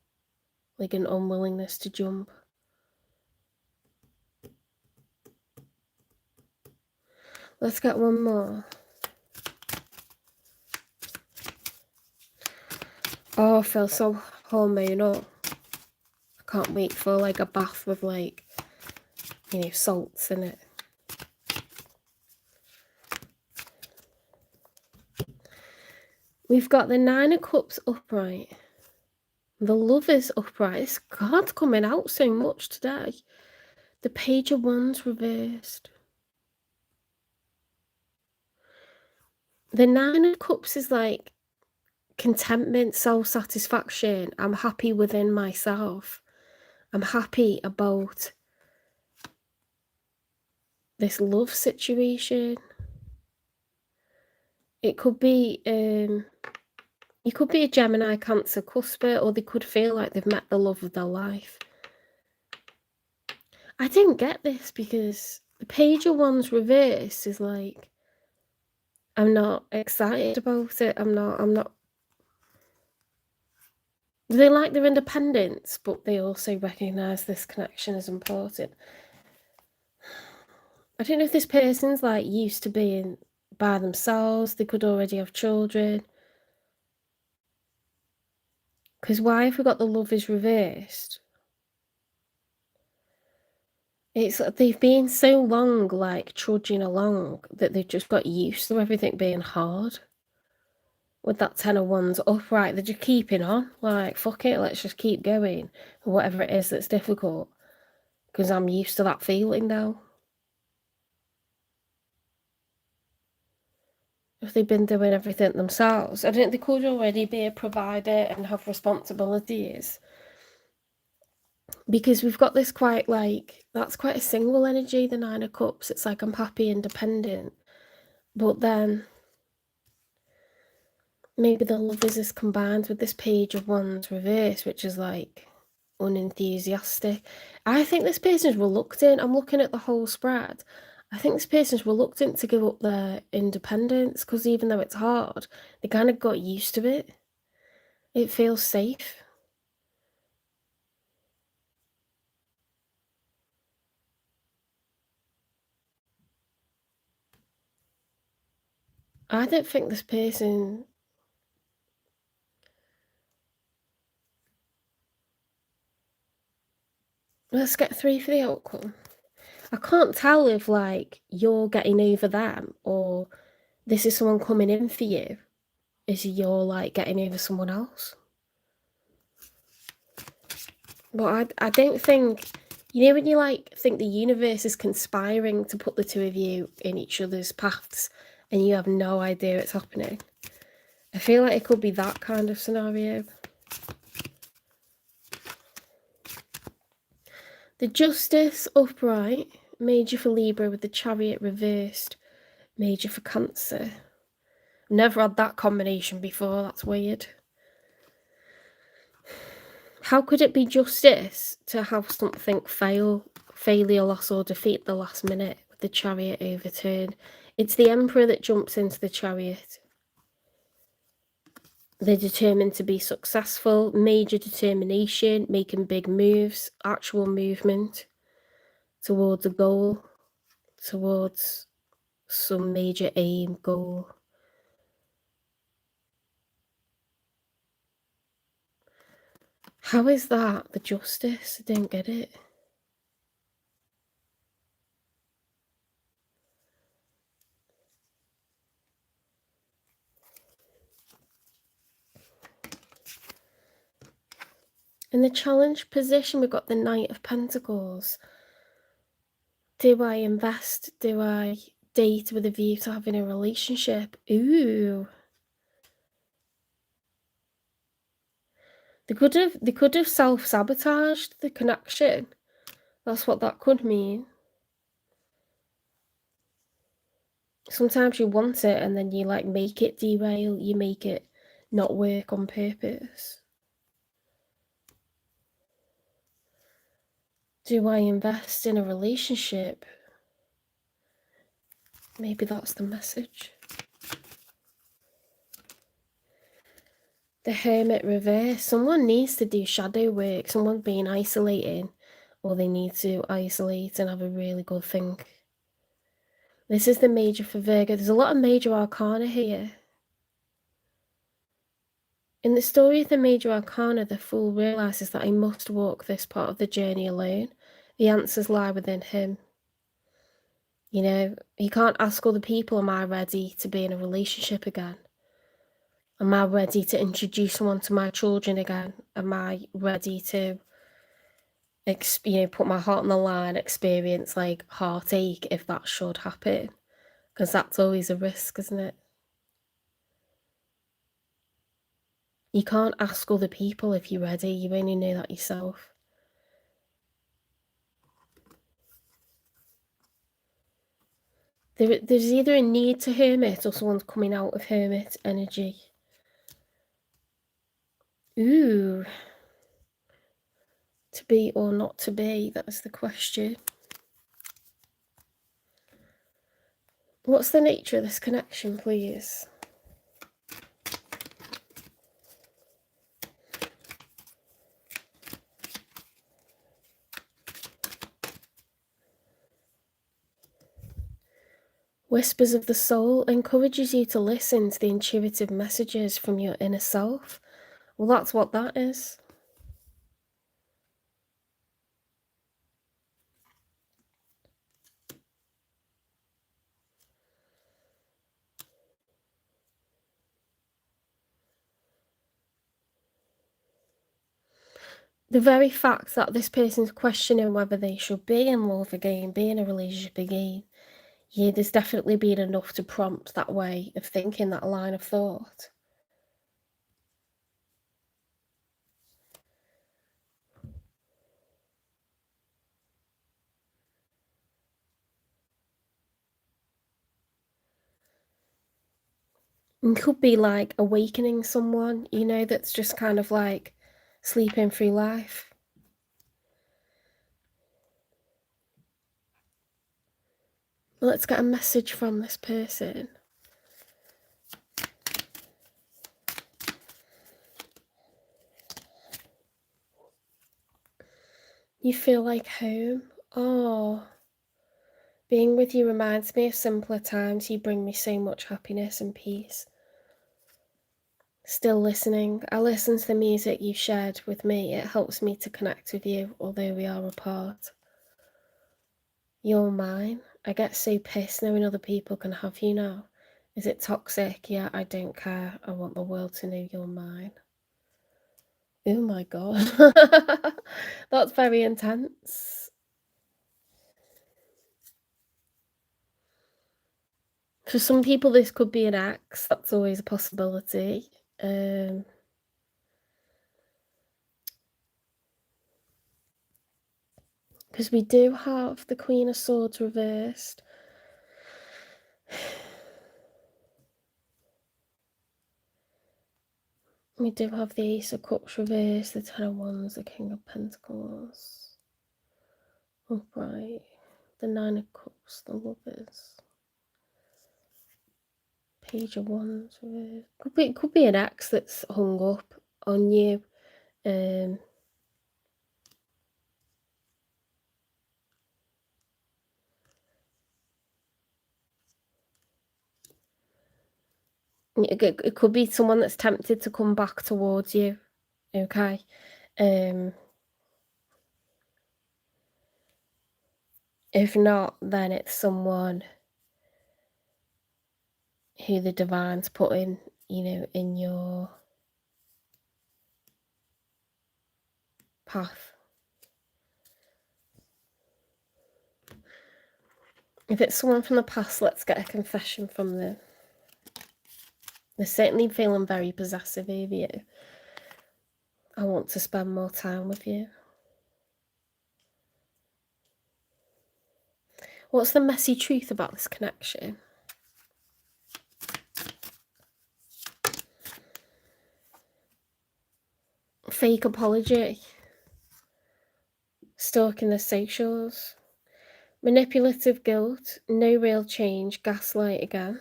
A: Like an unwillingness to jump. Let's get one more. Oh, I feel so hormonal. I can't wait for like a bath with like, you know, salts in it. We've got the Nine of Cups upright. The Lovers upright. This card's coming out so much today. The Page of Wands reversed. The Nine of Cups is like contentment, self-satisfaction. I'm happy within myself. I'm happy about this love situation. It could be you could be a Gemini, Cancer, cusper, or they could feel like they've met the love of their life. I didn't get this because the Page of Wands reverse is like, I'm not excited about it. I'm not. They like their independence, but they also recognise this connection as important. I don't know if this person's like used to being by themselves. They could already have children. Because why have we got the Lovers reversed? It's like they've been so long like trudging along that they've just got used to everything being hard. With that Ten of Wands upright, they're just keeping on. Like, fuck it, let's just keep going. Whatever it is that's difficult. Because I'm used to that feeling now. If they've been doing everything themselves, I think they could already be a provider and have responsibilities. Because we've got this quite like, that's quite a single energy, the Nine of Cups. It's like I'm happy, independent. But then maybe the Lovers is combined with this Page of Wands reverse, which is like unenthusiastic. I think this person's reluctant. I'm looking at the whole spread. I think this person's reluctant to give up their independence because even though it's hard, they kind of got used to it. It feels safe. I don't think this person... Let's get 3 for the outcome. I can't tell if like you're getting over them or this is someone coming in for you. Is you're like getting over someone else? But I don't think, you know when you like think the universe is conspiring to put the two of you in each other's paths and you have no idea it's happening? I feel like it could be that kind of scenario. The Justice upright, major for Libra with the Chariot reversed, major for Cancer. Never had that combination before, that's weird. How could it be justice to have something failure, loss or defeat at the last minute with the Chariot overturned? It's the Emperor that jumps into the Chariot. They're determined to be successful, major determination, making big moves, actual movement towards a goal, towards some major aim, goal. How is that the Justice? I didn't get it. In the challenge position, we've got the Knight of Pentacles. Do I invest? Do I date with a view to having a relationship? Ooh. They could have self-sabotaged the connection. That's what that could mean. Sometimes you want it and then you like make it derail, you make it not work on purpose. Do I invest in a relationship? Maybe that's the message. The Hermit reverse. Someone needs to do shadow work. Someone's been isolating, or they need to isolate and have a really good think. This is the Major for Virgo. There's a lot of major arcana here. In the story of the Major Arcana, the Fool realises that he must walk this part of the journey alone. The answers lie within him. You know, he can't ask other people, am I ready to be in a relationship again? Am I ready to introduce someone to my children again? Am I ready to, put my heart on the line, experience like heartache if that should happen? Because that's always a risk, isn't it? You can't ask other people if you're ready. You only know that yourself. There's either a need to hermit or someone's coming out of hermit energy. Ooh. To be or not to be, that's the question. What's the nature of this connection, please? Whispers of the Soul encourages you to listen to the intuitive messages from your inner self. Well, that's what that is. The very fact that this person's questioning whether they should be in love again, be in a relationship again, yeah, there's definitely been enough to prompt that way of thinking, that line of thought. It could be like awakening someone, that's just kind of like sleeping through life. Let's get a message from this person. You feel like home. Oh, being with you reminds me of simpler times. You bring me so much happiness and peace. Still listening. I listen to the music you shared with me. It helps me to connect with you, although we are apart. You're mine. I get so pissed knowing other people can have you now. Is it toxic? Yeah, I don't care. I want the world to know you're mine. Oh my god. That's very intense. For some people, this could be an ex. That's always a possibility. Because we do have the Queen of Swords reversed. We do have the Ace of Cups reversed, the Ten of Wands, the King of Pentacles. Upright. The Nine of Cups, the Lovers. Page of Wands reversed. Could be an ex that's hung up on you. It could be someone that's tempted to come back towards you. Okay. If not, then it's someone who the divine's put in, in your path. If it's someone from the past, let's get a confession from them. They're certainly feeling very possessive over you. I want to spend more time with you. What's the messy truth about this connection? Fake apology. Stalking the socials. Manipulative guilt. No real change. Gaslight again.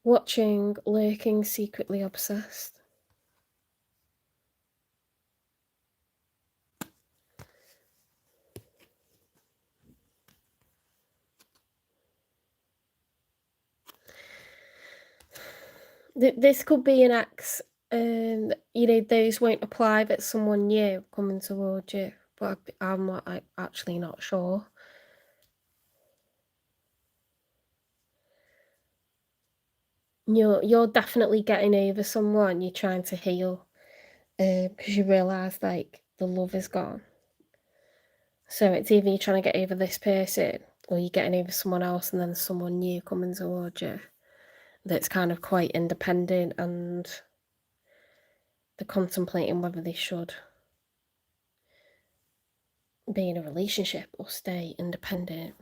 A: Watching. Lurking. Secretly obsessed. This could be an ex, and those won't apply if it's someone new coming towards you, but I'm actually not sure. You're definitely getting over someone. You're trying to heal, because you realise like the love is gone. So it's either you're trying to get over this person, or you're getting over someone else, and then someone new coming towards you that's kind of quite independent, and they're contemplating whether they should be in a relationship or stay independent.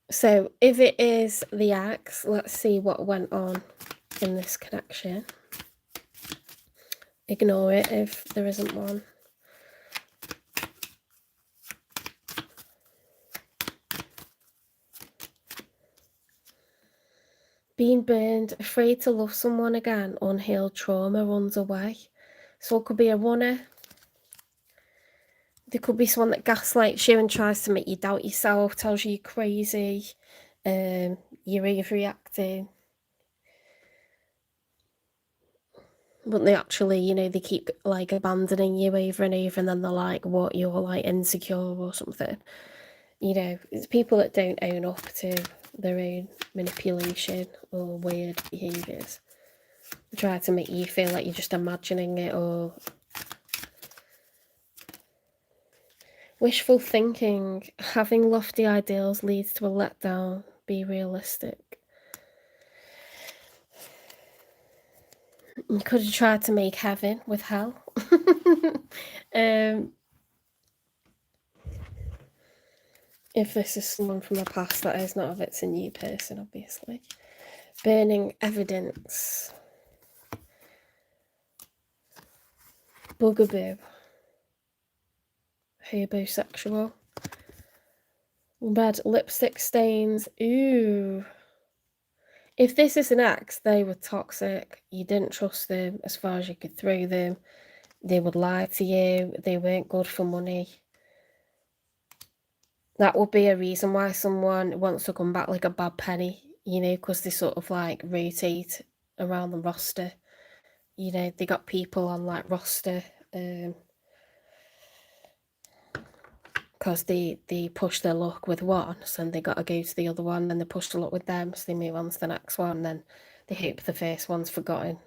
A: So if it is the ex, let's see what went on in this connection. Ignore it if there isn't one. Being burned, afraid to love someone again, unhealed trauma runs away. So it could be a runner. There could be someone that gaslights you and tries to make you doubt yourself, tells you you're crazy, you're overreacting. But they actually, they keep like abandoning you over and over, and then they're like, what, you're like insecure or something. It's people that don't own up to their own manipulation or weird behaviours. They try to make you feel like you're just imagining it, or wishful thinking. Having lofty ideals leads to a letdown. Be realistic. You could have tried to make heaven with hell. If this is someone from the past, that is not if it's a new person, obviously. Burning evidence. Bugaboo. Homosexual. Red lipstick stains. Ooh. If this is an ex, they were toxic. You didn't trust them as far as you could throw them. They would lie to you. They weren't good for money. That would be a reason why someone wants to come back like a bad penny, because they sort of like rotate around the roster. They got people on like roster, because they push their luck with one, so then they got to go to the other one, then they push their luck with them, so they move on to the next one, then they hope the first one's forgotten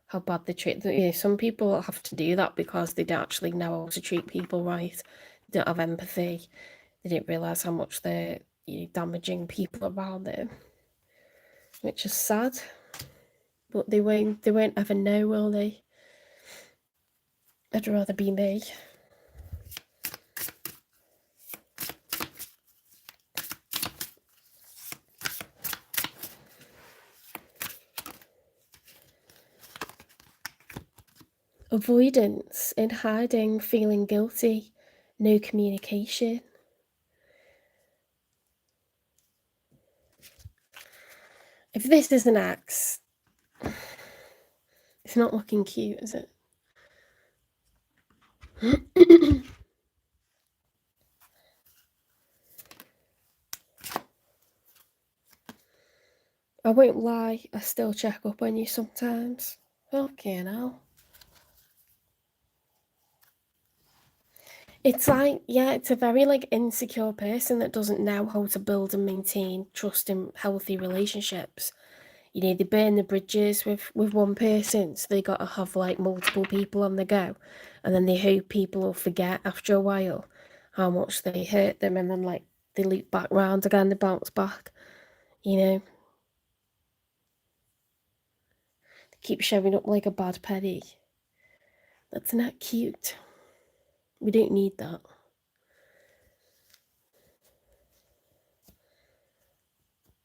A: how bad they treat them. Some people have to do that because they don't actually know how to treat people right. They don't have empathy. They didn't realise how much they're damaging people around them, which is sad. But they won't ever know, will they? I'd rather be me. Avoidance, in hiding, feeling guilty, no communication. If this is an ex, it's not looking cute, is it? I won't lie, I still check up on you sometimes. Okay, now. It's like, it's a very like insecure person that doesn't know how to build and maintain trust in healthy relationships. They burn the bridges with one person, so they got to have like multiple people on the go, and then they hope people will forget after a while how much they hurt them, and then like they loop back round again, they bounce back. They keep showing up like a bad penny. That's not cute. We don't need that.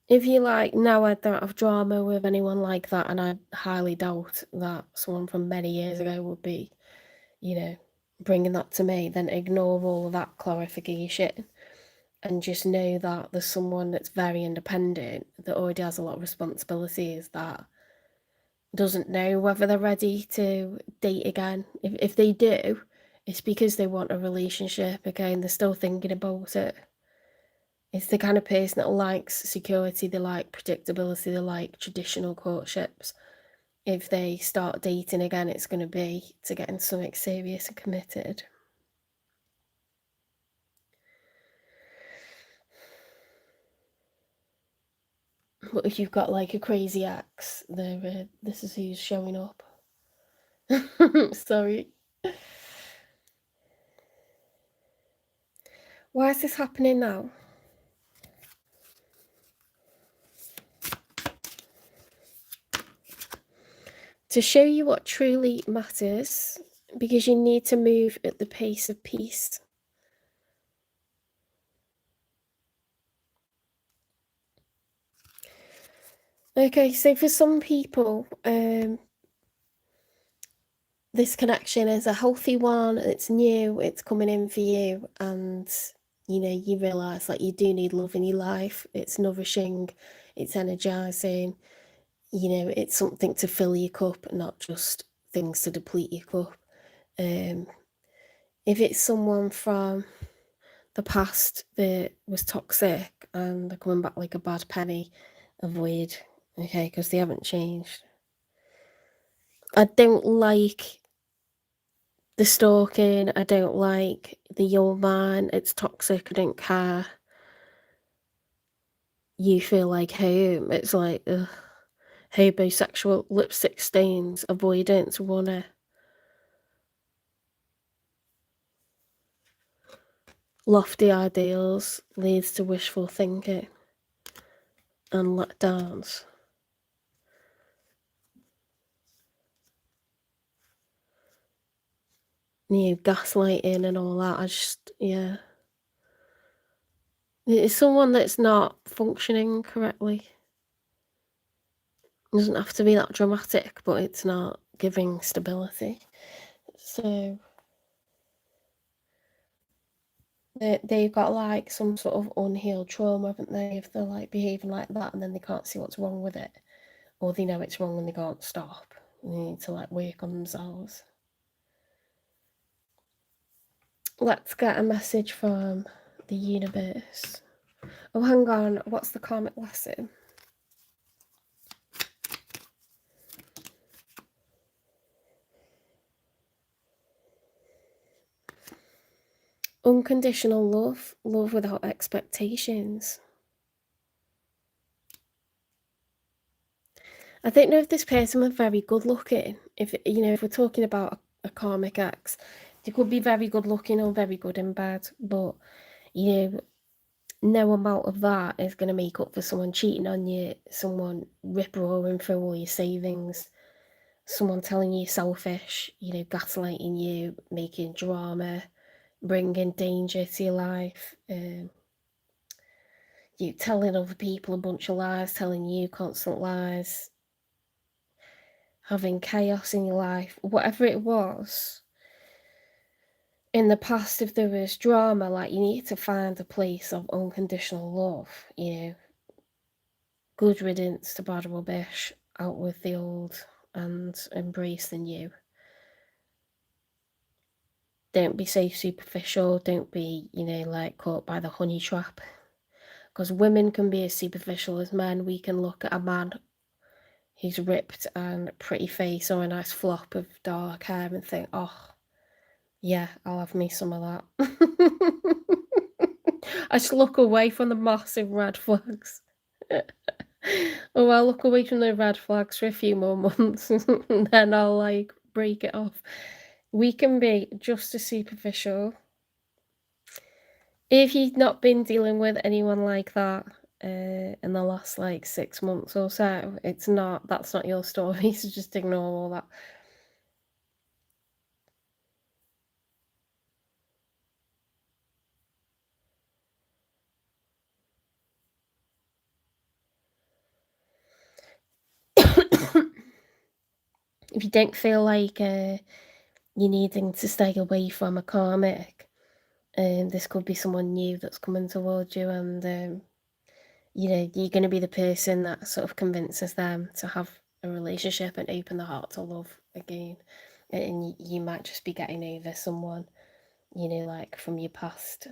A: If you like, no, I don't have drama with anyone like that, and I highly doubt that someone from many years ago would be, bringing that to me, then ignore all of that clarification and just know that there's someone that's very independent, that already has a lot of responsibilities, that doesn't know whether they're ready to date again. If they do, it's because they want a relationship again. They're still thinking about it. It's the kind of person that likes security, they like predictability, they like traditional courtships. If they start dating again, it's going to be to get into something serious and committed. But if you've got like a crazy ex, this is who's showing up. Sorry. Why is this happening now? To show you what truly matters, because you need to move at the pace of peace. Okay, so for some people, this connection is a healthy one, it's new, it's coming in for you, and you realise that you do need love in your life. It's nourishing, it's energising, it's something to fill your cup, not just things to deplete your cup. If it's someone from the past that was toxic and they're coming back like a bad penny, avoid, okay, because they haven't changed. I don't like the stalking, I don't like the "you're mine, it's toxic, I don't care, you feel like home." It's like, ugh. Homosexual, lipstick stains, avoidance, runner. Lofty ideals leads to wishful thinking and letdowns. Gaslighting and all that, yeah. It's someone that's not functioning correctly. It doesn't have to be that dramatic, but it's not giving stability. So they've got like some sort of unhealed trauma, haven't they, if they're like behaving like that and then they can't see what's wrong with it, or they know it's wrong and they can't stop. They need to like work on themselves. Let's get a message from the universe. Oh, hang on, what's the karmic lesson? Unconditional love, love without expectations. I don't know if this person was very good looking. If we're talking about a karmic ex, they could be very good looking or very good in bed, but no amount of that is going to make up for someone cheating on you, someone rip-roaring through all your savings, someone telling you selfish, gaslighting you, making drama, bringing danger to your life, you telling other people a bunch of lies, telling you constant lies, having chaos in your life, whatever it was. In the past, if there was drama, like, you need to find a place of unconditional love, good riddance to bad rubbish, out with the old and embrace the new. Don't be so superficial, don't be, like caught by the honey trap. Because women can be as superficial as men. We can look at a man who's ripped and pretty face or a nice flop of dark hair and think, oh, yeah, I'll have me some of that. I just look away from the massive red flags. Oh, I'll look away from the red flags for a few more months and then I'll like break it off. We can be just as superficial. If you've not been dealing with anyone like that in the last like 6 months or so, that's not your story, so just ignore all that. If you don't feel like you needing to stay away from a karmic. This could be someone new that's coming towards you, and you know, you're going to be the person that sort of convinces them to have a relationship and open the heart to love again. And you might just be getting over someone, you know, like from your past,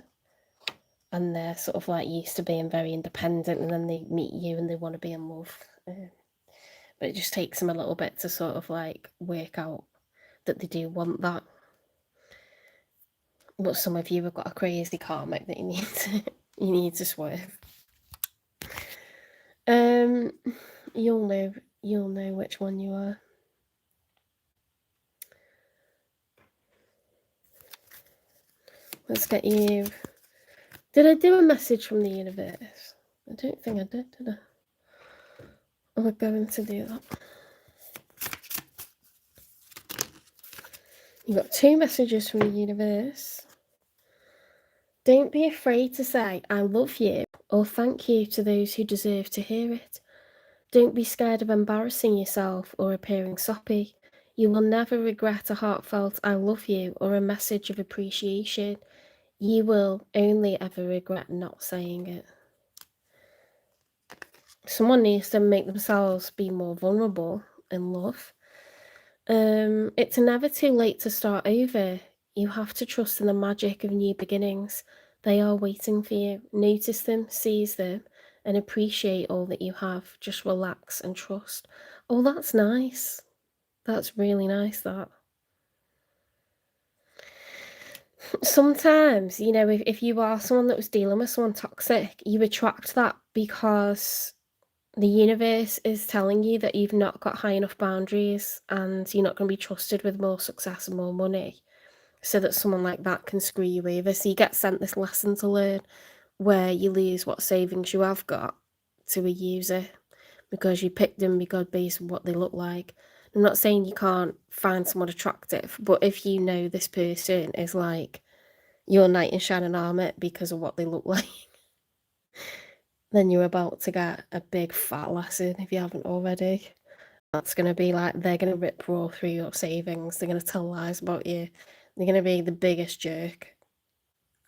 A: and they're sort of like used to being very independent, and then they meet you and they want to be in love. But it just takes them a little bit to sort of like work out that they do want that. But some of you have got a crazy karmic that you need to swerve. You'll know which one you are. Let's get you. Did I do a message from the universe? I don't think I did I? Oh, we're going to do that. You got 2 messages from the universe. Don't be afraid to say I love you or thank you to those who deserve to hear it. Don't be scared of embarrassing yourself or appearing soppy. You will never regret a heartfelt I love you or a message of appreciation. You will only ever regret not saying it. Someone needs to make themselves be more vulnerable in love. It's never too late to start over. You have to trust in the magic of new beginnings. They are waiting for you. Notice them, seize them, and appreciate all that you have. Just relax and trust. Oh, that's nice. That's really nice, that. Sometimes, you know, if you are someone that was dealing with someone toxic, you attract that because the universe is telling you that you've not got high enough boundaries and you're not going to be trusted with more success and more money, so that someone like that can screw you over. So you get sent this lesson to learn where you lose what savings you have got to a user because you picked them based on what they look like. I'm not saying you can't find someone attractive, but if you know this person is like your knight in shining armor because of what they look like, then you're about to get a big fat lesson if you haven't already. That's going to be like, they're going to rip raw through your savings. They're going to tell lies about you. They're going to be the biggest jerk.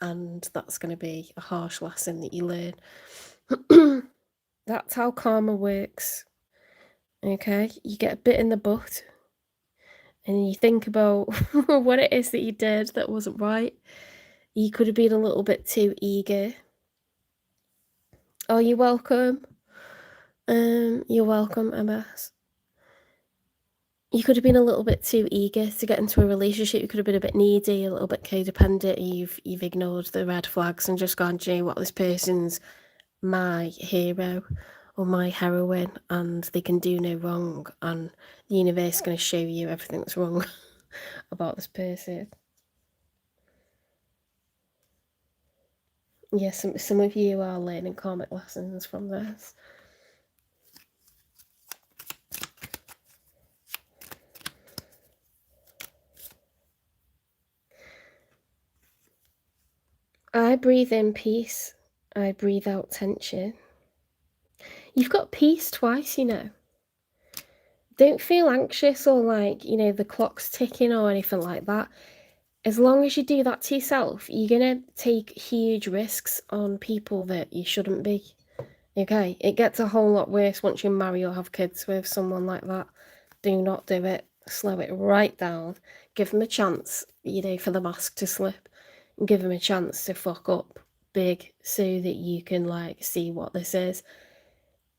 A: And that's going to be a harsh lesson that you learn. That's how karma works. Okay? You get a bit in the butt and you think about what it is that you did that wasn't right. You could have been a little bit too eager. Oh, you're welcome. You're welcome, MS. You could have been a little bit too eager to get into a relationship. You could have been a bit needy, a little bit codependent. You've ignored the red flags and just gone, gee, what, this person's my hero or my heroine and they can do no wrong, and the universe is going to show you everything that's wrong about this person. Yes, some of you are learning karmic lessons from this. I breathe in peace. I breathe out tension. You've got peace twice, you know. Don't feel anxious or like, you know, the clock's ticking or anything like that. As long as you do that to yourself, you're going to take huge risks on people that you shouldn't be. Okay? It gets a whole lot worse once you marry or have kids with someone like that. Do not do it. Slow it right down. Give them a chance, you know, for the mask to slip. And give them a chance to fuck up big so that you can, like, see what this is.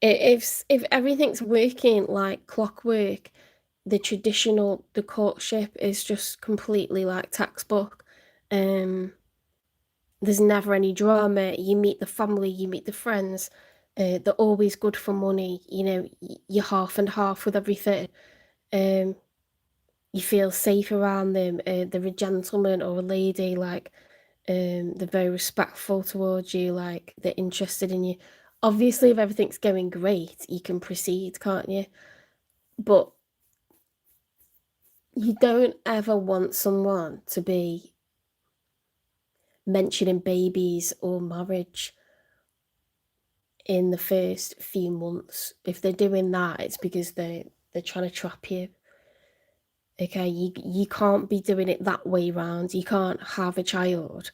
A: If everything's working like clockwork, the courtship is just completely like textbook. There's never any drama. You meet the family, you meet the friends. They're always good for money. You know, you're half and half with everything. You feel safe around them. They're a gentleman or a lady. Like, they're very respectful towards you. Like, they're interested in you. Obviously, if everything's going great, you can proceed, can't you? But you don't ever want someone to be mentioning babies or marriage in the first few months. If they're doing that, it's because they're trying to trap you. Okay, you can't be doing it that way round. You can't have a child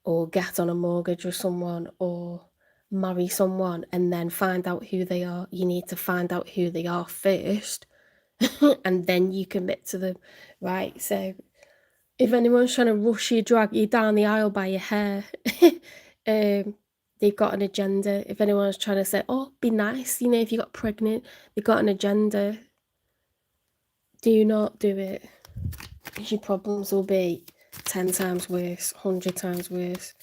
A: or get on a mortgage with someone or marry someone and then find out who they are. You need to find out who they are first and then you commit to them, right? So if anyone's trying to rush you, drag you down the aisle by your hair, they've got an agenda. If anyone's trying to say, oh, be nice, if you got pregnant, they've got an agenda. Do not do it. Your problems will be 10 times worse, 100 times worse.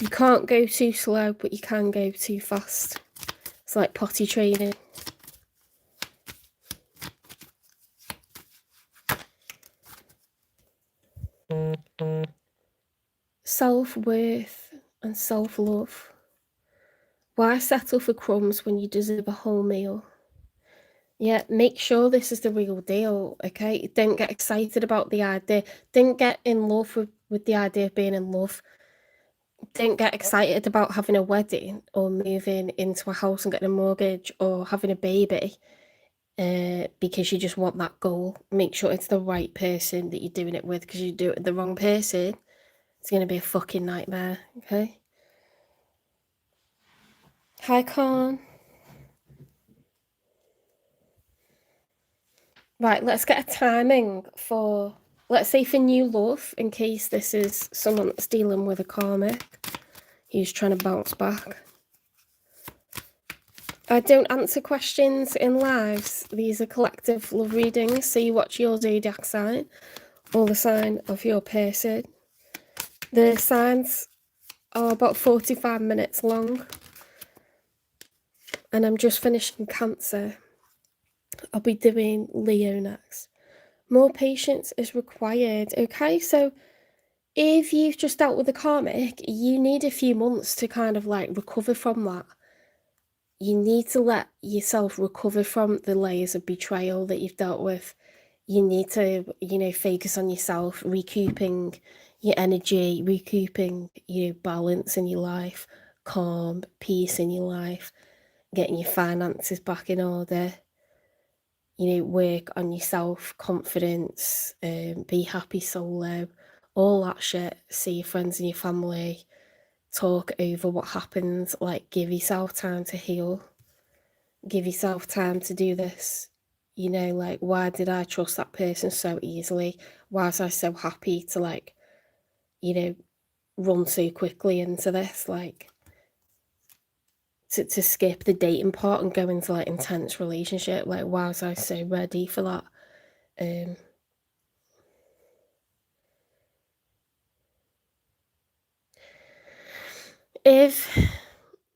A: You can't go too slow, but you can go too fast. It's like potty training. Self-worth and self-love. Why settle for crumbs when you deserve a whole meal? Yeah, make sure this is the real deal, okay? Don't get excited about the idea. Don't get in love with the idea of being in love. Don't get excited about having a wedding or moving into a house and getting a mortgage or having a baby because you just want that goal. Make sure it's the right person that you're doing it with, because you do it with the wrong person, it's going to be a fucking nightmare, okay? Hi, Con. Right, let's get a timing for, let's say for new love, in case this is someone that's dealing with a karmic who's trying to bounce back. I don't answer questions in lives. These are collective love readings, so you watch your zodiac sign or the sign of your person. The signs are about 45 minutes long, and I'm just finishing Cancer. I'll be doing Leo next. More patience is required, okay? So if you've just dealt with a karmic, you need a few months to kind of like recover from that. You need to let yourself recover from the layers of betrayal that you've dealt with. You need to, focus on yourself, recouping your energy, recouping your balance in your life, calm, peace in your life, getting your finances back in order. Work on yourself, confidence, be happy solo, all that shit. See your friends and your family, talk over what happened, like give yourself time to heal. Give yourself time to do this. Like, why did I trust that person so easily? Why was I so happy to, like, run so quickly into this? Like, to skip the dating part and go into, like, intense relationship. Like, why was I so ready for that? If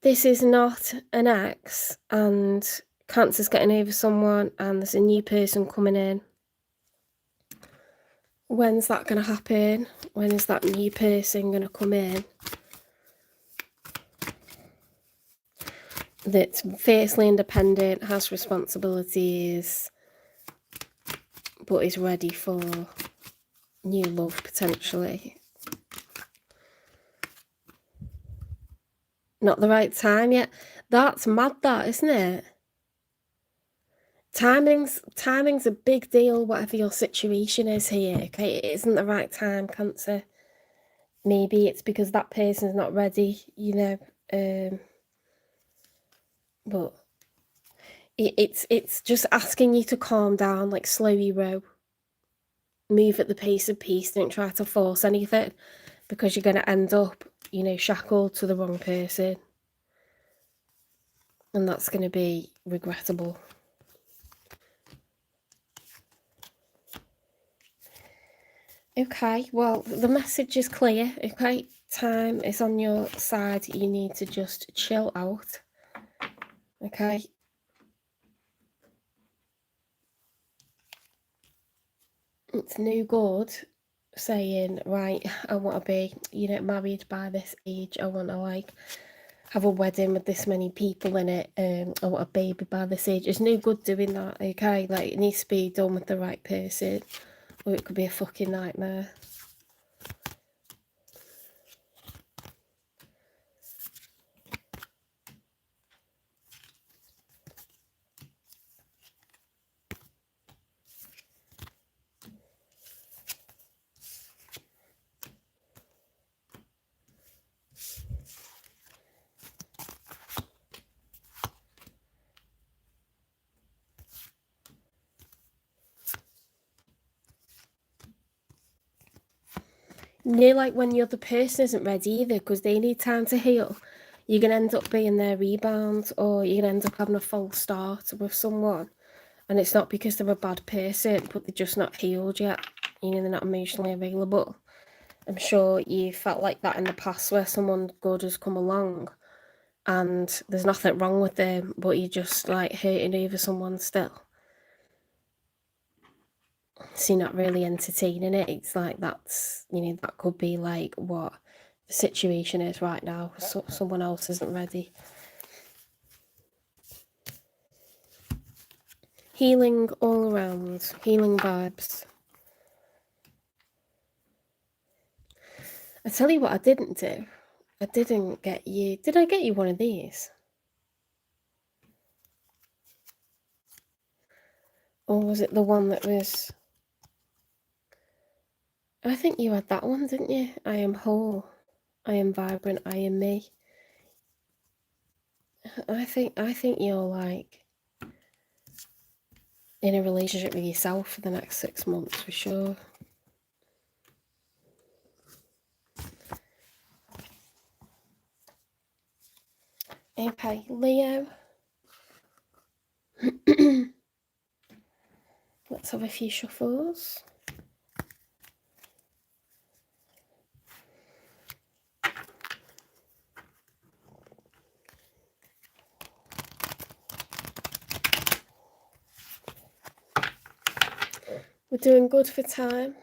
A: this is not an ex and Cancer's getting over someone and there's a new person coming in, when's that going to happen? When is that new person going to come in? That's fiercely independent, has responsibilities, but is ready for new love potentially. Not the right time yet. That's mad, that, isn't it? Timing's a big deal, whatever your situation is here, okay? It isn't the right time, Cancer. Maybe it's because that person's not ready, but it's just asking you to calm down, like slow your row. Move at the pace of peace. Don't try to force anything, because you're going to end up, shackled to the wrong person. And that's going to be regrettable. Okay, well, the message is clear, okay? Time is on your side. You need to just chill out, okay? It's no good saying, right, I want to be, married by this age. I want to, like, have a wedding with this many people in it. I want a baby by this age. It's no good doing that, okay? Like, it needs to be done with the right person, or it could be a fucking nightmare. Like when the other person isn't ready either, because they need time to heal. You're going to end up being their rebound, or you're going to end up having a false start with someone. And it's not because they're a bad person, but they're just not healed yet. They're not emotionally available. I'm sure you felt like that in the past, where someone good has come along and there's nothing wrong with them, but you're just like hurting over someone still. So you're not really entertaining it. It's like that's, that could be like what the situation is right now. So someone else isn't ready. Healing all around, healing vibes. I tell you what I didn't do. I didn't get you. Did I get you one of these? Or was it the one that was... I think you had that one, didn't you? I am whole. I am vibrant. I am me. I think you're like in a relationship with yourself for the next 6 months for sure. Okay, Leo. Let's have a few shuffles. We're doing good for time.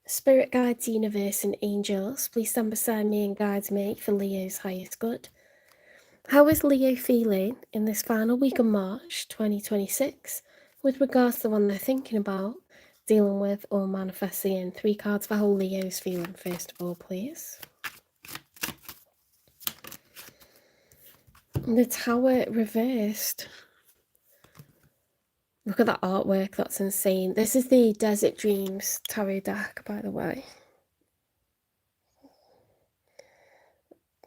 A: Spirit guides, universe, and angels, please stand beside me and guide me for Leo's highest good. How is Leo feeling in this final week of March 2026 with regards to the one they're thinking about, dealing with, or manifesting? 3 cards for how Leo's feeling, first of all, please. The Tower reversed. Look at that artwork, that's insane. This is the Desert Dreams tarot deck, by the way.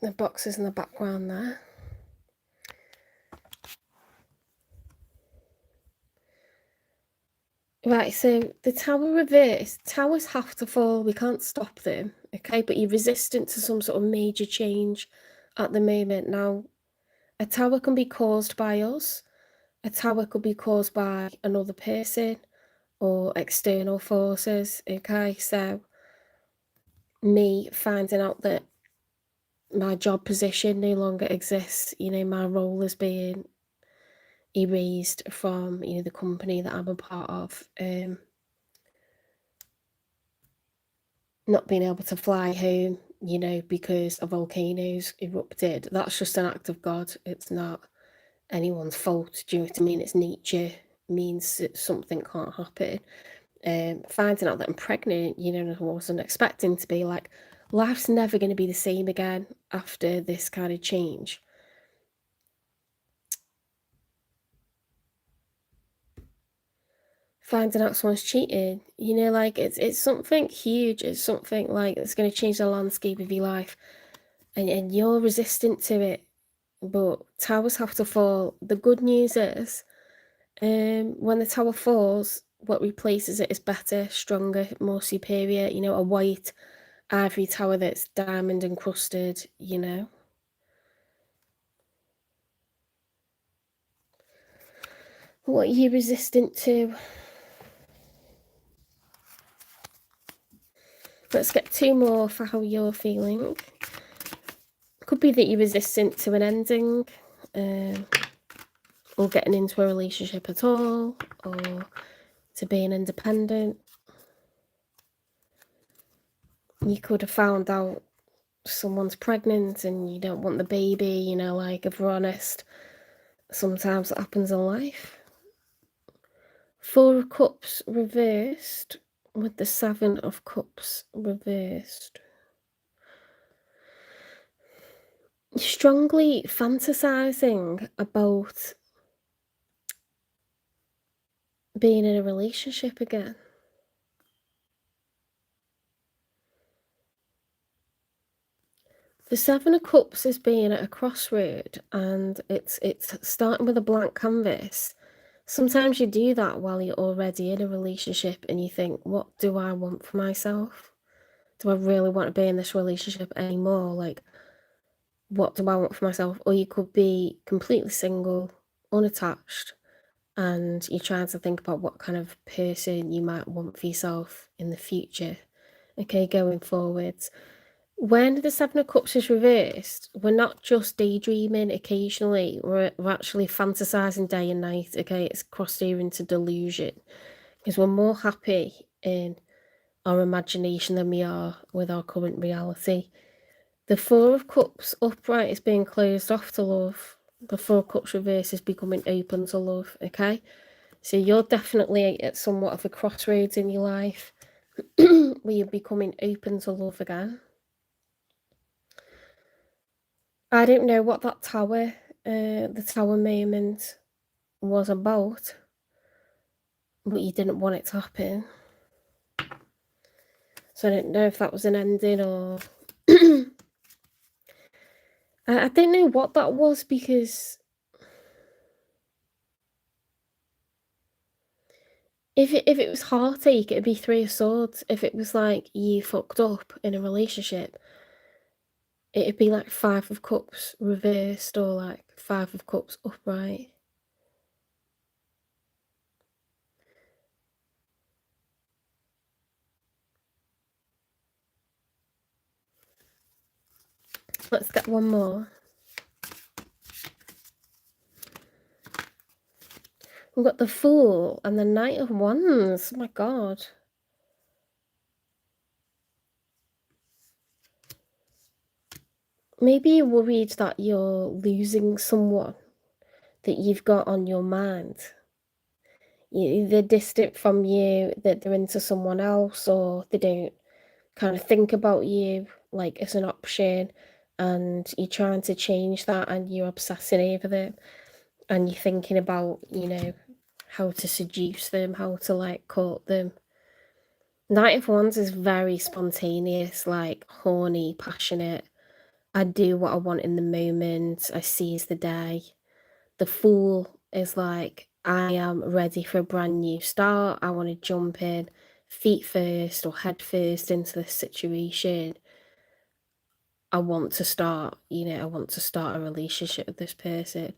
A: The boxes in the background there. Right, so the Tower reversed. Towers have to fall, we can't stop them, okay? But you're resistant to some sort of major change at the moment. Now, a tower can be caused by us. A tower could be caused by another person or external forces, okay? So me finding out that my job position no longer exists, my role is being erased from, the company that I'm a part of, not being able to fly home, because a volcano's erupted. That's just an act of God. It's not anyone's fault. Do you know what I mean? It's nature. Means that something can't happen. Finding out that I'm pregnant, and I wasn't expecting to be, like, life's never going to be the same again after this kind of change. Finding out someone's cheating, like, it's something huge. It's something like it's going to change the landscape of your life, and you're resistant to it. But towers have to fall. The good news is, when the tower falls, what replaces it is better, stronger, more superior. A white ivory tower that's diamond encrusted. What are you resistant to? Let's get 2 more for how you're feeling. Could be that you're resistant to an ending, or getting into a relationship at all, or to being independent. You could have found out someone's pregnant and you don't want the baby, like, if we're honest, sometimes it happens in life. Four of Cups reversed with the Seven of Cups reversed. You're strongly fantasizing about being in a relationship again. The Seven of Cups is being at a crossroad, and it's starting with a blank canvas. Sometimes you do that while you're already in a relationship and you think, what do I want for myself? Do I really want to be in this relationship anymore? Like, what do I want for myself? Or you could be completely single, unattached, and you're trying to think about what kind of person you might want for yourself in the future, okay, going forwards. When the Seven of Cups is reversed, we're not just daydreaming occasionally, we're actually fantasizing day and night, okay? It's crossed over into delusion, because we're more happy in our imagination than we are with our current reality. The Four of Cups upright is being closed off to love. The Four of Cups reverse is becoming open to love, okay? So you're definitely at somewhat of a crossroads in your life where you're becoming open to love again. I don't know what that tower, the tower moment was about, but you didn't want it to happen. So I don't know if that was an ending or... I don't know what that was, because if it was heartache, it'd be Three of Swords. If it was like you fucked up in a relationship, it'd be like Five of Cups reversed or like Five of Cups upright. Let's get one more. We've got the Fool and the Knight of Wands. Oh my god. Maybe you're worried that you're losing someone that you've got on your mind. They're distant from you, that they're into someone else, or they don't kind of think about you like as an option, and you're trying to change that and you're obsessing over them, and you're thinking about, you know, how to seduce them, how to like court them. Knight of Wands is very spontaneous, like horny, passionate. I do what I want in the moment. I seize the day. The Fool is like, I am ready for a brand new start. I want to jump in feet first or head first into this situation. I want to start, you know, I want to start a relationship with this person.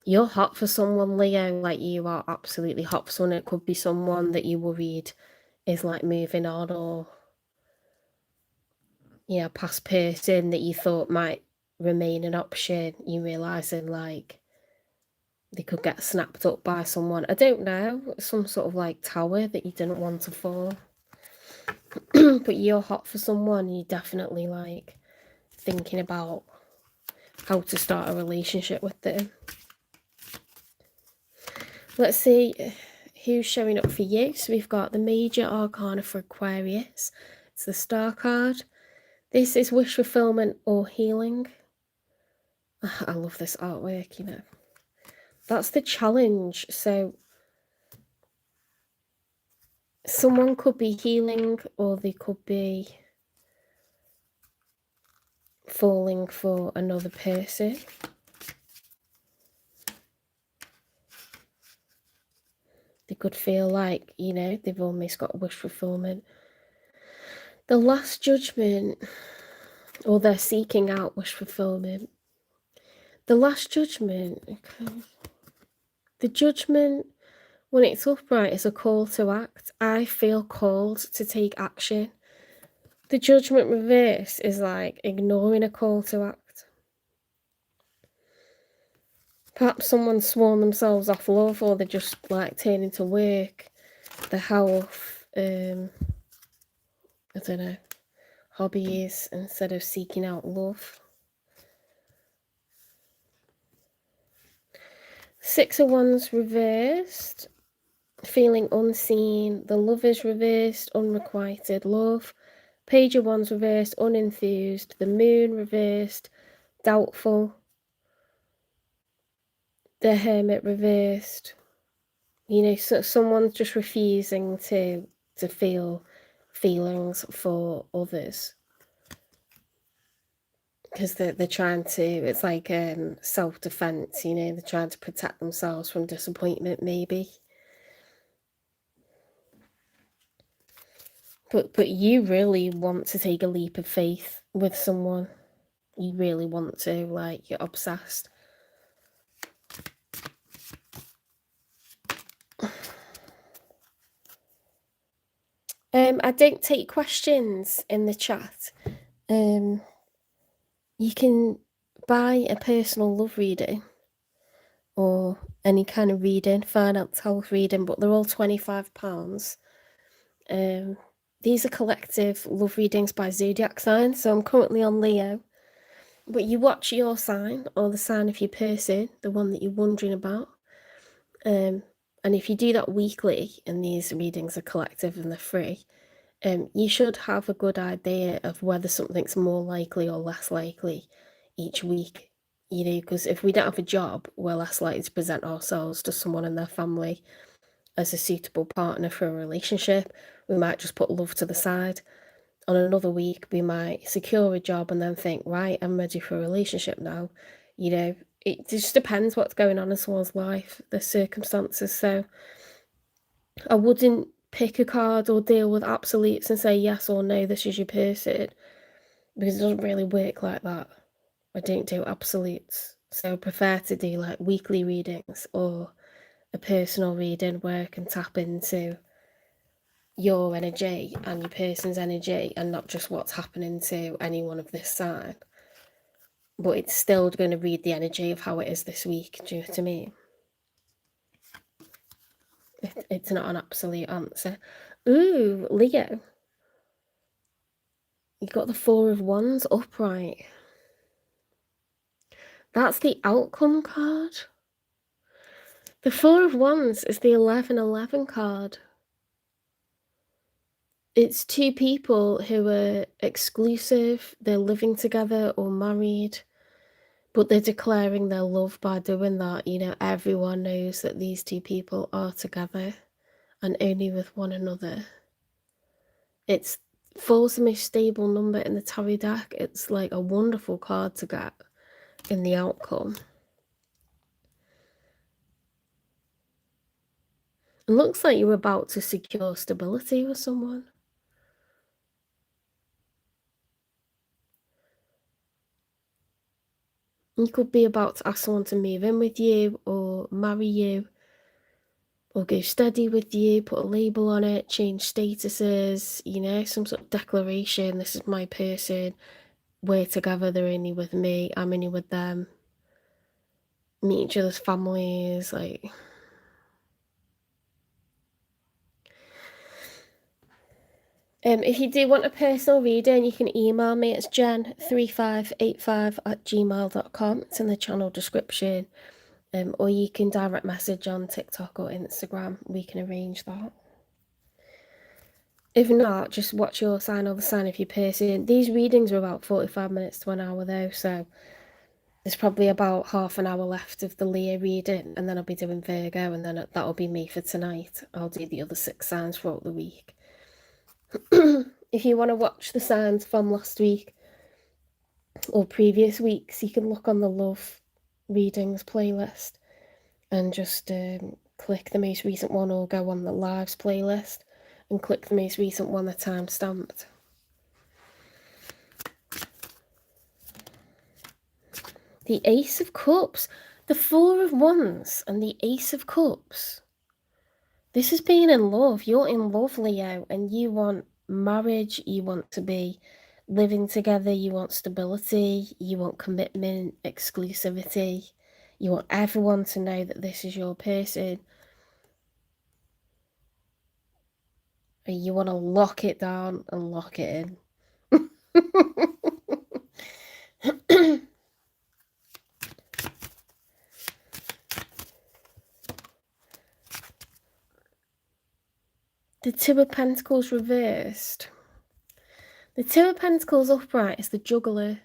A: You're hot for someone, Leo. Like, you are absolutely hot for someone. It could be someone that you worried is like moving on, or yeah, past person that you thought might remain an option. You realising like they could get snapped up by someone. I don't know, some sort of like tower that you didn't want to fall. But you're hot for someone, you're definitely like thinking about how to start a relationship with them. Let's see who's showing up for you. So we've got the Major Arcana for Aquarius. It's the Star card. This is wish fulfillment or healing. I love this artwork, you know. That's the challenge. So someone could be healing, or they could be falling for another person. They could feel like, you know, they've almost got wish fulfillment. The Last Judgment, or they're seeking out wish fulfillment. The Last Judgment, okay. The Judgment, when it's upright, is a call to act. I feel called to take action. The Judgment reverse is like ignoring a call to act. Perhaps someone's sworn themselves off love, or they're just like turning to work, the health, I don't know, hobbies, instead of seeking out love. Six of Wands reversed, feeling unseen. The Lovers reversed, unrequited love. Page of Wands reversed, unenthused. The Moon reversed, doubtful. The Hermit reversed. You know, so someone's just refusing to feel feelings for others because they're trying to, it's like self-defense, you know, they're trying to protect themselves from disappointment maybe. But you really want to take a leap of faith with someone. You really want to, like, you're obsessed. I don't take questions in the chat. You can buy a personal love reading or any kind of reading, finance, health reading, but they're all £25. These are collective love readings by zodiac sign, so I'm currently on Leo. But you watch your sign or the sign of your person, the one that you're wondering about. And if you do that weekly, and these readings are collective and they're free, you should have a good idea of whether something's more likely or less likely each week. You know, because if we don't have a job, we're less likely to present ourselves to someone in their family as a suitable partner for a relationship. We might just put love to the side. On another week, we might secure a job and then think, right, I'm ready for a relationship now. You know, it just depends what's going on in someone's life, the circumstances. So I wouldn't pick a card or deal with absolutes and say yes or no, this is your person, because it doesn't really work like that. I don't do absolutes. So I prefer to do like weekly readings or a personal reading where I can tap into your energy and your person's energy and not just what's happening to anyone of this sign. But it's still going to read the energy of how it is this week. Do you know what I mean? It's not an absolute answer. Ooh, Leo. You got the Four of Wands upright. That's the outcome card. The Four of Wands is the 1111 card. It's two people who are exclusive, they're living together or married, but they're declaring their love by doing that. You know, everyone knows that these two people are together and only with one another. It's four's the most stable number in the tarot deck. It's like a wonderful card to get in the outcome. It looks like you're about to secure stability with someone. You could be about to ask someone to move in with you or marry you or go steady with you, put a label on it, change statuses, you know, some sort of declaration. This is my person. We're together. They're only with me. I'm only with them. Meet each other's families, like... if you do want a personal reading, you can email me. It's jen3585@gmail.com. It's in the channel description. Or you can direct message on TikTok or Instagram. We can arrange that. If not, just watch your sign or the sign of your person. These readings are about 45 minutes to an hour though, so there's probably about half an hour left of the Leo reading, and then I'll be doing Virgo, and then that'll be me for tonight. I'll do the other 6 signs throughout the week. If you want to watch the signs from last week or previous weeks, you can look on the love readings playlist and just click the most recent one, or go on the lives playlist and click the most recent one that's time stamped. The Ace of Cups, the Four of Wands and the Ace of Cups. This is being in love. You're in love, Leo, and you want marriage. You want to be living together. You want stability. You want commitment, exclusivity. You want everyone to know that this is your person. And you want to lock it down and lock it in. The Two of Pentacles reversed. The Two of Pentacles upright is the Juggler.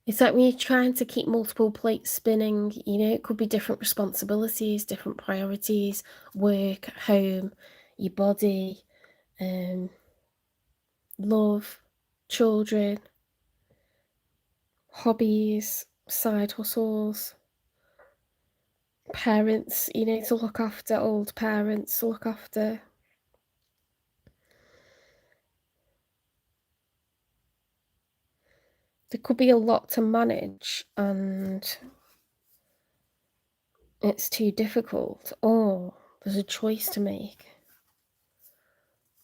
A: It's like when you're trying to keep multiple plates spinning, you know, it could be different responsibilities, different priorities, work, home, your body, love, children, hobbies, side hustles, parents, you know, to look after, old parents to look after. There could be a lot to manage and it's too difficult, or there's a choice to make,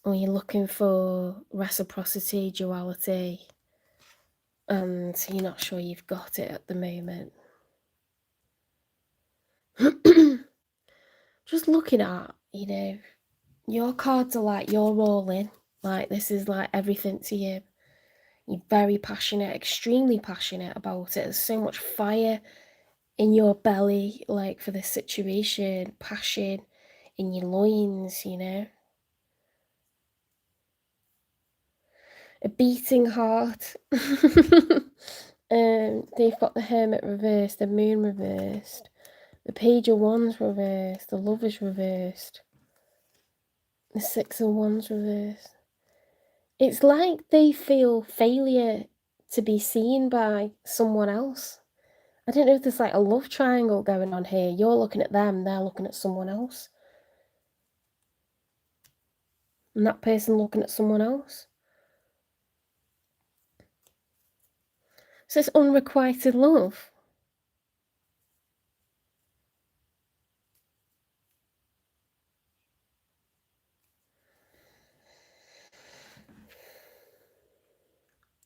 A: or you're looking for reciprocity, duality, and you're not sure you've got it at the moment. Just looking at, you know, your cards are like you're all in, like this is like everything to you. You're very passionate, extremely passionate about it. There's so much fire in your belly, like for this situation, passion in your loins, you know. A beating heart. They've got the Hermit reversed, the Moon reversed, the Page of Wands reversed, the Lovers reversed, the Six of Wands reversed. It's like they feel failure to be seen by someone else. I don't know if there's like a love triangle going on here. You're looking at them, they're looking at someone else. And that person looking at someone else. So it's unrequited love.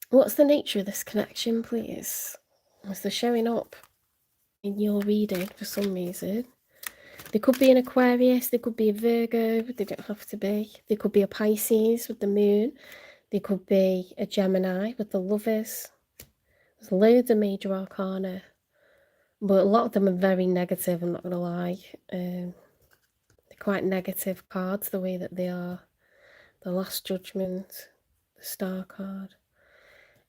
A: What's the nature of this connection, please? As they're showing up in your reading for some reason. They could be an Aquarius, they could be a Virgo, they don't have to be. They could be a Pisces with the moon. They could be a Gemini with the Lovers. There's loads of major arcana. But a lot of them are very negative, I'm not going to lie. They're quite negative cards, the way that they are. The Last Judgment, the Star card.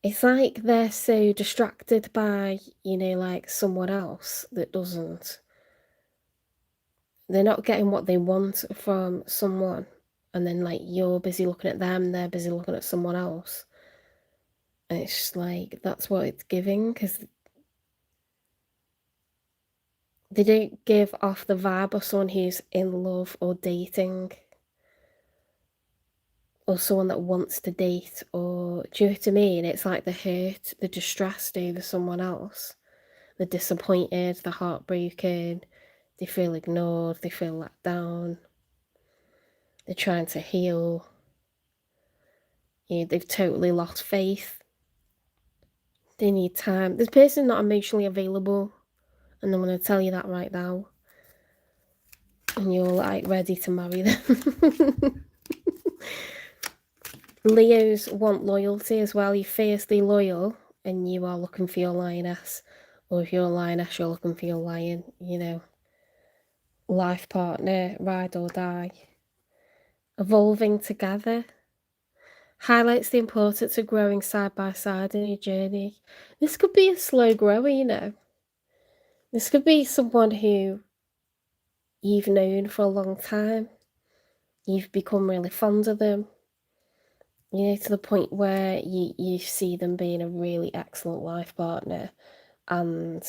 A: It's like they're so distracted by, you know, like someone else that doesn't. They're not getting what they want from someone. And then, like, you're busy looking at them, they're busy looking at someone else. And it's just like, that's what it's giving, because they don't give off the vibe of someone who's in love or dating. Or someone that wants to date, or do you know what I mean? It's like the hurt, the distress over someone else. They're disappointed, they're heartbroken, they feel ignored, they feel let down. They're trying to heal. You know, they've totally lost faith. They need time. This person's not emotionally available, and I'm going to tell you that right now. And you're like ready to marry them. Leos want loyalty as well. You're fiercely loyal and you are looking for your lioness. Or if you're a lioness, you're looking for your lion, you know. Life partner, ride or die. Evolving together. Highlights the importance of growing side by side in your journey. This could be a slow grower, you know. This could be someone who you've known for a long time. You've become really fond of them. You know, to the point where you see them being a really excellent life partner, and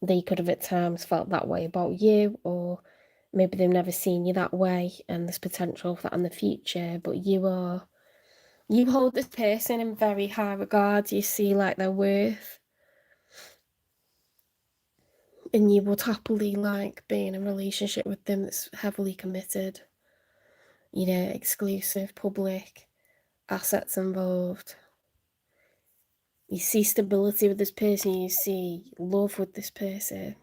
A: they could have at times felt that way about you, or maybe they've never seen you that way, and there's potential for that in the future. But you hold this person in very high regard. You see like their worth, and you would happily like be in a relationship with them that's heavily committed, you know, exclusive, public, assets involved. You see stability with this person, you see love with this person.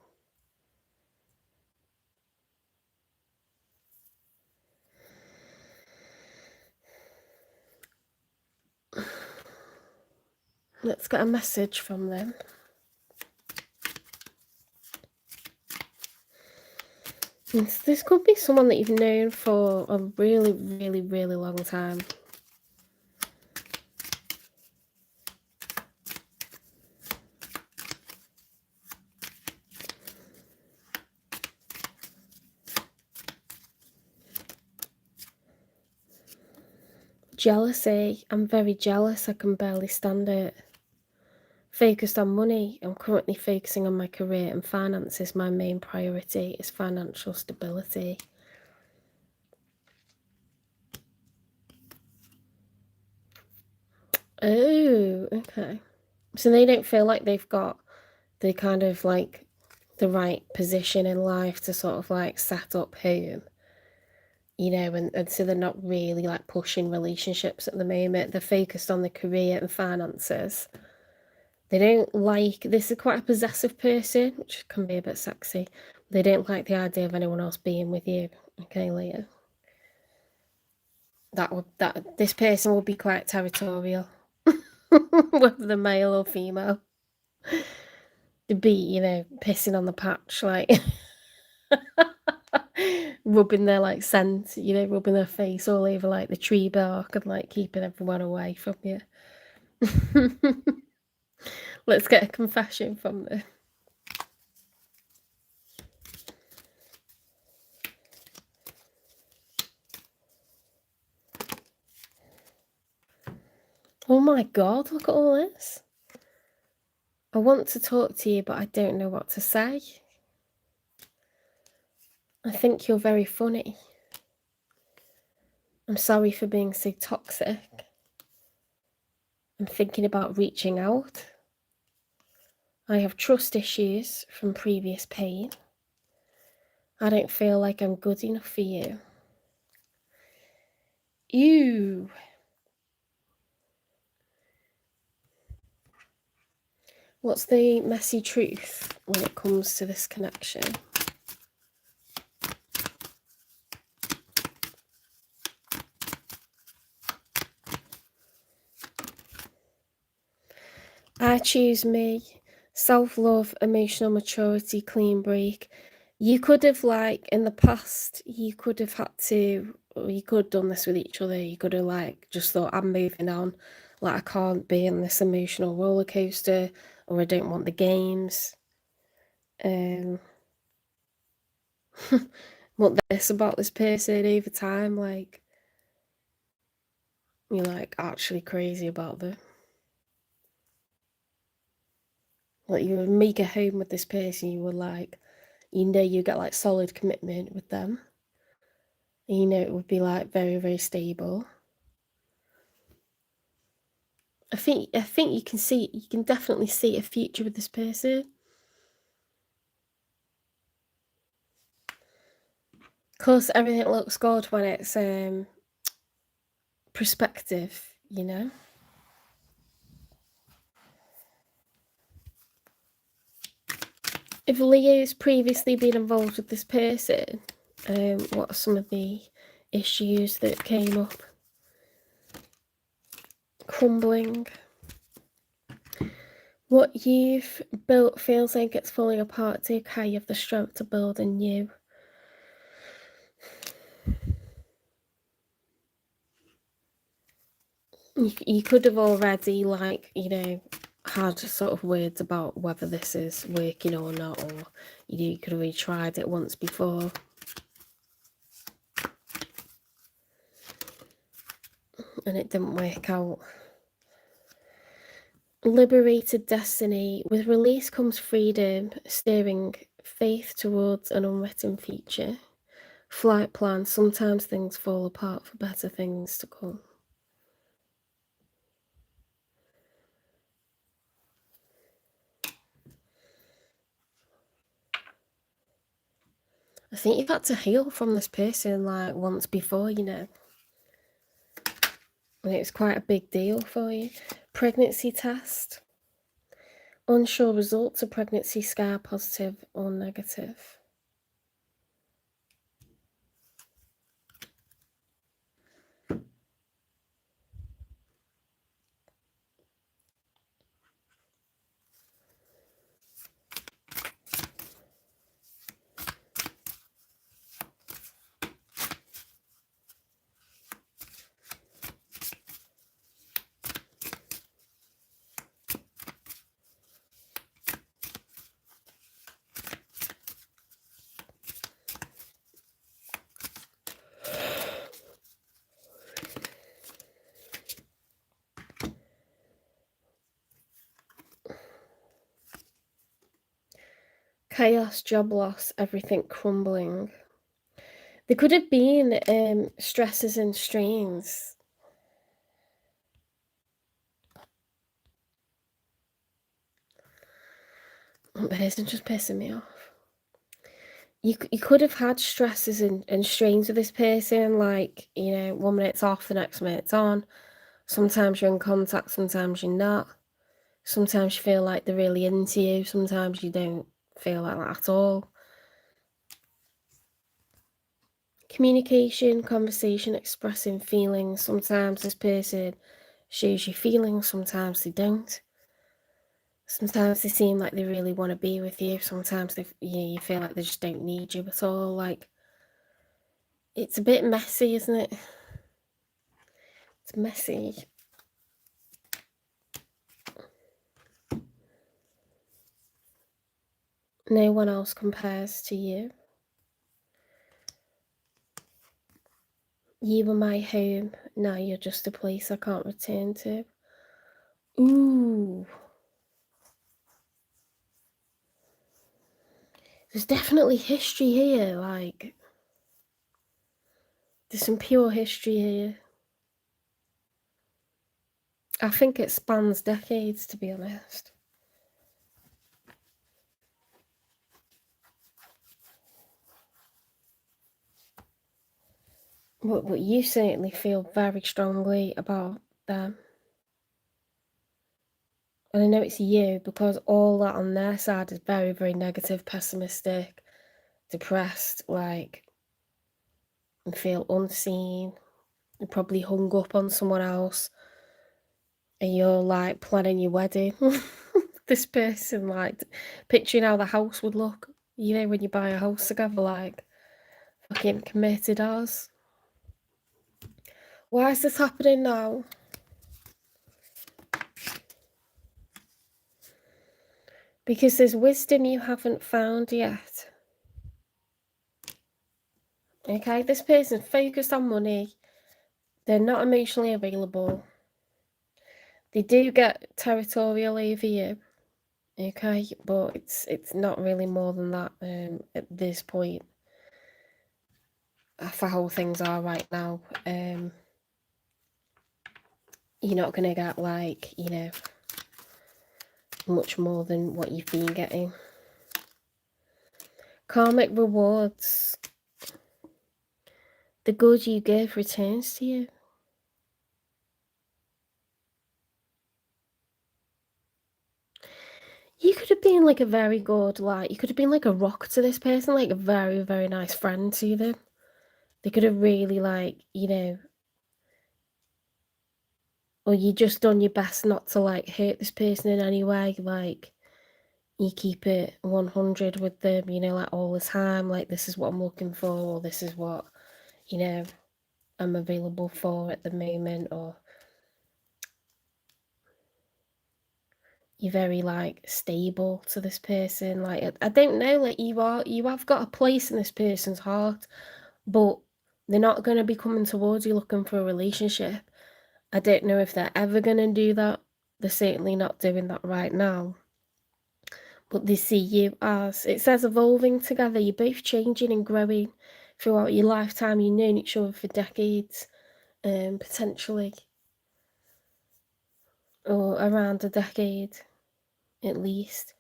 A: Let's get a message from them. This could be someone that you've known for a really, really, really long time. Jealousy. I'm very jealous. I can barely stand it. Focused on money. I'm currently focusing on my career and finances. My main priority is financial stability. Oh, okay. So they don't feel like they've got the kind of like the right position in life to sort of like set up home, you know, and so they're not really like pushing relationships at the moment. They're focused on the career and finances. They don't like, this is quite a possessive person, which can be a bit sexy. They don't like the idea of anyone else being with you. Okay, Leah. This person will be quite territorial, whether they're male or female. To be, you know, pissing on the patch, like rubbing their like scent, you know, rubbing their face all over like the tree bark and like keeping everyone away from you. Let's get a confession from them. Oh my god, look at all this. I want to talk to you, but I don't know what to say. I think you're very funny. I'm sorry for being so toxic. I'm thinking about reaching out. I have trust issues from previous pain. I don't feel like I'm good enough for you. Ew. What's the messy truth when it comes to this connection? I choose me. Self-love, emotional maturity, clean break. You could have, like, in the past, you could have had to, or you could have done this with each other. You could have, like, just thought, I'm moving on. Like, I can't be in this emotional roller coaster, or I don't want the games. Want this about this person over time, like, you're, like, actually crazy about them. Like, you would make a home with this person, you would, like, you know you get, like, solid commitment with them. And you know it would be, like, very, very stable. I think you can definitely see a future with this person. Of course, everything looks good when it's perspective, you know? If Leo's previously been involved with this person, what are some of the issues that came up? Crumbling. What you've built feels like it's falling apart. It's okay, you have the strength to build anew. You could have already, like, you know, had sort of words about whether this is working or not, or you could have already tried it once before. And it didn't work out. Liberated destiny. With release comes freedom, steering faith towards an unwritten future. Flight plan. Sometimes things fall apart for better things to come. I think you've had to heal from this person like once before, you know. And it was quite a big deal for you. Pregnancy test. Unsure results of pregnancy scare, positive or negative. Chaos, job loss, everything crumbling. There could have been stresses and strains. But isn't just pissing me off. You could have had stresses and strains with this person, like, you know, 1 minute it's off, the next minute it's on. Sometimes you're in contact, sometimes you're not. Sometimes you feel like they're really into you, sometimes you don't feel like that at all. Communication, conversation, expressing feelings. Sometimes this person shows you feelings, sometimes they don't. Sometimes they seem like they really want to be with you. Sometimes you feel like they just don't need you at all. Like, it's a bit messy, isn't it? It's messy. No one else compares to you. You were my home. Now you're just a place I can't return to. Ooh. There's definitely history here, like, there's some pure history here. I think it spans decades, to be honest. But you certainly feel very strongly about them. And I know it's you, because all that on their side is very, very negative, pessimistic, depressed, like, and feel unseen. You're probably hung up on someone else. And you're, like, planning your wedding. This person, like, picturing how the house would look. You know, when you buy a house together, like, fucking committed as. Why is this happening now? Because there's wisdom you haven't found yet. Okay, this person's focused on money. They're not emotionally available. They do get territorial over you. Okay, but it's not really more than that at this point. For how things are right now. You're not gonna get, like, you know, much more than what you've been getting. Karmic rewards. The good you give returns to you. You could have been, like, a very good, like, you could have been like a rock to this person, like a very, very nice friend to them. They could have really, like, you know, or you just done your best not to, like, hurt this person in any way, like, you keep it 100 with them, you know, like, all the time, like, this is what I'm looking for, or this is what, you know, I'm available for at the moment, or you're very, like, stable to this person. Like, I don't know, like, you have got a place in this person's heart, but they're not going to be coming towards you looking for a relationship. I don't know if they're ever going to do that. They're certainly not doing that right now. But they see you as, it says, evolving together. You're both changing and growing throughout your lifetime. You've known each other for decades, potentially, or around a decade at least.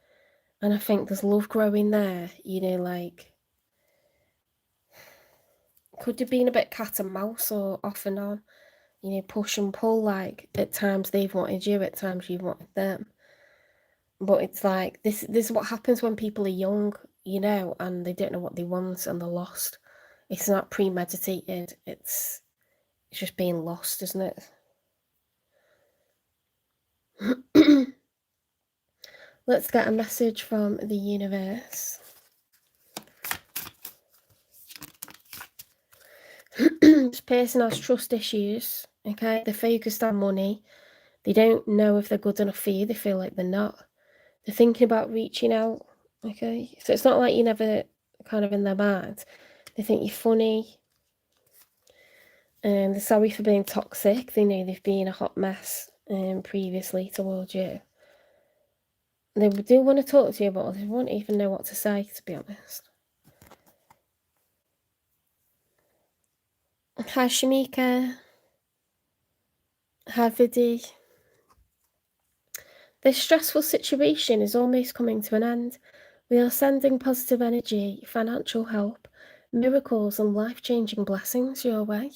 A: And I think there's love growing there, you know, like, could have been a bit cat and mouse or off and on, you know, push and pull, like, at times they've wanted you, at times you've wanted them. But it's like, this is what happens when people are young, you know, and they don't know what they want and they're lost. It's not premeditated, it's just being lost, isn't it? Let's get a message from the universe. This person has trust issues, okay? They're focused on money. They don't know if they're good enough for you. They feel like they're not. They're thinking about reaching out, okay? So it's not like you're never kind of in their mind. They think you're funny. They're sorry for being toxic. They know they've been a hot mess previously towards you. They do want to talk to you, but they won't even know what to say, to be honest. Hi, Shamika. Hi, Vidi. This stressful situation is almost coming to an end. We are sending positive energy, financial help, miracles, and life-changing blessings your way.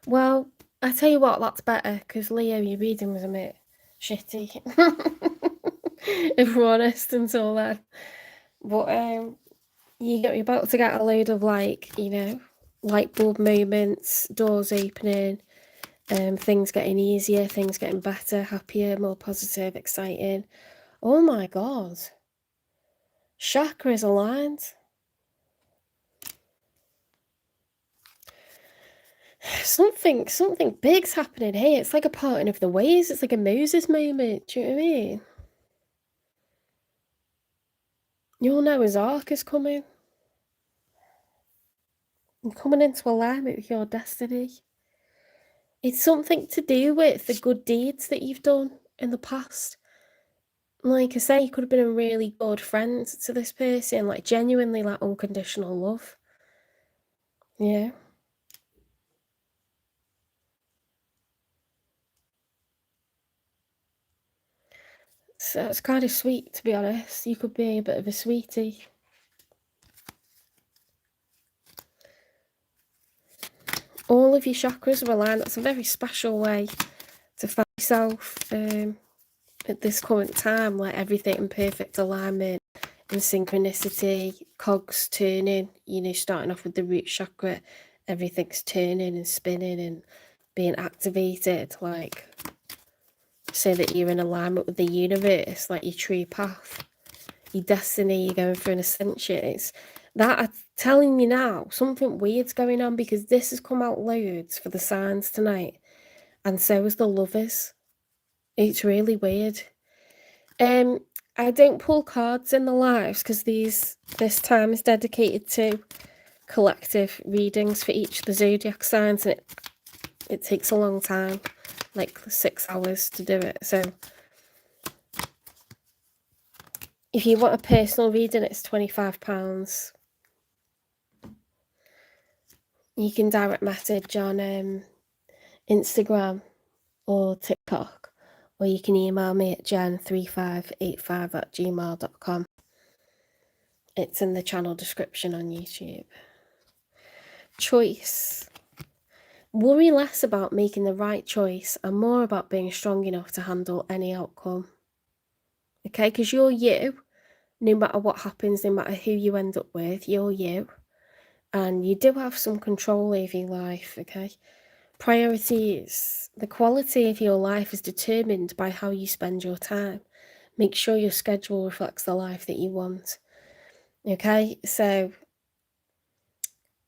A: Well, I tell you what, that's better, because Leo, your reading was a bit shitty. If we're honest, until then. But you're about to get a load of, like, you know, light bulb moments, doors opening, things getting easier, things getting better, happier, more positive, exciting. Oh my god. Chakras aligned. Something big's happening here. It's like a parting of the ways. It's like a Moses moment. Do you know what I mean? Your Noah's Ark is coming. You're coming into alignment with your destiny. It's something to do with the good deeds that you've done in the past. Like I say, you could have been a really good friend to this person, like genuinely, like unconditional love. Yeah. So it's kind of sweet, to be honest. You could be a bit of a sweetie. All of your chakras are aligned. That's a very special way to find yourself at this current time. Like everything in perfect alignment and synchronicity, cogs turning, you know, starting off with the root chakra, everything's turning and spinning and being activated, like, so that you're in alignment with the universe, like your true path, your destiny, you're going through an ascension. It's that I'm telling you now, something weird's going on, because this has come out loads for the signs tonight, and so is the lovers. It's really weird. I don't pull cards in the lives because this time is dedicated to collective readings for each of the zodiac signs, and it takes a long time, like 6 hours to do it. So if you want a personal reading, it's £25. You can direct message on Instagram or TikTok, or you can email me at jen3585@gmail.com. It's in the channel description on YouTube. Choice. Worry less about making the right choice and more about being strong enough to handle any outcome. Okay, because you're you. No matter what happens, no matter who you end up with, you're you. And you do have some control over your life, okay? Priorities. The quality of your life is determined by how you spend your time. Make sure your schedule reflects the life that you want. Okay, so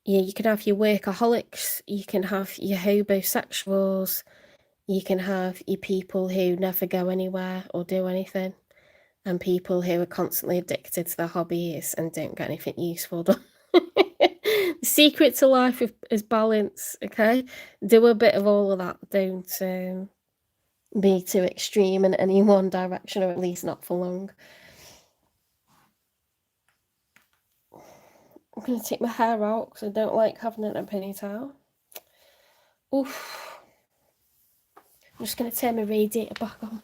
A: yeah, you can have your workaholics, you can have your hobosexuals, you can have your people who never go anywhere or do anything, and people who are constantly addicted to their hobbies and don't get anything useful done. The secret to life is balance, okay? Do a bit of all of that. Don't be too extreme in any one direction, or at least not for long. I'm going to take my hair out because I don't like having it in a ponytail. Oof. I'm just going to turn my radiator back on.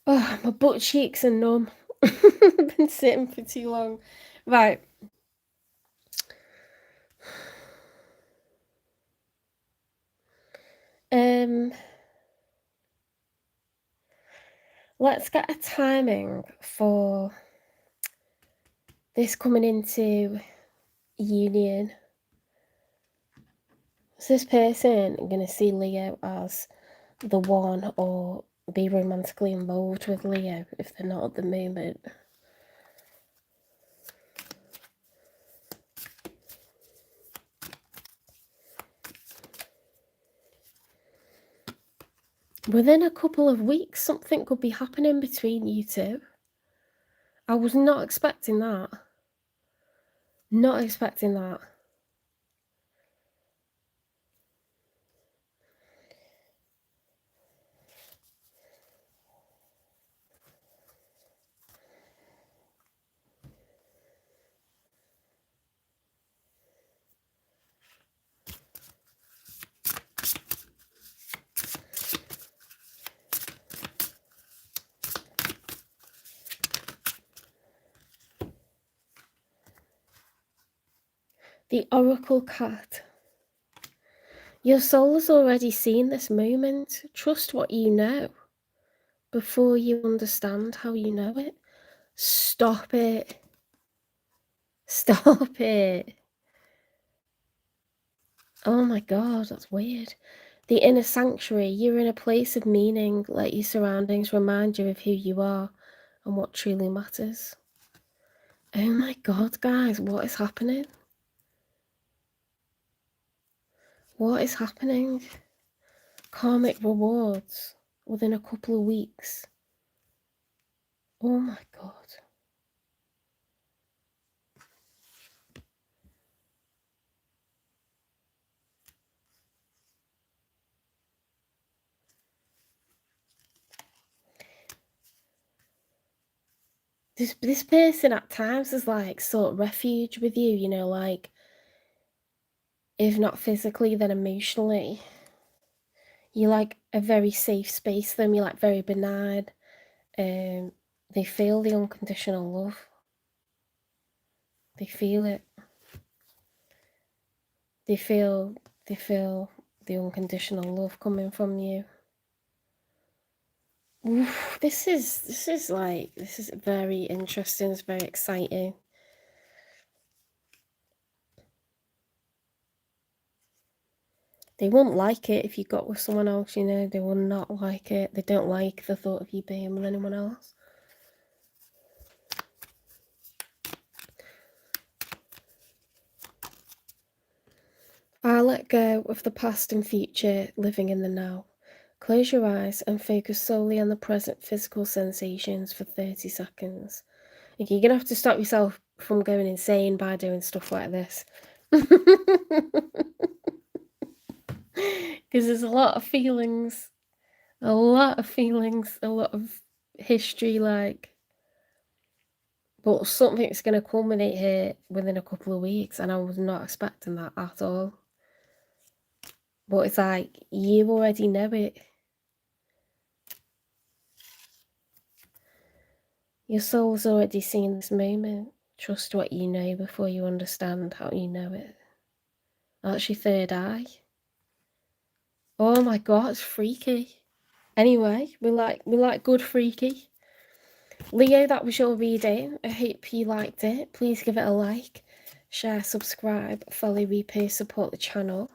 A: Oh, my butt cheeks are numb. I've been sitting for too long. Right. Let's get a timing for this coming into union. Is this person going to see Leo as the one or be romantically involved with Leo if they're not at the moment? Within a couple of weeks, something could be happening between you two. I was not expecting that. Not expecting that. The Oracle card. Your soul has already seen this moment. Trust what you know before you understand how you know it. Stop it. Stop it. Oh my god, that's weird. The inner sanctuary. You're in a place of meaning. Let your surroundings remind you of who you are and what truly matters. Oh my god, guys, what is happening? What is happening? Karmic rewards within a couple of weeks. Oh my god. This person at times is like sought refuge with you, you know, like if not physically, then emotionally. You're like a very safe space for them. You're like very benign. They feel the unconditional love. They feel it. They feel the unconditional love coming from you. Oof, this is very interesting. It's very exciting. They wouldn't like it if you got with someone else, you know. They will not like it. They don't like the thought of you being with anyone else. I'll let go of the past and future, living in the now. Close your eyes and focus solely on the present physical sensations for 30 seconds. Okay, you're going to have to stop yourself from going insane by doing stuff like this. Because there's a lot of feelings, a lot of history, like, but something's going to culminate here within a couple of weeks, and I was not expecting that at all. But it's like, you already know it. Your soul's already seen this moment. Trust what you know before you understand how you know it. That's your third eye. Oh my god, it's freaky. Anyway, we like good freaky. Leo, that was your reading. I hope you liked it. Please give it a like, share, subscribe, follow, repost, support the channel,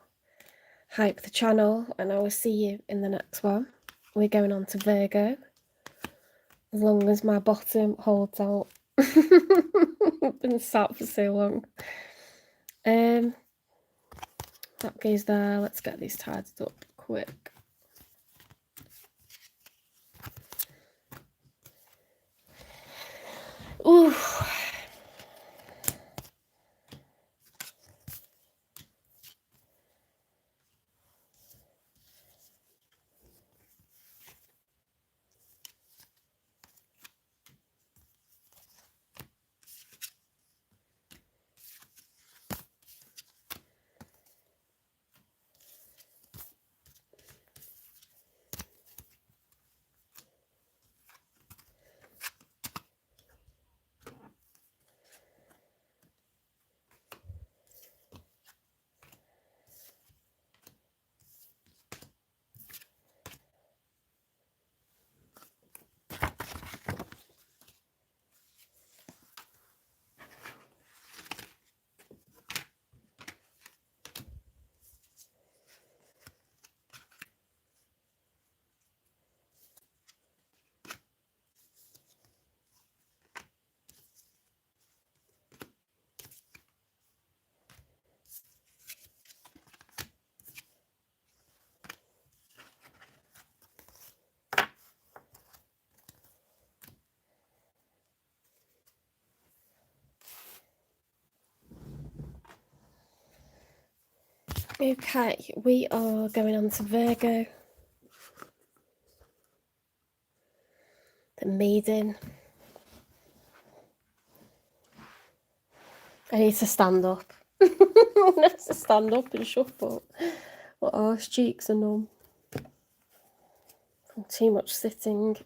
A: hype the channel, and I will see you in the next one. We're going on to Virgo. As long as my bottom holds out. I've been sat for so long. That goes there. Let's get these tidied up quick. Ooh. Okay, we are going on to Virgo. The Maiden. I need to stand up. I need to stand up and shuffle. My arse cheeks are numb from too much sitting.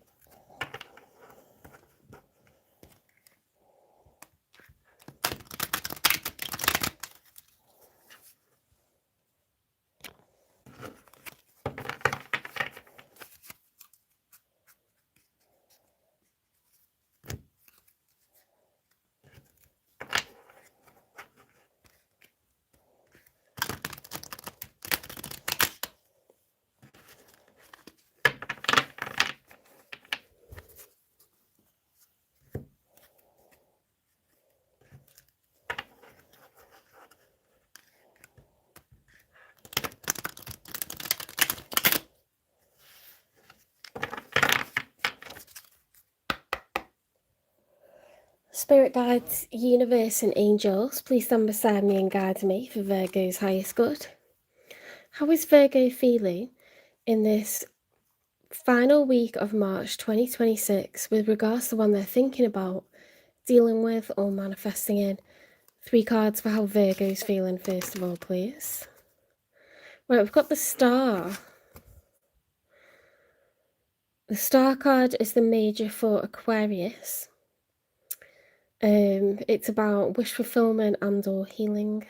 A: Spirit guides, universe and angels, please stand beside me and guide me for Virgo's highest good. How is Virgo feeling in this final week of March 2026 with regards to one they're thinking about, dealing with or manifesting in? 3 cards for how Virgo's feeling first of all, please. Right, we've got the Star. The Star card is the major for Aquarius. It's about wish fulfillment and or healing.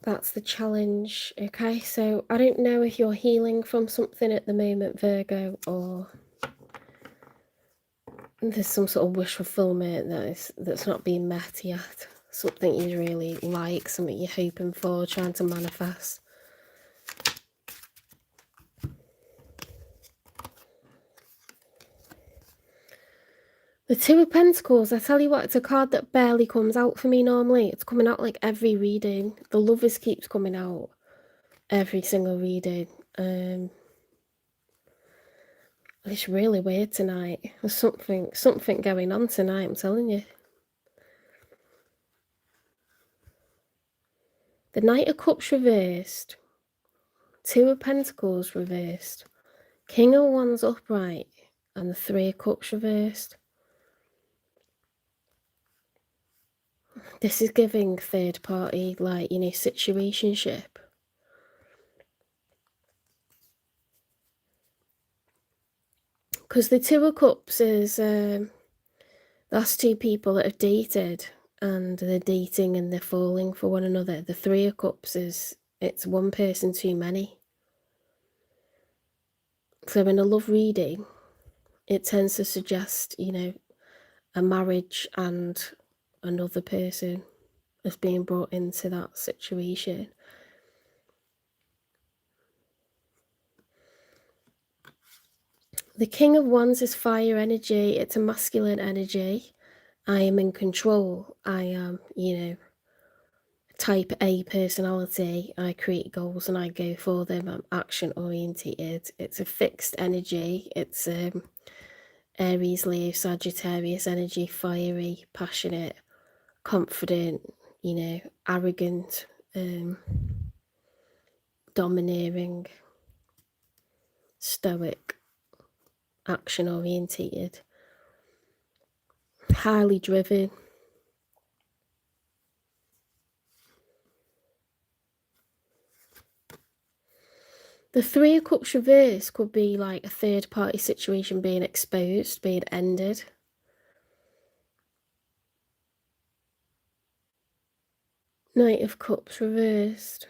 A: That's the challenge. Okay, so I don't know if you're healing from something at the moment, Virgo, or there's some sort of wish fulfillment that's not being met yet. Something you really like, something you're hoping for, trying to manifest. The Two of Pentacles, I tell you what, it's a card that barely comes out for me normally. It's coming out like every reading. The Lovers keeps coming out every single reading. It's really weird tonight. There's something going on tonight, I'm telling you. The Knight of Cups reversed. Two of Pentacles reversed. King of Wands upright. And the Three of Cups reversed. This is giving third party, like, you know, situationship. Because the Two of Cups is, that's 2 people that have dated. And they're dating and they're falling for one another. The Three of Cups is, it's one person too many. So in a love reading, it tends to suggest, you know, a marriage and another person is being brought into that situation. The King of Wands is fire energy. It's a masculine energy. I am in control. I am, you know, type A personality. I create goals and I go for them. I'm action orientated. It's a fixed energy. It's Aries, Leo, Sagittarius energy, fiery, passionate, confident, you know, arrogant, domineering, stoic, action orientated, highly driven. The Three of Cups reverse could be like a third party situation being exposed, being ended. Knight of Cups reversed.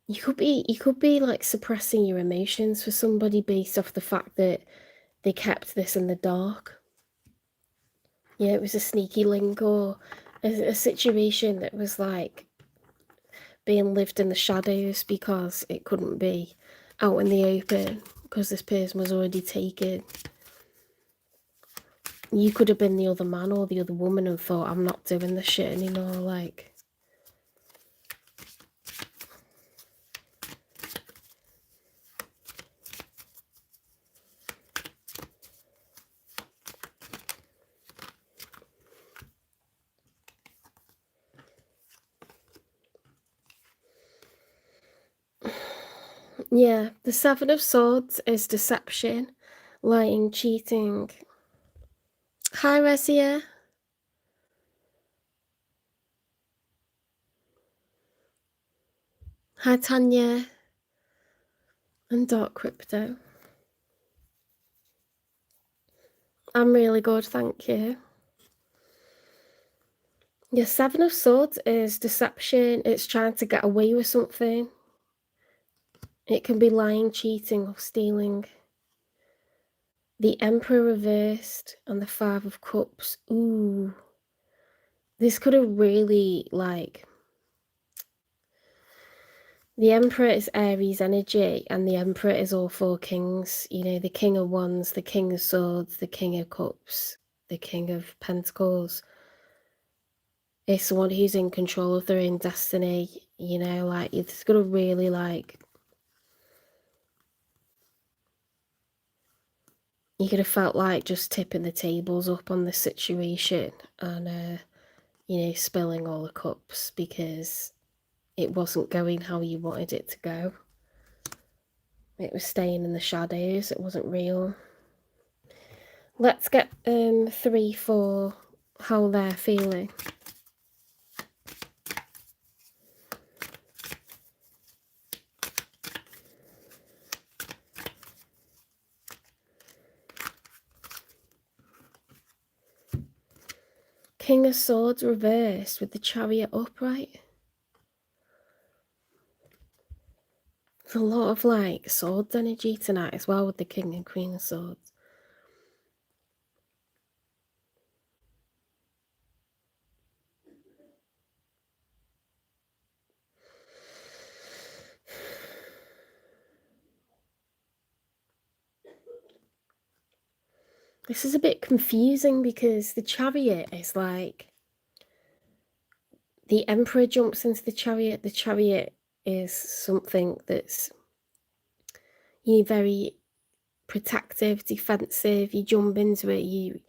A: You could be like suppressing your emotions for somebody based off the fact that they kept this in the dark. Yeah, it was a sneaky link or a situation that was like being lived in the shadows because it couldn't be out in the open because this person was already taken. You could have been the other man or the other woman and thought, I'm not doing this shit anymore, like. Yeah, the Seven of Swords is deception, lying, cheating. Hi, Rezia. Hi, Tanya. And Dark Crypto. I'm really good, thank you. Yeah, Seven of Swords is deception. It's trying to get away with something. It can be lying, cheating, or stealing. The Emperor reversed and the Five of Cups. Ooh. This could have really, like... The Emperor is Aries energy, and the Emperor is all four kings. You know, the King of Wands, the King of Swords, the King of Cups, the King of Pentacles. It's someone who's in control of their own destiny, you know, like, it's gonna really, like... You could have felt like just tipping the tables up on the situation and, you know, spilling all the cups because it wasn't going how you wanted it to go. It was staying in the shadows. It wasn't real. Let's get 3 for how they're feeling. King of Swords reversed with the Chariot upright. There's a lot of, like, swords energy tonight as well with the King and Queen of Swords. This is a bit confusing because the Chariot is like... The Emperor jumps into the Chariot. The Chariot is something that's, you know, very protective, defensive. You jump into it, you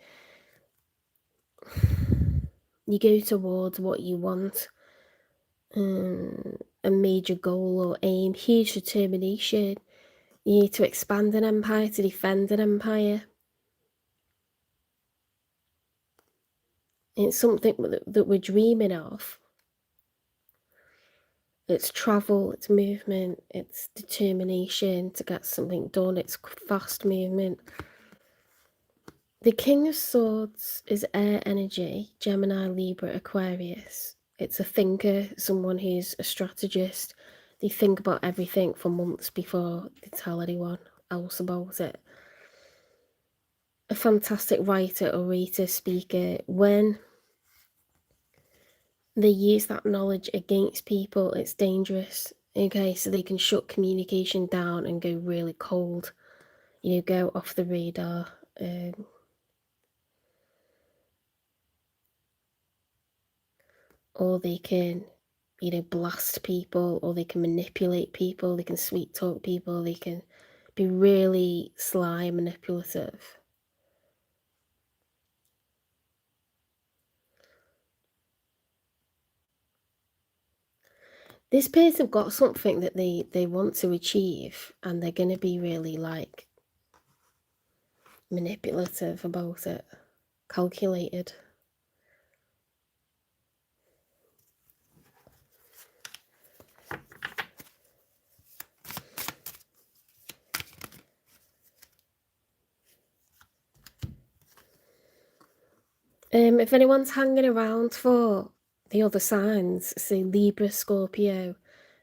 A: go towards what you want, a major goal or aim, huge determination. You need to expand an empire, to defend an empire. It's something that we're dreaming of. It's travel, it's movement, it's determination to get something done, it's fast movement. The King of Swords is air energy, Gemini, Libra, Aquarius. It's a thinker, someone who's a strategist. They think about everything for months before they tell anyone else about it. A fantastic writer, orator, speaker. When they use that knowledge against people, it's dangerous. Okay, so they can shut communication down and go really cold. You know, go off the radar. Or they can, you know, blast people, or they can manipulate people, they can sweet talk people, they can be really sly, manipulative. This person got something that they want to achieve, and they're going to be really, like, manipulative about it, calculated. If anyone's hanging around for the other signs, say Libra, Scorpio,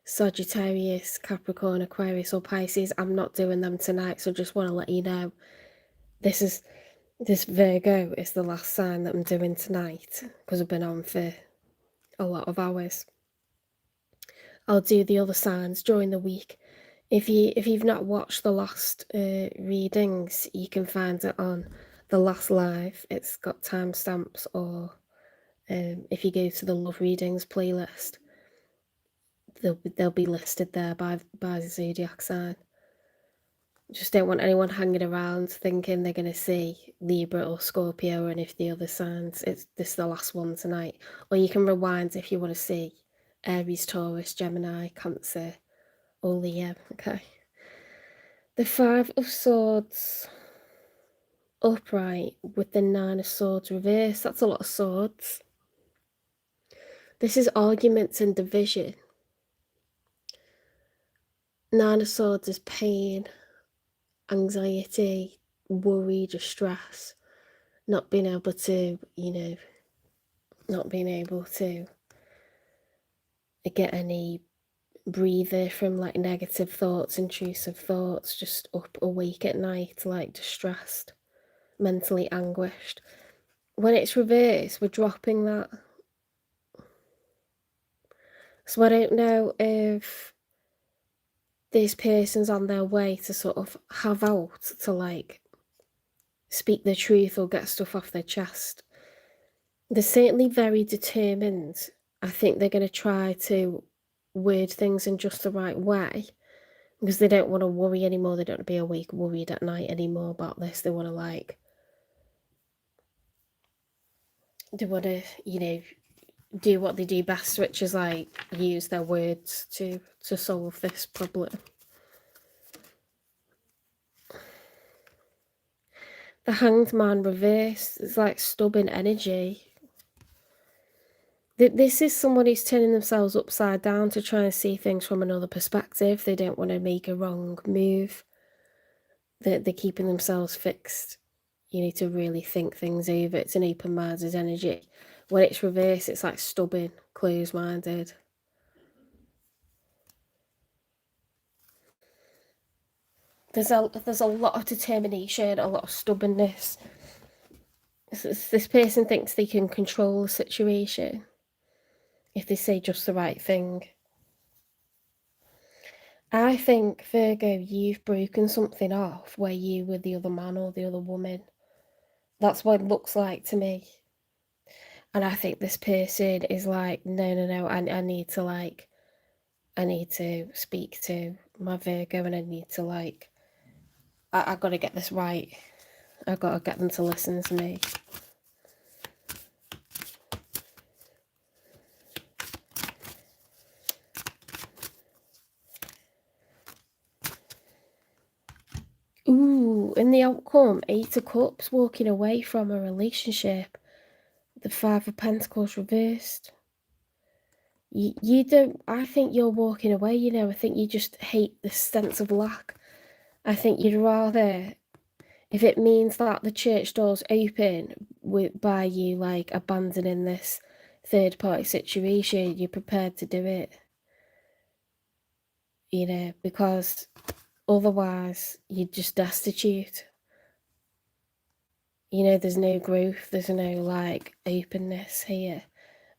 A: Sagittarius, Capricorn, Aquarius, or Pisces, I'm not doing them tonight, so just want to let you know this Virgo is the last sign that I'm doing tonight because I've been on for a lot of hours. I'll do the other signs during the week. If you've not watched the last readings, you can find it on the last live. It's got timestamps, or if you go to the Love Readings playlist, they'll be listed there by the zodiac sign. Just don't want anyone hanging around thinking they're going to see Libra or Scorpio or any of the other signs. This is the last one tonight. Or you can rewind if you want to see Aries, Taurus, Gemini, Cancer, or Leo. Okay. The Five of Swords upright with the Nine of Swords reversed. That's a lot of swords. This is arguments and division. Nine of Swords is pain, anxiety, worry, distress, not being able to, not being able to get any breather from like negative thoughts, intrusive thoughts, just up awake at night, like distressed, mentally anguished. When it's reversed, we're dropping that. So I don't know if this person's on their way to sort of have out, to like speak the truth or get stuff off their chest. They're certainly very determined. I think they're going to try to word things in just the right way because they don't want to worry anymore. They don't want to be awake worried at night anymore about this. They want to do what they do best, which is like use their words to solve this problem. The Hanged Man reversed is like stubborn energy. This is someone who's turning themselves upside down to try and see things from another perspective. They don't want to make a wrong move. They're keeping themselves fixed. You need to really think things over. It's an open-minded energy. When it's reversed, it's like stubborn, closed-minded. There's a lot of determination, a lot of stubbornness. This person thinks they can control the situation if they say just the right thing. I think, Virgo, you've broken something off where you were the other man or the other woman. That's what it looks like to me. And I think this person is like, no, I need to speak to my Virgo, and I need to I've got to get this right. I've got to get them to listen to me. Ooh, in the outcome, 8 of Cups, walking away from a relationship. The 5 of Pentacles reversed. You don't, I think you're walking away, I think you just hate the sense of lack. I think you'd rather, if it means that the church doors open by you like abandoning this third party situation, you're prepared to do it. Because otherwise you're just destitute. There's no growth, there's no openness here,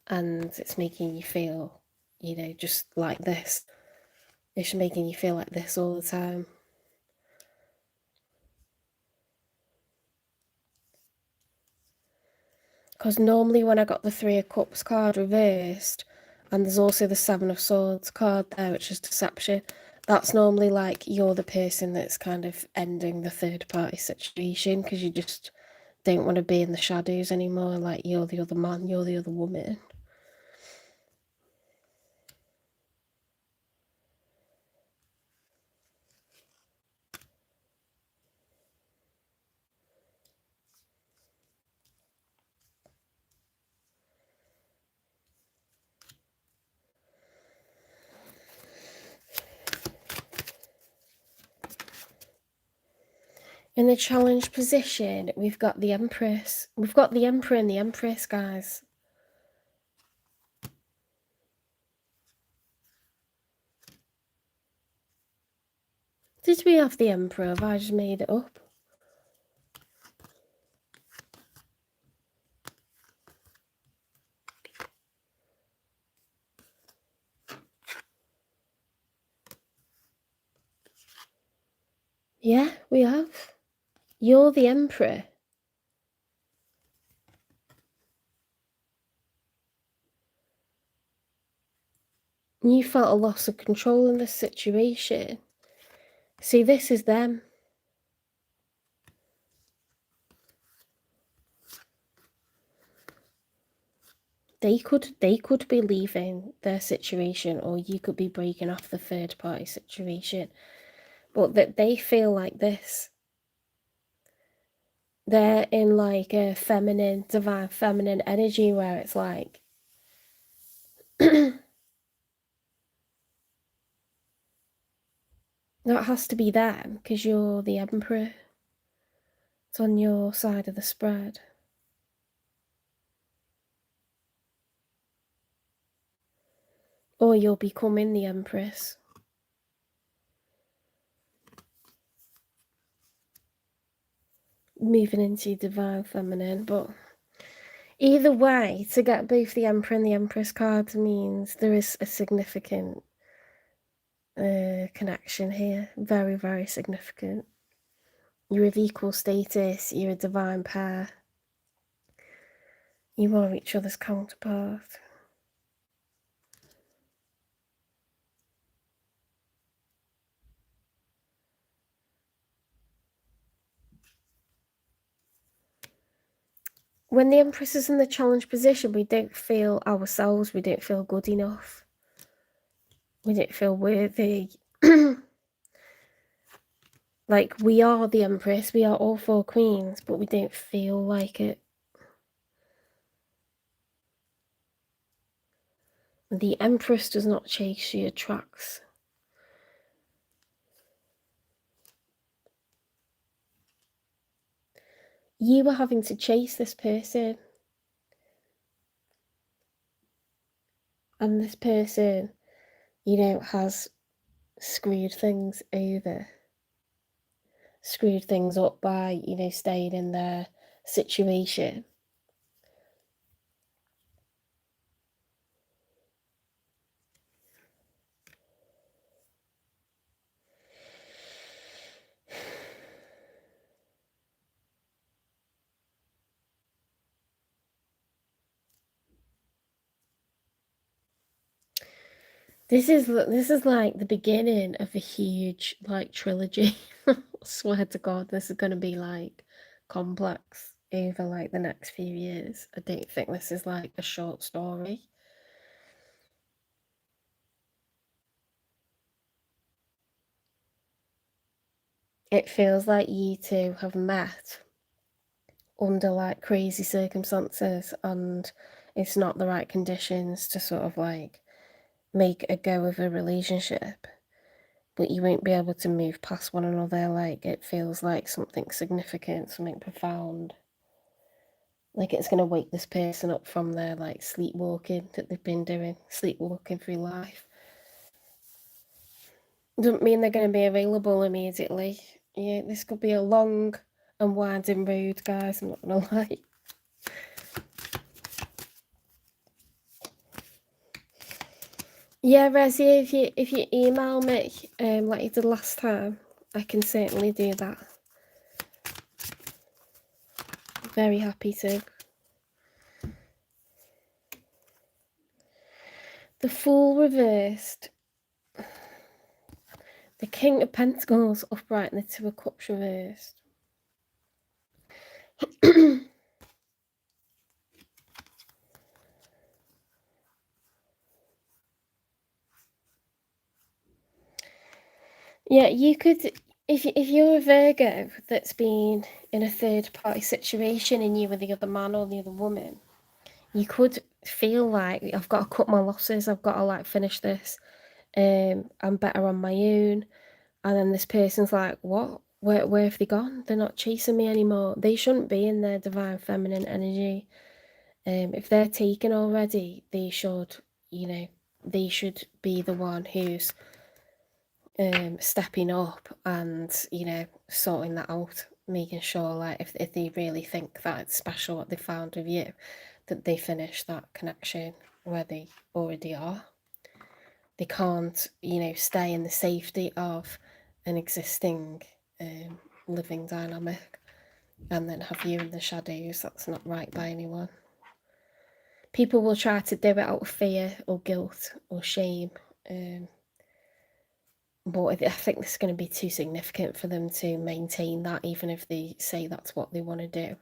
A: and it's making you feel, just like this. It's making you feel like this all the time. Because normally when I got the 3 of Cups card reversed, and there's also the 7 of Swords card there, which is deception, that's normally like you're the person that's kind of ending the third party situation because you just don't want to be in the shadows anymore. Like, you're the other man, you're the other woman. In the challenge position, we've got the Empress. We've got the Emperor and the Empress, guys. Did we have the Emperor? Have I just made it up? Yeah, we have. You're the Emperor. You felt a loss of control in this situation. See, this is them. They could be leaving their situation, or you could be breaking off the third party situation. but that they feel like this. They're in like a feminine, divine feminine energy where it's like that has to be them because you're the Emperor. It's on your side of the spread. Or you're becoming the Empress. Moving into divine feminine, but either way, to get both the Emperor and the Empress cards means there is a significant connection here. Very, very significant. You're of equal status, you're a divine pair. You are each other's counterpart. When the Empress is in the challenge position, we don't feel ourselves, we don't feel good enough. We don't feel worthy. Like, we are the Empress, we are all 4 queens, but we don't feel like it. The Empress does not chase, she attracts. You are having to chase this person. And this person, has screwed things over. Screwed things up by, staying in their situation. This is like the beginning of a huge like trilogy. I swear to God, this is going to be like complex over like the next few years. I don't think this is like a short story. It feels like you two have met under like crazy circumstances and it's not the right conditions to sort of like make a go of a relationship, but you won't be able to move past one another. Like, it feels like something significant, something profound. Like, it's going to wake this person up from their like sleepwalking that they've been doing, sleepwalking through life. Doesn't mean they're going to be available immediately. Yeah, this could be a long and winding road, guys, I'm not going to lie. Yeah, Resi, if you email me like you did last time, I can certainly do that. Very happy to. The Fool reversed. The King of Pentacles upright and the Two of Cups reversed. Yeah, you could, if you're a Virgo that's been in a third party situation and you were the other man or the other woman, you could feel like, I've got to cut my losses, I've got to like finish this, I'm better on my own. And then this person's like, what? Where have they gone? They're not chasing me anymore. They shouldn't be in their divine feminine energy. If they're taken already, they should, they should be the one who's stepping up and, sorting that out, making sure like if they really think that it's special what they found with you, that they finish that connection where they already are. They can't, stay in the safety of an existing living dynamic and then have you in the shadows. That's not right by anyone. People will try to do it out of fear or guilt or shame, but I think this is going to be too significant for them to maintain that, even if they say that's what they want to do.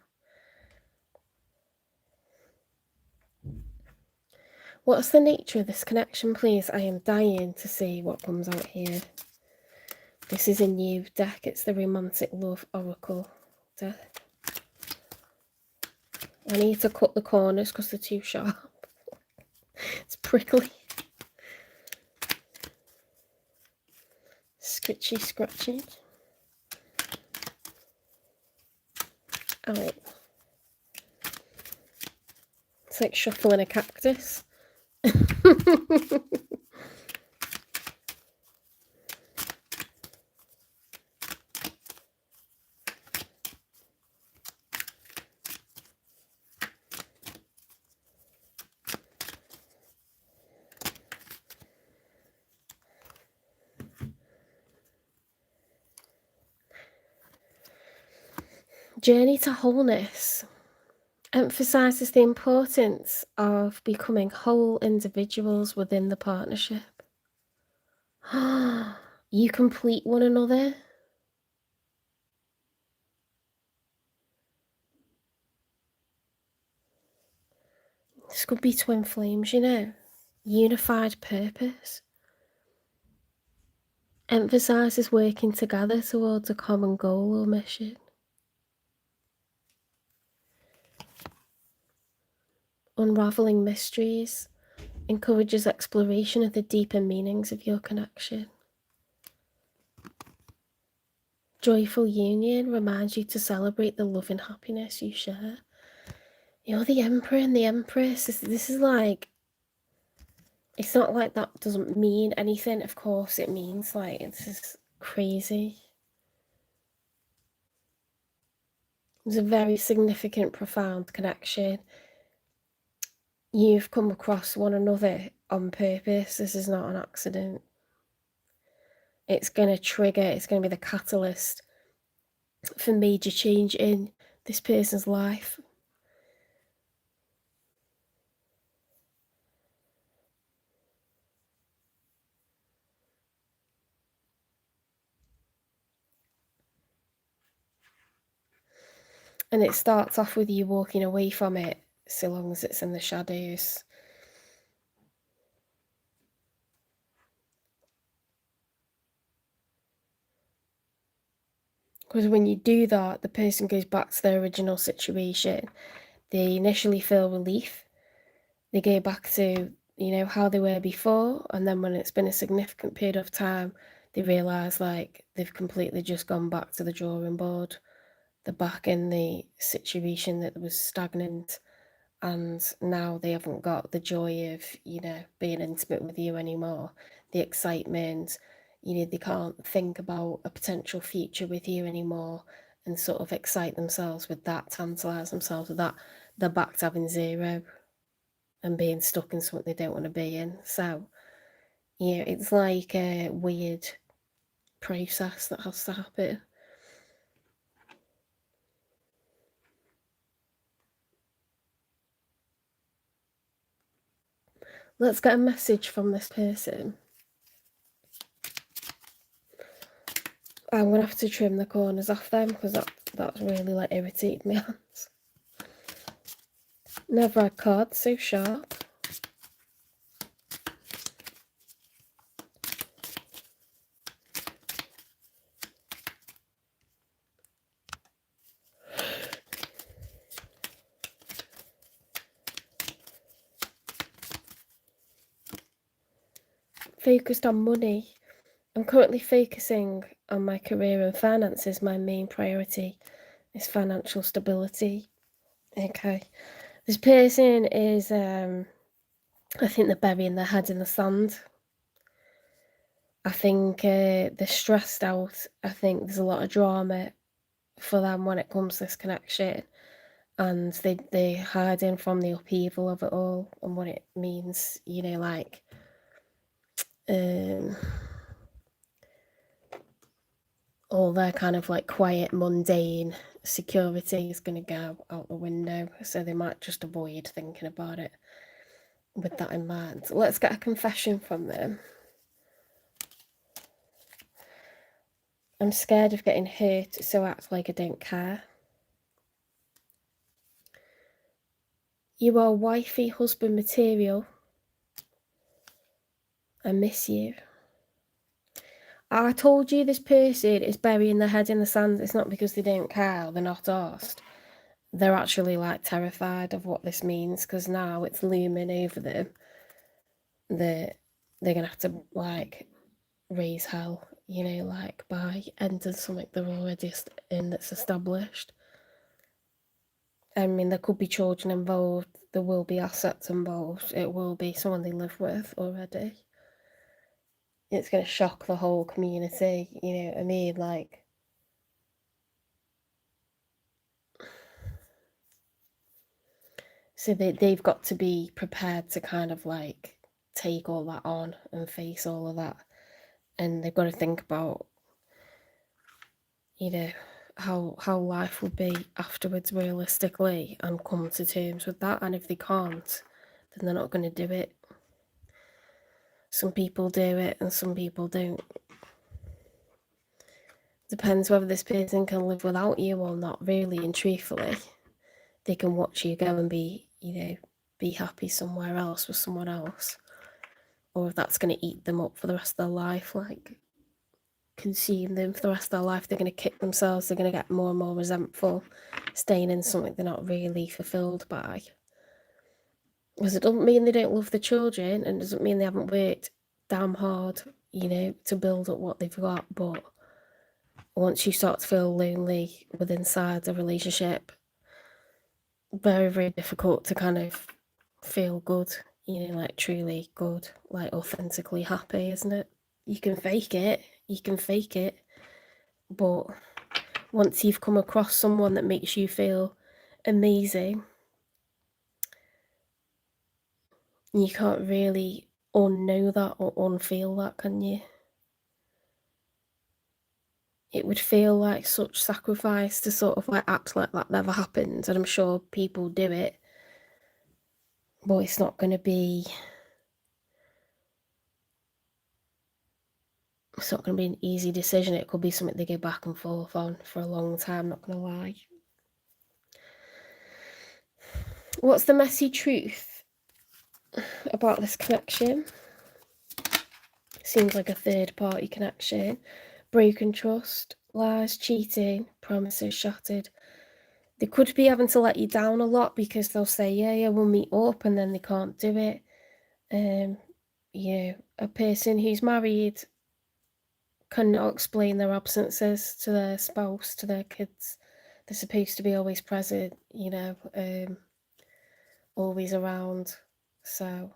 A: What's the nature of this connection, please? I am dying to see what comes out here. This is a new deck. It's the Romantic Love Oracle deck. I need to cut the corners because they're too sharp. It's prickly. Skitchy, scratchy. Ow. It's like shuffling a cactus. Journey to wholeness emphasizes the importance of becoming whole individuals within the partnership. You complete one another. This could be twin flames, you know. Unified purpose. Emphasizes working together towards a common goal or mission. Unraveling mysteries encourages exploration of the deeper meanings of your connection. Joyful union reminds you to celebrate the love and happiness you share. You're the Emperor and the Empress. This is like, it's not like that doesn't mean anything. Of course it means, like, it's just crazy. It's a very significant, profound connection. You've come across one another on purpose. This is not an accident. It's going to trigger, it's going to be the catalyst for major change in this person's life. And it starts off with you walking away from it, so long as it's in the shadows. Because when you do that, the person goes back to their original situation. They initially feel relief. They go back to, you know, how they were before. And then when it's been a significant period of time, they realise, like, they've completely just gone back to the drawing board. They're back in the situation that was stagnant. And now they haven't got the joy of, you know, being intimate with you anymore. The excitement, you know, they can't think about a potential future with you anymore and sort of excite themselves with that, tantalise themselves with that. They're back to having zero and being stuck in something they don't want to be in. So, yeah, it's like a weird process that has to happen. Let's get a message from this person. I'm going to have to trim the corners off them because that's really, like, irritated my hands. Never had cards so sharp. Focused on money. I'm currently focusing on my career and finances. My main priority is financial stability. Okay. This person is, I think they're burying their head in the sand. I think they're stressed out. I think there's a lot of drama for them when it comes to this connection. And they're hiding from the upheaval of it all and what it means, you know, like, all their kind of like quiet, mundane security is going to go out the window. So they might just avoid thinking about it with that in mind. Let's get a confession from them. I'm scared of getting hurt, so act like I don't care. You are wifey, husband material. I miss you. I told you this person is burying their head in the sand. It's not because they don't care, they're not arsed. They're actually like terrified of what this means, because now it's looming over them. They're gonna have to like raise hell, you know, like by ending something they're already in that's established. I mean, there could be children involved, there will be assets involved, it will be someone they live with already. It's going to shock the whole community, you know what I mean? Like, so they've got to be prepared to kind of like take all that on and face all of that. And they've got to think about, you know, how life will be afterwards realistically, and come to terms with that. And if they can't, then they're not going to do it. Some people do it and some people don't. Depends whether this person can live without you or not, really and truthfully. They can watch you go and be, you know, be happy somewhere else with someone else, or if that's going to eat them up for the rest of their life, like consume them for the rest of their life, they're going to kick themselves, they're going to get more and more resentful, staying in something they're not really fulfilled by. Because it doesn't mean they don't love the children, and it doesn't mean they haven't worked damn hard, you know, to build up what they've got, but once you start to feel lonely within inside a relationship, very, very difficult to kind of feel good, you know, like truly good, like authentically happy, isn't it? You can fake it, but once you've come across someone that makes you feel amazing, you can't really unknow that or unfeel that, can you? It would feel like such sacrifice to sort of like act like that never happened, and I'm sure people do it, but it's not going to be an easy decision. It could be something they go back and forth on for a long time, not gonna lie. What's the messy truth about this connection? Seems like a third party connection. Broken trust, lies, cheating, promises shattered. They could be having to let you down a lot, because they'll say, yeah, we'll meet up, and then they can't do it. Yeah, a person who's married cannot explain their absences to their spouse, to their kids. They're supposed to be always present, you know, always around. So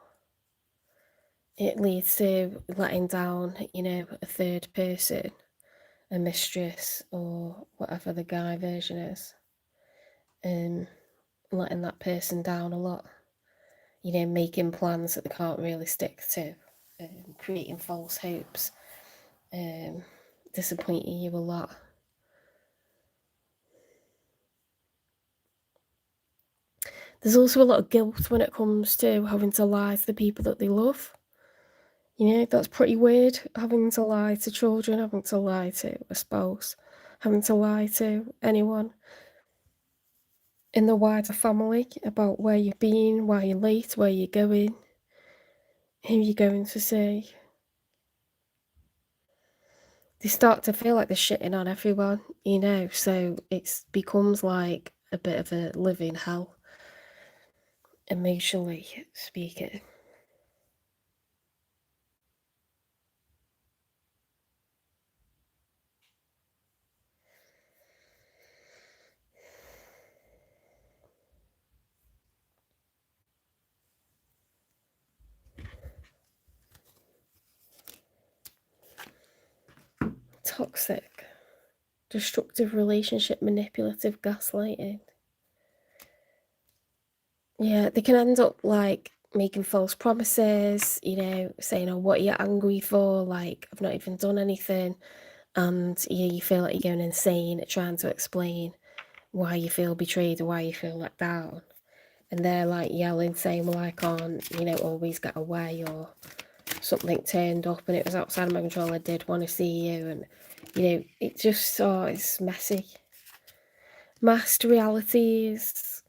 A: it leads to letting down, you know, a third person, a mistress, or whatever the guy version is, letting that person down a lot, you know, making plans that they can't really stick to, creating false hopes, disappointing you a lot. There's also a lot of guilt when it comes to having to lie to the people that they love. You know, that's pretty weird, having to lie to children, having to lie to a spouse, having to lie to anyone in the wider family about where you've been, why you're late, where you're going, who you're going to see. They start to feel like they're shitting on everyone, you know, so it becomes like a bit of a living hell, emotionally speaking. Toxic, destructive relationship, manipulative, gaslighting. Yeah, they can end up like making false promises, you know, saying, oh, what are you angry for? Like, I've not even done anything. And you feel like you're going insane at trying to explain why you feel betrayed or why you feel let down. And they're like yelling, saying, well, I can't, you know, always get away, or something turned up and it was outside of my control. I did want to see you. And, you know, it just, it's messy. Masked realities.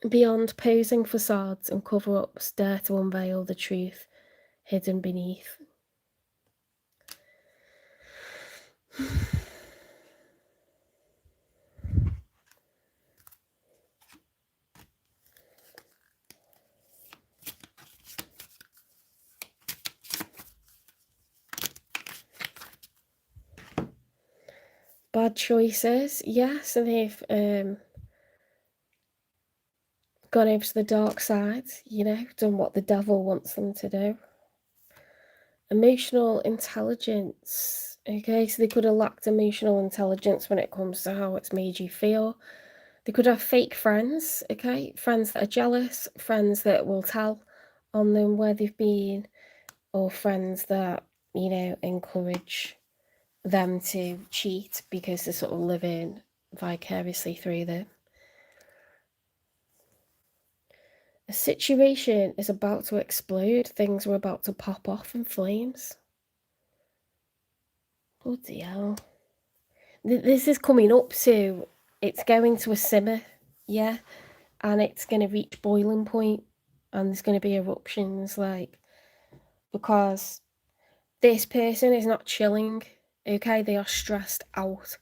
A: Beyond posing facades and cover-ups, dare to unveil the truth hidden beneath. Bad choices, yes, and they've gone over to the dark side, you know, done what the devil wants them to do. Emotional intelligence, okay, so they could have lacked emotional intelligence when it comes to how it's made you feel. They could have fake friends, okay, friends that are jealous, friends that will tell on them where they've been, or friends that, you know, encourage them to cheat because they're sort of living vicariously through them. A situation is about to explode. Things are about to pop off in flames. Bloody hell. This is coming up to, it's going to a simmer, yeah? And it's going to reach boiling point, and there's going to be eruptions, like, because this person is not chilling, okay? They are stressed out.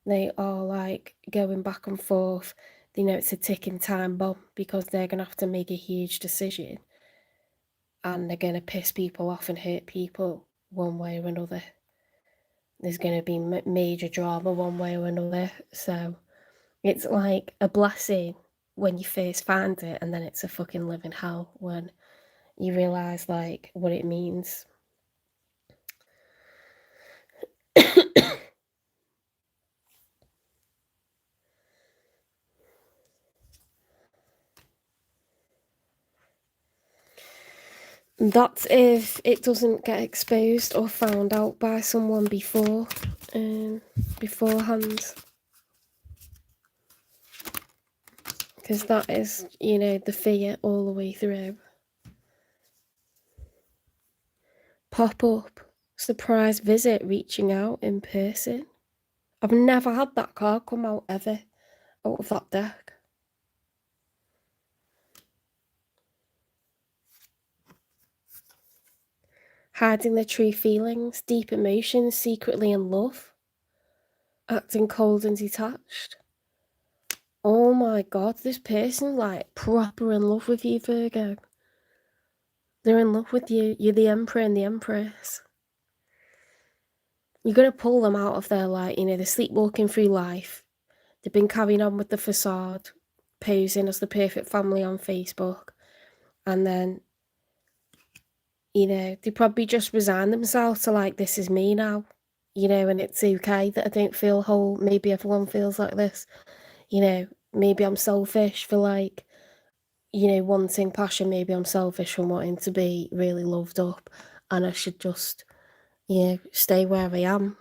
A: They are, like, going back and forth. They know it's a ticking time bomb because they're going to have to make a huge decision. And they're going to piss people off and hurt people one way or another. There's going to be major drama one way or another. So it's like a blessing when you first find it, and then it's a fucking living hell when you realise, like, what it means. That's if it doesn't get exposed or found out by someone beforehand. Because that is, you know, the fear all the way through. Pop up, surprise visit, reaching out in person. I've never had that card come out ever out of that deck. Hiding their true feelings, deep emotions, secretly in love. Acting cold and detached. Oh my god, this person, like, proper in love with you, Virgo. They're in love with you. You're the Emperor and the Empress. You're going to pull them out of their, like, you know, they're sleepwalking through life. They've been carrying on with the facade, posing as the perfect family on Facebook. And then, you know, they probably just resign themselves to, like, this is me now, you know, and it's okay that I don't feel whole. Maybe everyone feels like this, you know, maybe I'm selfish for, like, you know, wanting passion. Maybe I'm selfish for wanting to be really loved up, and I should just, you know, stay where I am,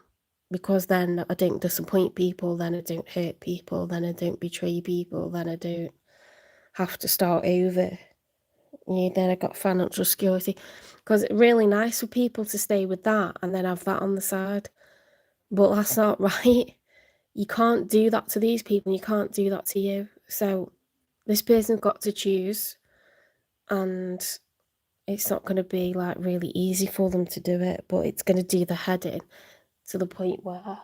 A: because then I don't disappoint people, then I don't hurt people, then I don't betray people, then I don't have to start over. Yeah, then I got financial security, because it's really nice for people to stay with that and then have that on the side, but that's not right. You can't do that to these people, and you can't do that to you. So this person's got to choose, and it's not going to be, like, really easy for them to do it, but it's going to do the head in to the point where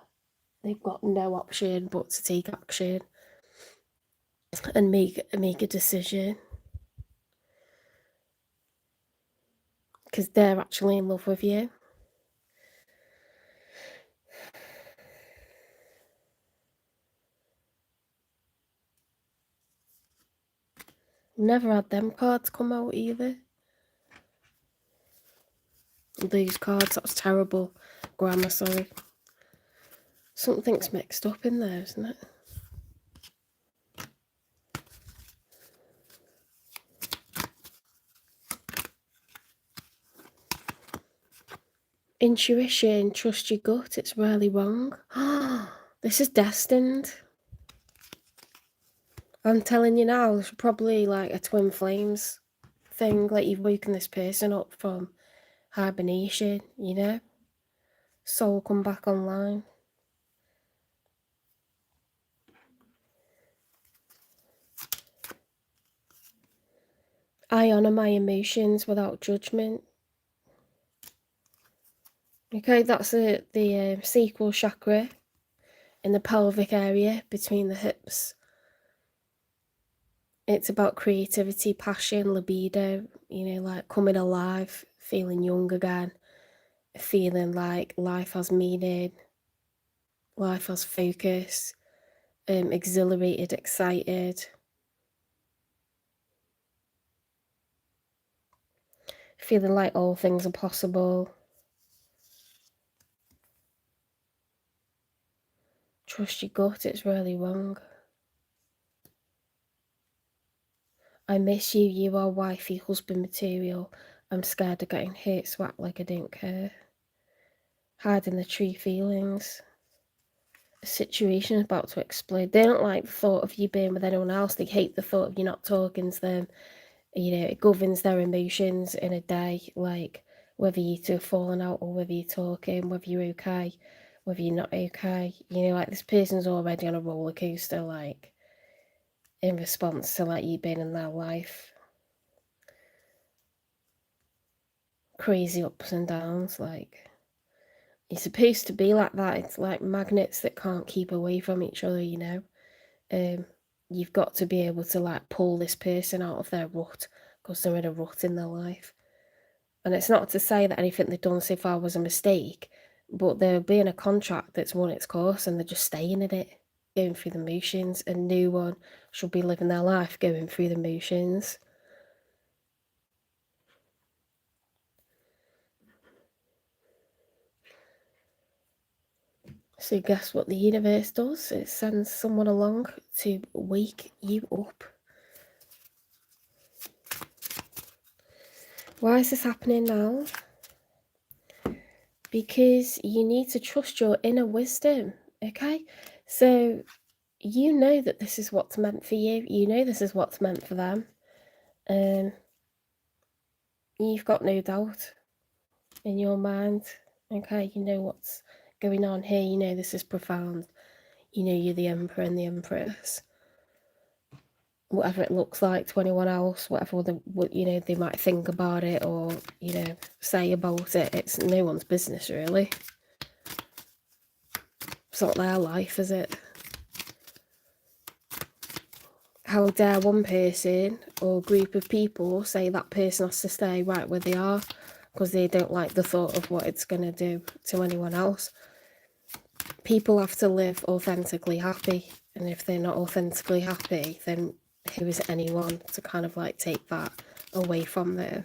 A: they've got no option but to take action and make a decision, because they're actually in love with you. Never had them cards come out either. These cards, that's terrible grammar, sorry. Something's mixed up in there, isn't it? Intuition, trust your gut, it's rarely wrong. This is destined. I'm telling you now, this is probably like a twin flames thing, like you've woken this person up from hibernation, you know? Soul come back online. I honour my emotions without judgment. Okay, that's the sacral chakra in the pelvic area between the hips. It's about creativity, passion, libido, like coming alive, feeling young again, feeling like life has meaning, life has focus, exhilarated, excited. Feeling like all things are possible. Trust your gut, it's really wrong. I miss you, you are wifey, husband material. I'm scared of getting hurt, so act like I don't care. Hiding the true feelings. The situation is about to explode. They don't like the thought of you being with anyone else. They hate the thought of you not talking to them. It governs their emotions in a day, like whether you two are falling out or whether you're talking, whether you're okay, whether you're not okay. Like this person's already on a roller coaster, like in response to like you being in their life. Crazy ups and downs, like you're supposed to be like that. It's like magnets that can't keep away from each other, You've got to be able to like pull this person out of their rut because they're in a rut in their life. And it's not to say that anything they've done so far was a mistake, but they're being a contract that's run its course and they're just staying in it, going through the motions. A new one should be living their life going through the motions. So guess what the universe does? It sends someone along to wake you up. Why is this happening now? Because you need to trust your inner wisdom, okay? So you know that this is what's meant for you. You know this is what's meant for them. You've got no doubt in your mind, okay? You know what's going on here. You know this is profound. You know you're the emperor and the empress. Whatever it looks like to anyone else, whatever they might think about it or say about it, it's no one's business really. It's not their life, is it? How dare one person or group of people say that person has to stay right where they are because they don't like the thought of what it's going to do to anyone else. People have to live authentically happy, and if they're not authentically happy, then who is anyone to kind of like take that away from them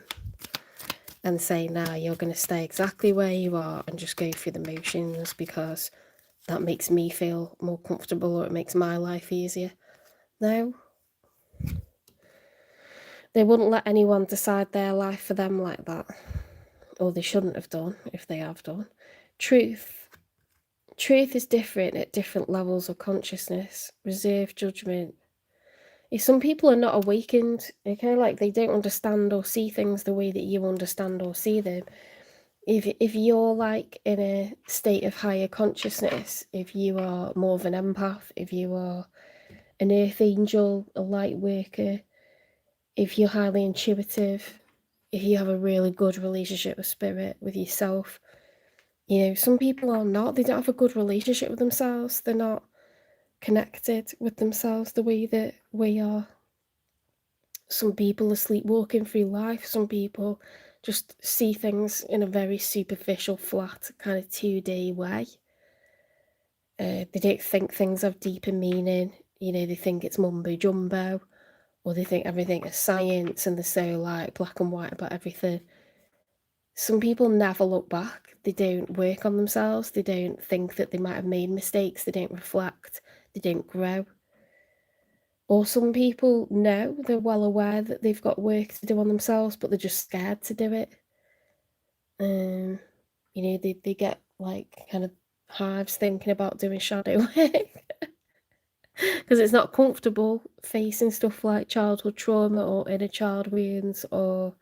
A: and say, nah, you're going to stay exactly where you are and just go through the motions because that makes me feel more comfortable or it makes my life easier. No. They wouldn't let anyone decide their life for them like that. Or they shouldn't have done, if they have done. Truth is different at different levels of consciousness. Reserved judgment. If some people are not awakened, okay, like they don't understand or see things the way that you understand or see them. If you're like in a state of higher consciousness, if you are more of an empath, if you are an earth angel, a light worker, if you're highly intuitive, if you have a really good relationship with spirit, with yourself, some people are not. They don't have a good relationship with themselves. They're not connected with themselves the way that we are. Some people are sleepwalking through life. Some people just see things in a very superficial, flat, kind of 2D way. They don't think things have deeper meaning. They think it's mumbo jumbo, or they think everything is science and they're so like black and white about everything. Some people never look back. They don't work on themselves. They don't think that they might have made mistakes. They don't reflect. They don't grow. Or some people know, they're well aware that they've got work to do on themselves, but they're just scared to do it. They get like kind of hives thinking about doing shadow work because it's not comfortable facing stuff like childhood trauma or inner child wounds or,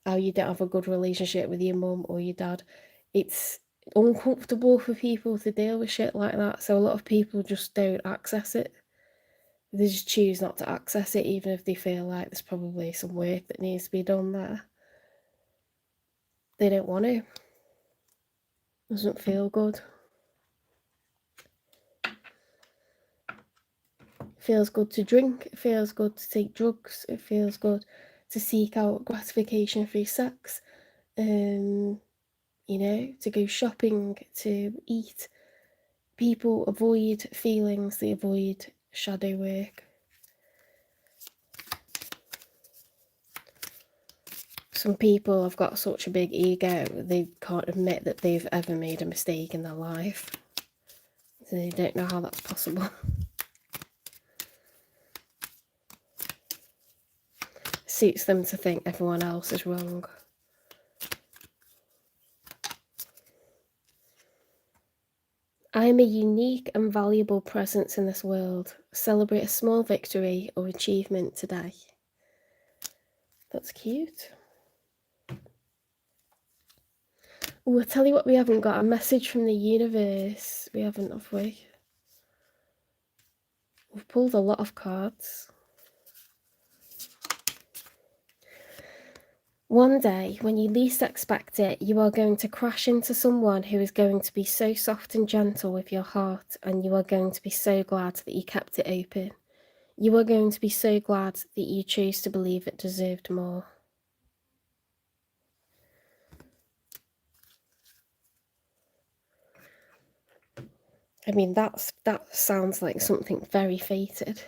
A: how you don't have a good relationship with your mum or your dad. It's uncomfortable for people to deal with shit like that, so a lot of people just don't access it. They just choose not to access it, even if they feel like there's probably some work that needs to be done there. They don't want to. Doesn't feel good. It feels good to drink, it feels good to take drugs, it feels good to seek out gratification through sex, you know, to go shopping, to eat. People avoid feelings, they avoid shadow work. Some people have got such a big ego, they can't admit that they've ever made a mistake in their life. They don't know how that's possible. It suits them to think everyone else is wrong. I am a unique and valuable presence in this world. Celebrate a small victory or achievement today. That's cute. Oh, I'll tell you what we haven't got. A message from the universe. We haven't, have we? We've pulled a lot of cards. One day, when you least expect it, you are going to crash into someone who is going to be so soft and gentle with your heart, and you are going to be so glad that you kept it open. You are going to be so glad that you chose to believe it deserved more. I mean, that sounds like something very fated.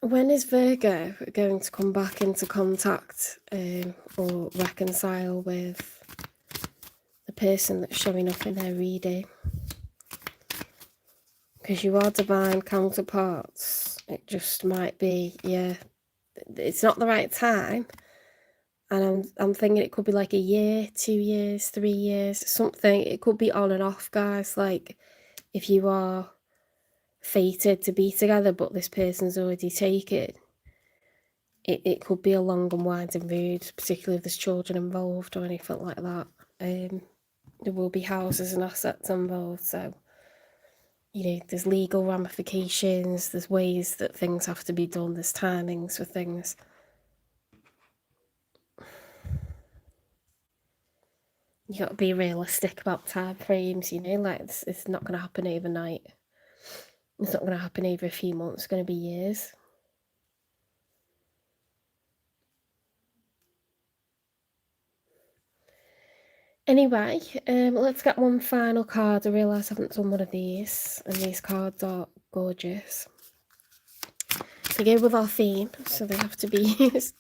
A: When is Virgo going to come back into contact or reconcile with the person that's showing up in their reading? Because you are divine counterparts. It just might be, yeah, it's not the right time. And I'm thinking it could be like a year, 2 years, 3 years, something. It could be on and off, guys. Like, if you are fated to be together, but this person's already taken, it could be a long and winding road, particularly if there's children involved or anything like that. There will be houses and assets involved, so, you know, there's legal ramifications, there's ways that things have to be done, there's timings for things. You got to be realistic about time frames, you know, like it's not going to happen overnight. It's not going to happen over a few months, it's going to be years. Anyway, let's get one final card. I realise I haven't done one of these, and these cards are gorgeous. They go with our theme, so they have to be used.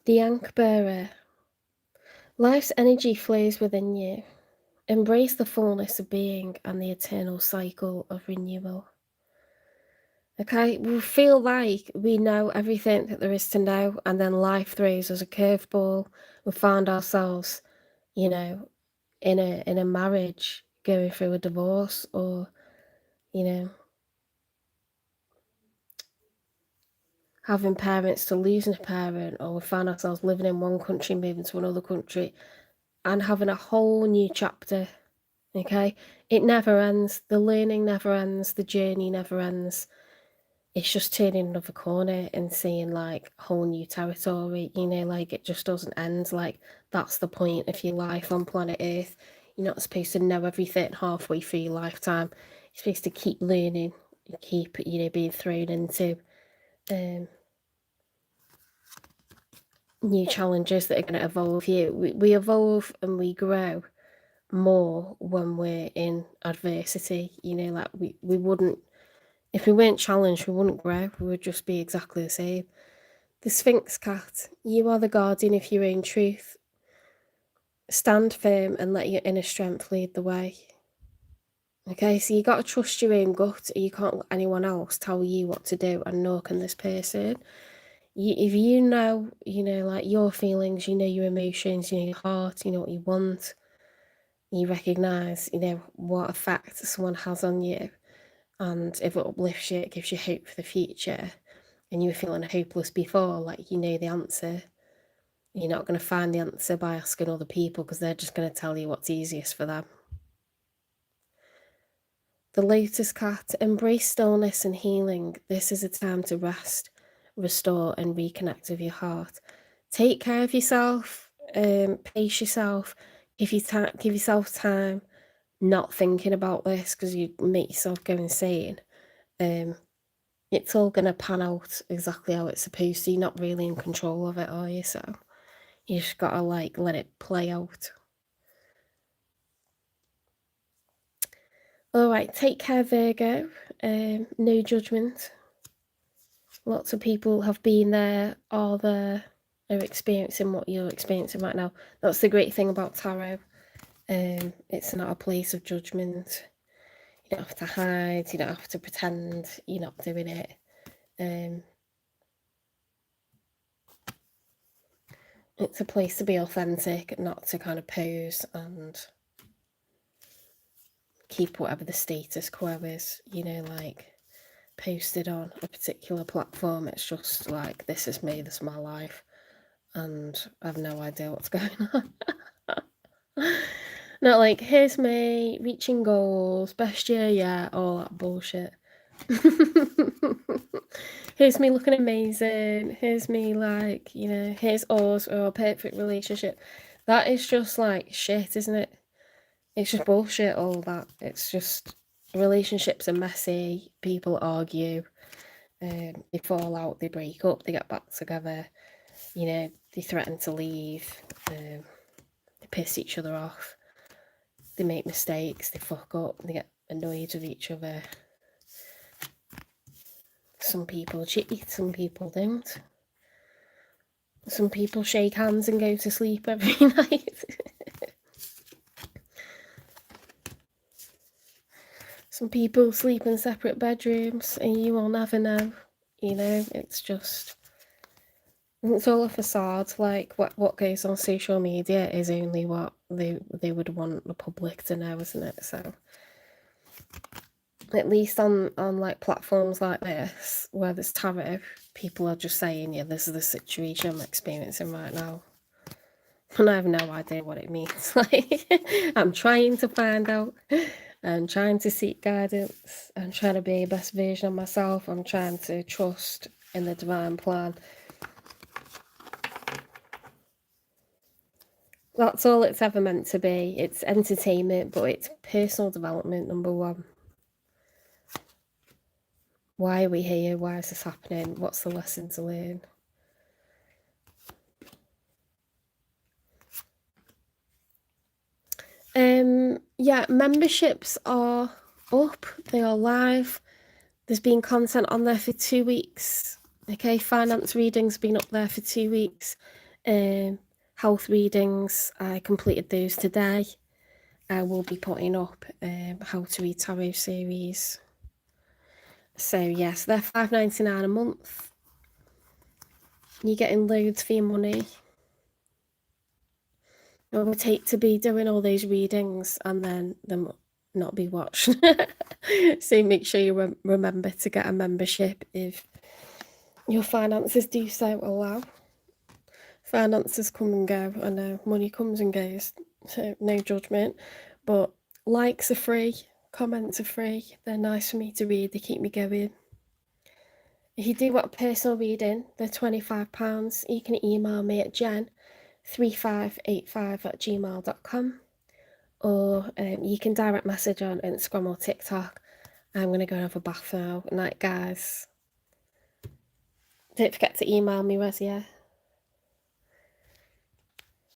A: The Ankh Bearer. Life's energy flows within you. Embrace the fullness of being and the eternal cycle of renewal. Okay, we feel like we know everything that there is to know, and then life throws us a curveball. We find ourselves, you know, in a marriage, going through a divorce, or, you know, having parents to losing a parent, or we find ourselves living in one country, moving to another country, and having a whole new chapter. Okay, it never ends. The learning never ends. The journey never ends. It's just turning another corner and seeing like whole new territory, you know, like it just doesn't end. Like, that's the point of your life on planet Earth. You're not supposed to know everything halfway through your lifetime. You're supposed to keep learning, keep, you know, being thrown into new challenges that are going to evolve you. We evolve and we grow more when we're in adversity, you know, like we wouldn't, if we weren't challenged, we wouldn't grow, we would just be exactly the same. The Sphinx cat, you are the guardian of your own truth. Stand firm and let your inner strength lead the way. Okay, so you got to trust your own gut. You can't let anyone else tell you what to do, and nor can this person. If you know, like your feelings, you know your emotions, you know your heart, you know what you want, you recognise, what effect someone has on you, and if it uplifts you, it gives you hope for the future, and you were feeling hopeless before, like, you know the answer, You're not going to find the answer by asking other people, because they're just going to tell you what's easiest for them. The Lotus Cat, embrace stillness and healing. This is a time to rest, restore, and reconnect with your heart. Take care of yourself, pace yourself, give yourself time, not thinking about this, because you make yourself go insane. It's all going to pan out exactly how it's supposed to. You're not really in control of it, are you? So you just got to like let it play out. All right, take care, Virgo. No judgment. Lots of people have been there, are there, are experiencing what you're experiencing right now. That's the great thing about tarot. It's not a place of judgment. You don't have to hide. You don't have to pretend you're not doing it. It's a place to be authentic, not to kind of pose and keep whatever the status quo is, you know, like posted on a particular platform. It's just like, this is me, this is my life, and I have no idea what's going on. Not like, here's me reaching goals, best year yet, all that bullshit. Here's me looking amazing, here's me like, you know, here's us, or a perfect relationship. That is just like shit, isn't it? It's just bullshit, all that. It's just, relationships are messy, people argue, they fall out, they break up, they get back together, you know, they threaten to leave, they piss each other off, they make mistakes, they fuck up, they get annoyed with each other. Some people cheat, some people don't. Some people shake hands and go to sleep every night. Some people sleep in separate bedrooms, and you will never know. You know, it's just, it's all a facade. Like what goes on social media is only what they would want the public to know, isn't it? So at least on like platforms like this, where there's tarot, people are just saying, yeah, this is the situation I'm experiencing right now, and I have no idea what it means. Like, I'm trying to find out, I'm trying to seek guidance, I'm trying to be the best version of myself, I'm trying to trust in the divine plan. That's all it's ever meant to be. It's entertainment, but it's personal development, number one. Why are we here? Why is this happening? What's the lesson to learn? Yeah, memberships are up. They are live. There's been content on there for 2 weeks. Okay, finance readings been up there for 2 weeks. Health readings, I completed those today. I will be putting up how to read tarot series. So yes, they're $5.99 a month. You're getting loads for your money. It would take to be doing all those readings and then them not be watched. So make sure you remember to get a membership if your finances do so allow. Finances come and go, I know, money comes and goes, so no judgment. But likes are free, comments are free, they're nice for me to read, they keep me going. If you do want a personal reading, they're £25. You can email me at jen3585@gmail.com, or you can direct message on Instagram or TikTok. I'm going to go and have a bath now. Night, guys. Don't forget to email me, Resia.